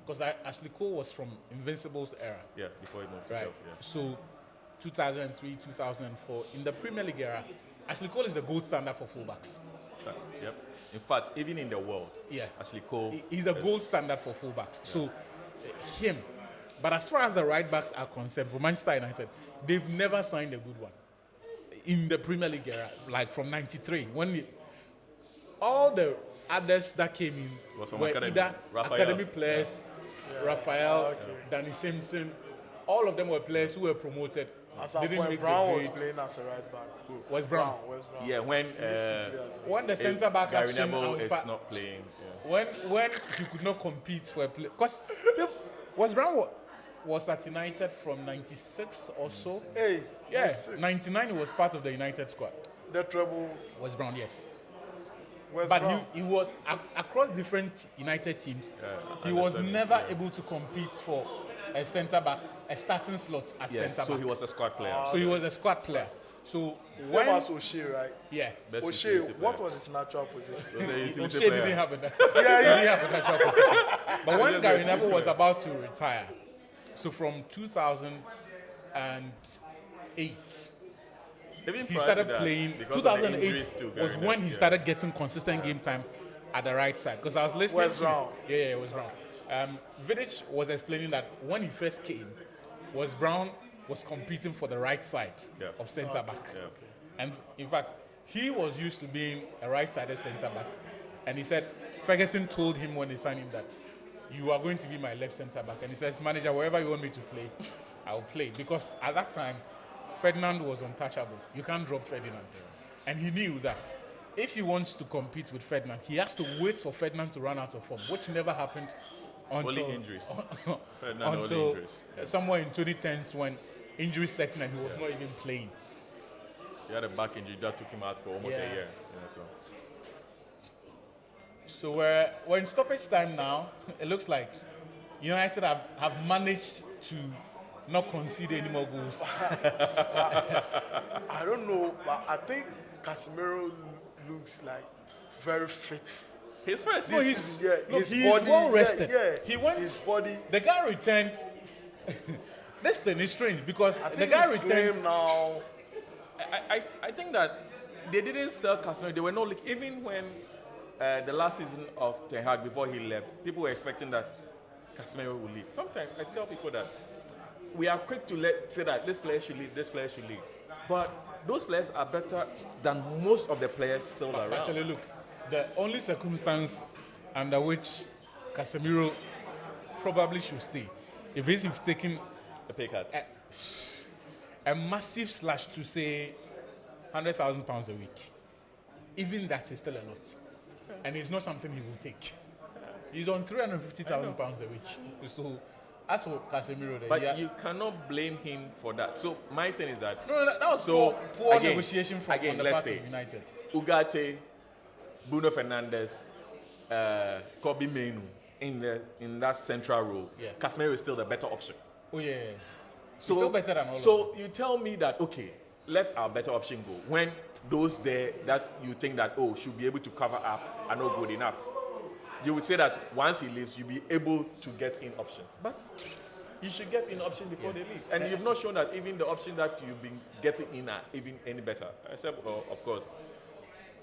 because Ashley Cole was from Invincibles era. Yeah, before he moved to Right. Chelsea. Yeah. So 2003, 2004, in the Premier League era, Ashley Cole is the gold standard for fullbacks. Yep. In fact, even in the world, Yeah. Ashley Cole. He's the is- gold standard for fullbacks. So him. But as far as the right backs are concerned, for Manchester United, they've never signed a good one in the Premier League era, like from '93 when all the others that came in Was from were academy. either Raphael. academy players, Raphael, Danny Simpson. All of them were players who were promoted. At some Didn't point, make the Brown was grade. playing as a right back. West Brown. West Brown. Yeah, when When the centre back Gary action Neville and is fa- not playing. Yeah. when he could not compete for a play, because West Brown was at United from '96 or so. Hey, Yeah, 96. '99 he was part of the United squad. The treble. West Brown, yes. West But Brown. he was across different United teams. He was understand. never able to compete for a centre back, a starting slot at Yeah, centre so back. he was a squad player. So he was a squad player. So Same when as O'Shea, right? yeah, Best O'Shea, utility what player. was his natural position? Was a utility O'Shea player. didn't have a he didn't have a natural position. But when Gary Neville was about to retire, so from 2008, Even he prior started to that, playing. because of the 2008 injuries to Gary was when Neville, he yeah. started getting consistent game time at the right side. Because I was listening West to Brown. Yeah, West Brown. Vidic was explaining that when he first came, West Brown was competing for the right side of centre back. Yeah. And in fact, he was used to being a right-sided centre back. And he said, Ferguson told him when he signed him that you are going to be my left centre back. And he says, manager, wherever you want me to play, I'll play. Because at that time, Ferdinand was untouchable. You can't drop Ferdinand. And he knew that if he wants to compete with Ferdinand, he has to wait for Ferdinand to run out of form, which never happened until Only injuries. Ferdinand, only until injuries. somewhere in 2010s when injuries set in and he was not even playing. He had a back injury that took him out for almost a Yeah. year. Yeah, so. So we're in stoppage time now. It looks like United have managed to not concede any more goals. I don't know, but I think Casemiro looks like very fit. He's fit. No, This he's, is- yeah, look, his he's body- well rested. yeah, He went. his body. The guy returned. This thing is strange because I the think guy he's returned. slim now. I think that they didn't sell Casemiro. They were not like, even when the last season of Ten Hag before he left, people were expecting that Casemiro will leave. Sometimes I tell people that we are quick to say that this player should leave, this player should leave, but those players are better than most of the players still around. Actually, look, the only circumstance under which Casemiro probably should stay if he's taking the pay cut. a massive slash to say £100,000 a week. Even that is still a lot. And it's not something he will take. He's on £350,000 a week. So as for Casemiro, But you cannot blame him for that. So my thing is that no, that was So, poor again- negotiation from again, on the let's part say- of United. Ugarte, Bruno Fernandes, Kobe Menu in that central role, Yeah. Casemiro is still the better option. Oh yeah. So, still better than all of So you tell me that, okay, let our better option go. When those there that you think that, should be able to cover up are not good enough. You would say that once he leaves, you'll be able to get in options. But you should get in option before they leave. And you've not shown that even the option that you've been getting in are even any better. Except, of course,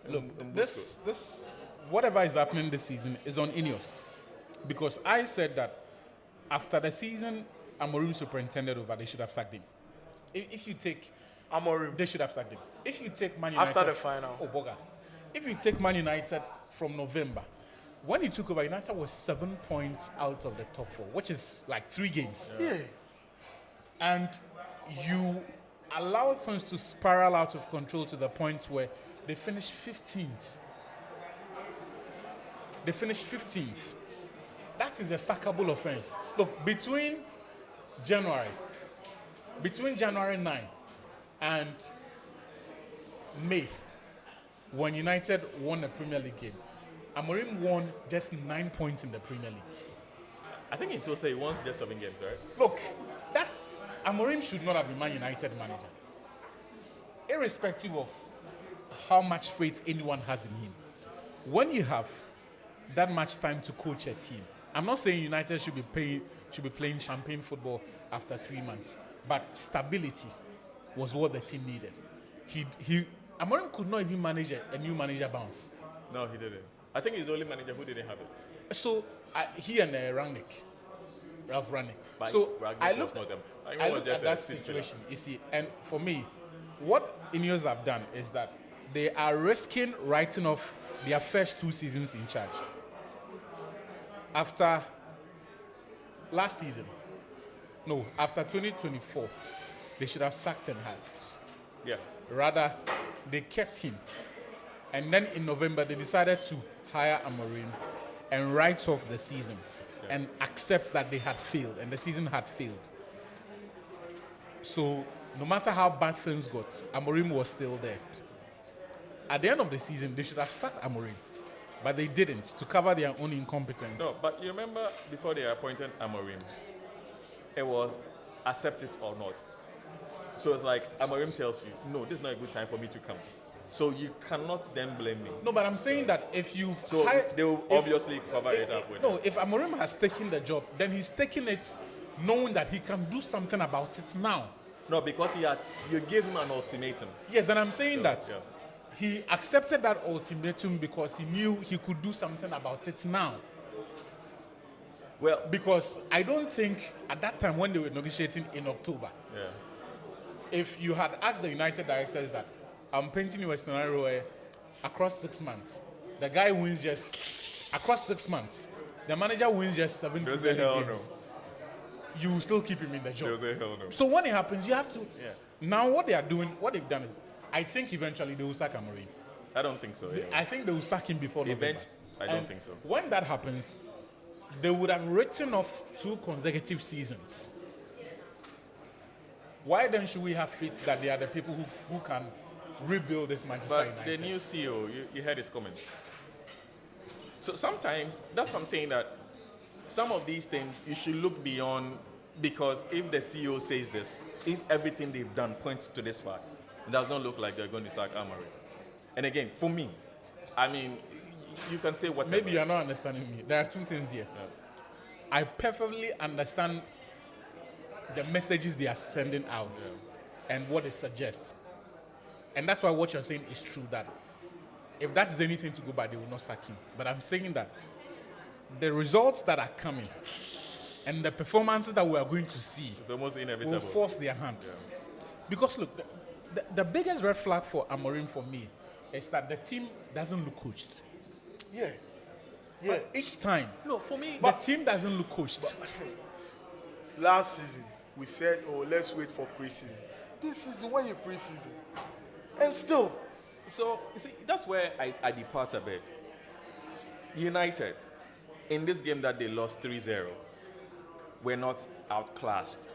Look, this whatever is happening this season is on Ineos, because I said that after the season Amorim superintended over, they should have sacked him. If you take Amorim. They should have sacked him. If you take Man United... After the final. Oh, Boga. If you take Man United from November, when he took over, United was 7 points out of the top 4, which is like 3 games. Yeah. And you allow things to spiral out of control to the point where they finished 15th. They finished 15th. That is a sackable offense. Look, between January 9 and May, when United won the Premier League game, Amorim won just 9 points in the Premier League. I think in total he won just 7 games, right? Look, that Amorim should not have been Man United manager. Irrespective of how much faith anyone has in him. When you have that much time to coach a team, I'm not saying United should be playing champagne football after 3 months, but stability was what the team needed. Amorim could not even manage a new manager bounce. No, he didn't. I think he's the only manager who didn't have it. So he and Ralph Rangnick. But So Rangnick I was looked not them. I was looked just at a that six situation, you see, and for me, what Ineos have done is that they are risking writing off their first 2 seasons in charge. After last season, after 2024, they should have sacked Ten Hag. Yes. Rather, they kept him. And then in November, they decided to hire Amorim and write off the season and accept that they had failed and the season had failed. So no matter how bad things got, Amorim was still there. At the end of the season, they should have sacked Amorim, but they didn't, to cover their own incompetence. No, but you remember before they appointed Amorim, it was accept it or not. So it's like Amorim tells you, no, this is not a good time for me to come. So you cannot then blame me. No, but I'm saying that if you've So hired, they will obviously cover it up with no, if Amorim has taken the job, then he's taking it knowing that he can do something about it now. No, because you gave him an ultimatum. Yes, and I'm saying that yeah. he accepted that ultimatum because he knew he could do something about it now. Well, Because I don't think at that time when they were negotiating in October, yeah. if you had asked the United directors that I'm painting you a scenario where across 6 months, the guy wins just across 6 months, the manager wins just 7 They'll Premier say, hell League games. You will still keep him in the job. They'll say, hell no. So when it happens, you have to. Yeah. Now what they've done is, I think eventually they will sack Amorim. I don't think so. Anyway. I think they will sack him before November. I don't And think so. When that happens, they would have written off 2 consecutive seasons. Why then should we have faith that they are the people who can rebuild this Manchester But United? the new CEO, you heard his comments. So sometimes, that's what I'm saying, that some of these things, you should look beyond, because if the CEO says this, if everything they've done points to this fact, it does not look like they're going to sack Amorim. And again, for me, I mean, you can say whatever. Maybe you're not understanding me. There are 2 things here. Yeah. I perfectly understand the messages they are sending out and what it suggests. And that's why what you're saying is true, that if that is anything to go by, they will not sack him. But I'm saying that the results that are coming and the performances that we are going to see It's almost will inevitable. force their hand. Because look, the biggest red flag for Amorim for me is that the team doesn't look coached. Yeah. But each time, No, for me, the team doesn't look coached. Last season, we said, let's wait for preseason. This season, when you preseason? And still, so you see, that's where I depart a bit. United, in this game that they lost 3-0, were not outclassed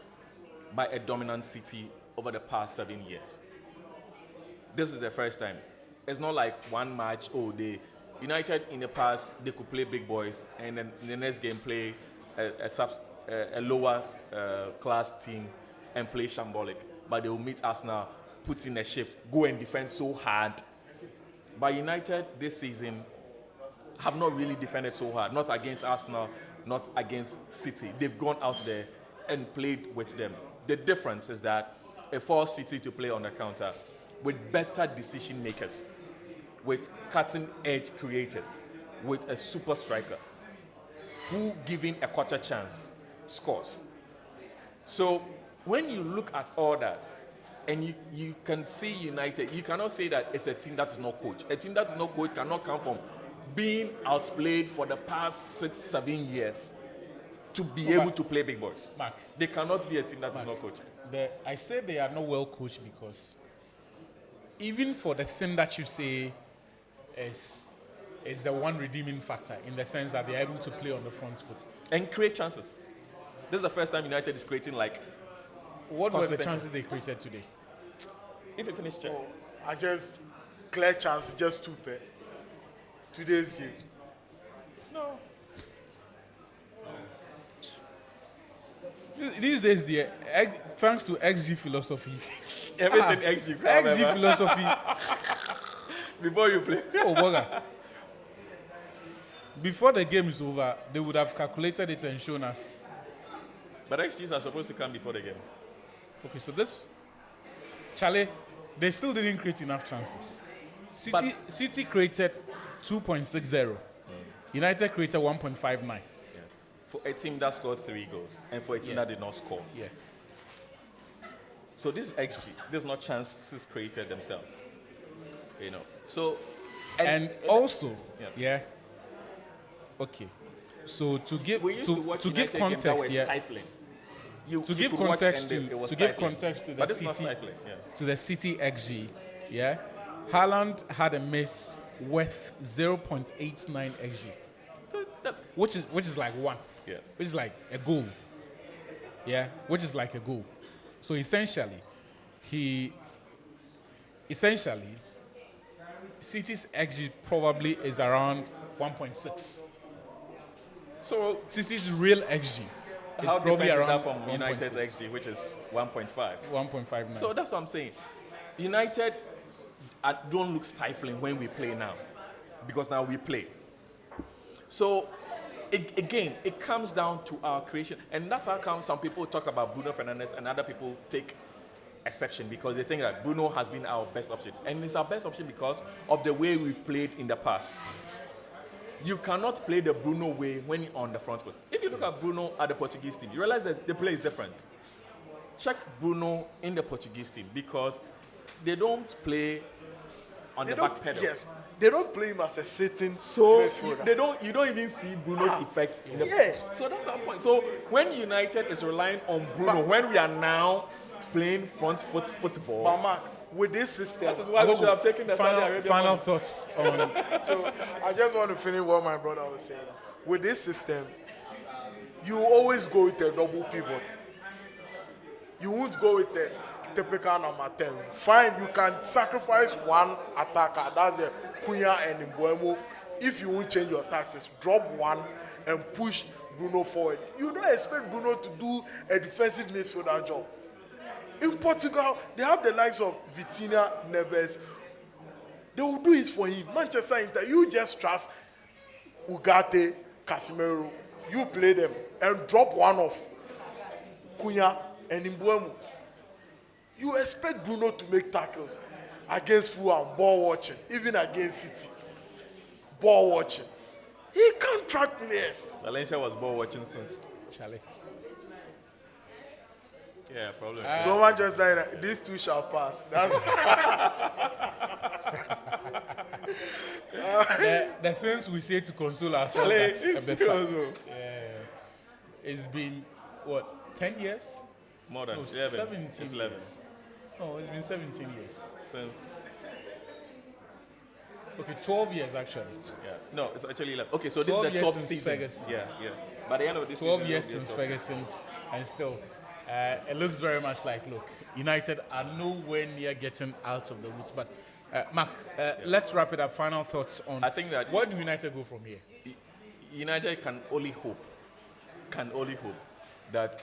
by a dominant City over the past 7 years. This is the first time. It's not like one match, United in the past, they could play big boys, and then in the next game play a lower class team and play shambolic. But they will meet Arsenal, put in a shift, go and defend so hard. But United this season have not really defended so hard, not against Arsenal, not against City. They've gone out there and played with them. The difference is that it forced City to play on the counter with better decision makers, with cutting-edge creators, with a super striker who, given a quarter chance, scores. So when you look at all that, and you can see United, you cannot say that it's a team that is not coached. A team that is not coached cannot come from being outplayed for the past 6-7 years to be able to play big boys. Mark, They cannot be a team that is not coached. I say they are not well coached because even for the thing that you say is the one redeeming factor in the sense that they are able to play on the front foot. And create chances. This is the first time United is creating like. What were the consistent- chances they created today? If you finish check. I just clear chance, just 2 pair. Today's game. No. These days, thanks to XG philosophy. Everything XG. crowd, XG remember? philosophy. Before you play. Oh, bugger. Before the game is over, they would have calculated it and shown us. But XGs are supposed to come before the game. Okay, so this, Charlie, they still didn't create enough chances. City created 2.60. United created 1.59. For a team that scored 3 goals and for a team that did not score. Yeah. So this is XG. This is not chances created themselves. You know. So And also, Yeah. Okay. So to give we used to watch to give United games that context, were yeah. stifling. You To give could watch context and it was to give stifling. context to the But it's not City stifling. Yeah. to the City XG, yeah. Haaland had a miss worth 0.89 XG, which is like 1. Yes. Which is like a goal. Yeah, which is like a goal. So essentially, City's XG probably is around 1.6. So City's real XG is how probably different is around that from United's 1.6, XG, which is 1.5? 1.59. So that's what I'm saying. United don't look stifling when we play now, because now we play. So it comes down to our creation, and that's how come some people talk about Bruno Fernandes and other people take exception because they think that Bruno has been our best option, and it's our best option because of the way we've played in the past. You cannot play the Bruno way when you're on the front foot. If you look at Bruno at the Portuguese team, you realize that the play is different. Check Bruno in the Portuguese team because they don't play on the back pedal. Yes, they don't play him as a sitting So midfielder. you don't even see Bruno's effect in the Yeah. So that's our point. So when United is relying on Bruno, when we are now playing front foot football, But Mark, with this system, that is why we should have taken the Saudi Arabia final money. thoughts on so I just want to finish what my brother was saying. With this system, you always go with a double pivot. You won't go with the typical number 10. Fine, you can sacrifice one attacker, that's the Cunha and Mbuemo. If you won't change your tactics, drop one and push Bruno forward. You don't expect Bruno to do a defensive midfielder job. In Portugal, they have the likes of Vitinha, Neves. They will do it for him. Manchester Inter, you just trust Ugarte, Casemiro. You play them and drop one off Cunha and Mbuemo. You expect Bruno to make tackles against Fulham, ball watching, even against City, ball watching. He can't track players. Valencia was ball watching since. Charlie. Yeah, probably. So Manchester United, these two shall pass. That's The things we say to console ourselves, Charlie, that's a it's bit serious, far. though. It's been, what, 10 years? More than No, 11. 17 It's 11 years. No, it's been 17 years. since. Okay, 12 years actually. Yeah. No, it's actually 11. Okay, so this is 12 the years 12th since season. Ferguson. Yeah, yeah. By the end of this 12 season, years it'll be since 12. Ferguson, and still, it looks very much like, look, United are nowhere near getting out of the woods. But, Mark, let's wrap it up. Final thoughts on I think that where do United go from here? United can only hope that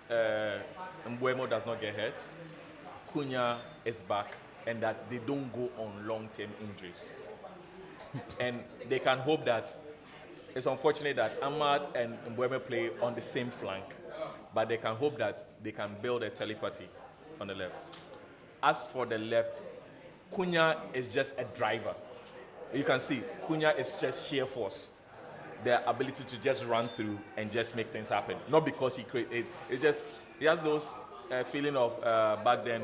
Mbuemo does not get hurt, Cunha is back, and that they don't go on long-term injuries. And they can hope that it's unfortunate that Ahmad and Mbuemo play on the same flank, but they can hope that they can build a telepathy on the left. As for the left, Cunha is just a driver. You can see Cunha is just sheer force. Their ability to just run through and just make things happen. Not because he creates, it's just He has those feeling of back then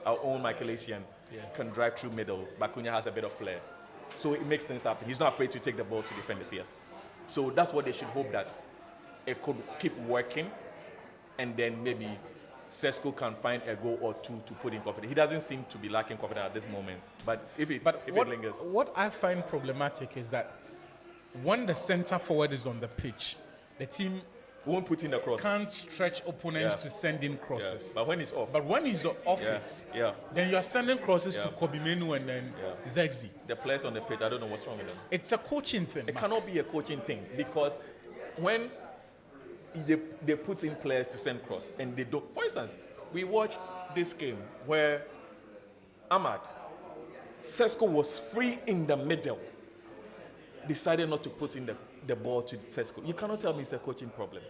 our own Michael Essien can drive through middle, but Cunha has a bit of flair. So it makes things happen. He's not afraid to take the ball to defend the CS. So that's what they should hope, that it could keep working, and then maybe Sesko can find a goal or two to put in confidence. He doesn't seem to be lacking confidence at this moment, but if it lingers. What I find problematic is that when the center forward is on the pitch, the team won't put in the cross. Can't stretch opponents to send in crosses. But when he's off. But when he's off it, then you're sending crosses to Kobe Menu and then Zegzi. The players on the pitch, I don't know what's wrong with them. It's a coaching thing. It cannot be a coaching thing, because when they put in players to send cross and they don't. For instance, we watched this game where Ahmad, Sesko was free in the middle, decided not to put in the ball to Sesko. You cannot tell me it's a coaching problem.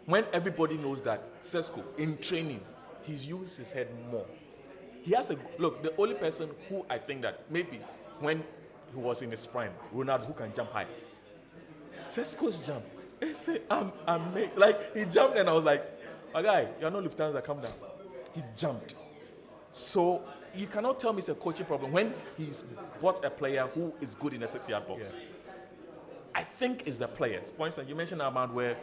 When everybody knows that Sesko, in training, he's used his head more. He has look, the only person who I think that maybe when he was in his prime, Ronaldo, who can jump high. Sesko's jump. He said, he jumped, and I was like, my guy, you're not Lufthansa, come down. He jumped. So you cannot tell me it's a coaching problem when he's bought a player who is good in a 6-yard box. Yeah. I think it's the players. For instance, you mentioned Ahmad where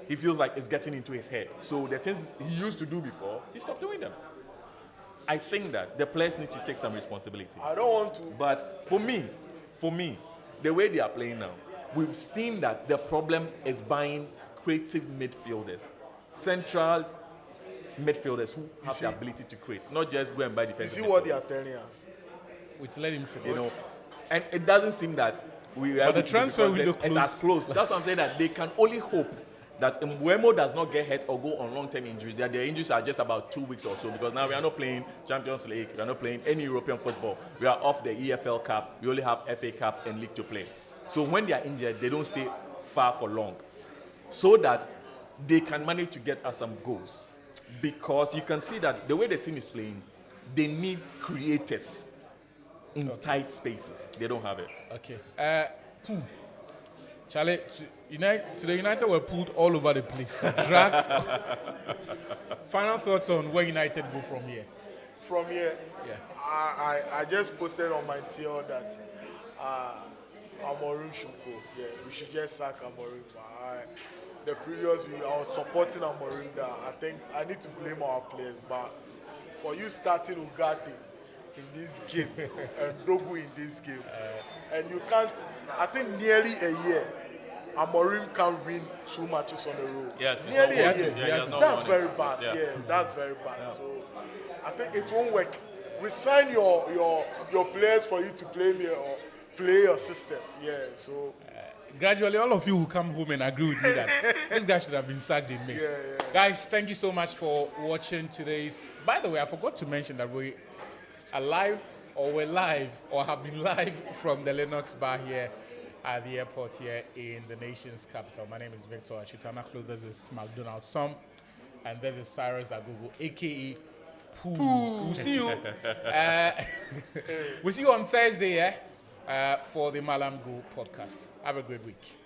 he feels like it's getting into his head. So the things he used to do before, he stopped doing them. I think that the players need to take some responsibility. I don't want to. But for me, the way they are playing now, we've seen that the problem is buying creative midfielders, central midfielders who have the ability to create, not just go and buy defensive. You see what they are telling us? With let him finish. You know, and it doesn't seem that but the transfer window it's as close. That's what I'm saying, that they can only hope that Mbeumo does not get hurt or go on long-term injuries. That their injuries are just about 2 weeks or so, because now we are not playing Champions League, we are not playing any European football. We are off the EFL Cup. We only have FA Cup and League to play. So when they are injured, they don't stay far for long, so that they can manage to get us some goals. Because you can see that the way the team is playing, they need creators in tight spaces. They don't have it. Okay. Charlie, the United were pulled all over the place. Drag. Final thoughts on where United go from here? From here? Yeah. I just posted on my TL that Amorim should go. Yeah, we should just sack Amorim. The previous week, I was supporting Amorim that I think I need to blame our players, but for you starting Ugarte in this game and Dogu in this game, and you can't, I think nearly a year, Amorim can win 2 matches on the road. Yes, nearly a year. That's very bad. Yeah. That's very bad. Yeah. So I think it won't work. We sign your players for you to play me or play your system. Yeah, so. Gradually, all of you will come home and agree with me that this guy should have been sacked in May. Yeah. Guys, thank you so much for watching today's. By the way, I forgot to mention that we're live or have been live from the Lennox Bar here at the airport here in the nation's capital. My name is Victor Achutanaklu. This is McDonald's Som, and this is Cyrus Agogo, aka Pooh. We'll see you. We'll see you on Thursday, for the Mallam Go podcast. Have a great week.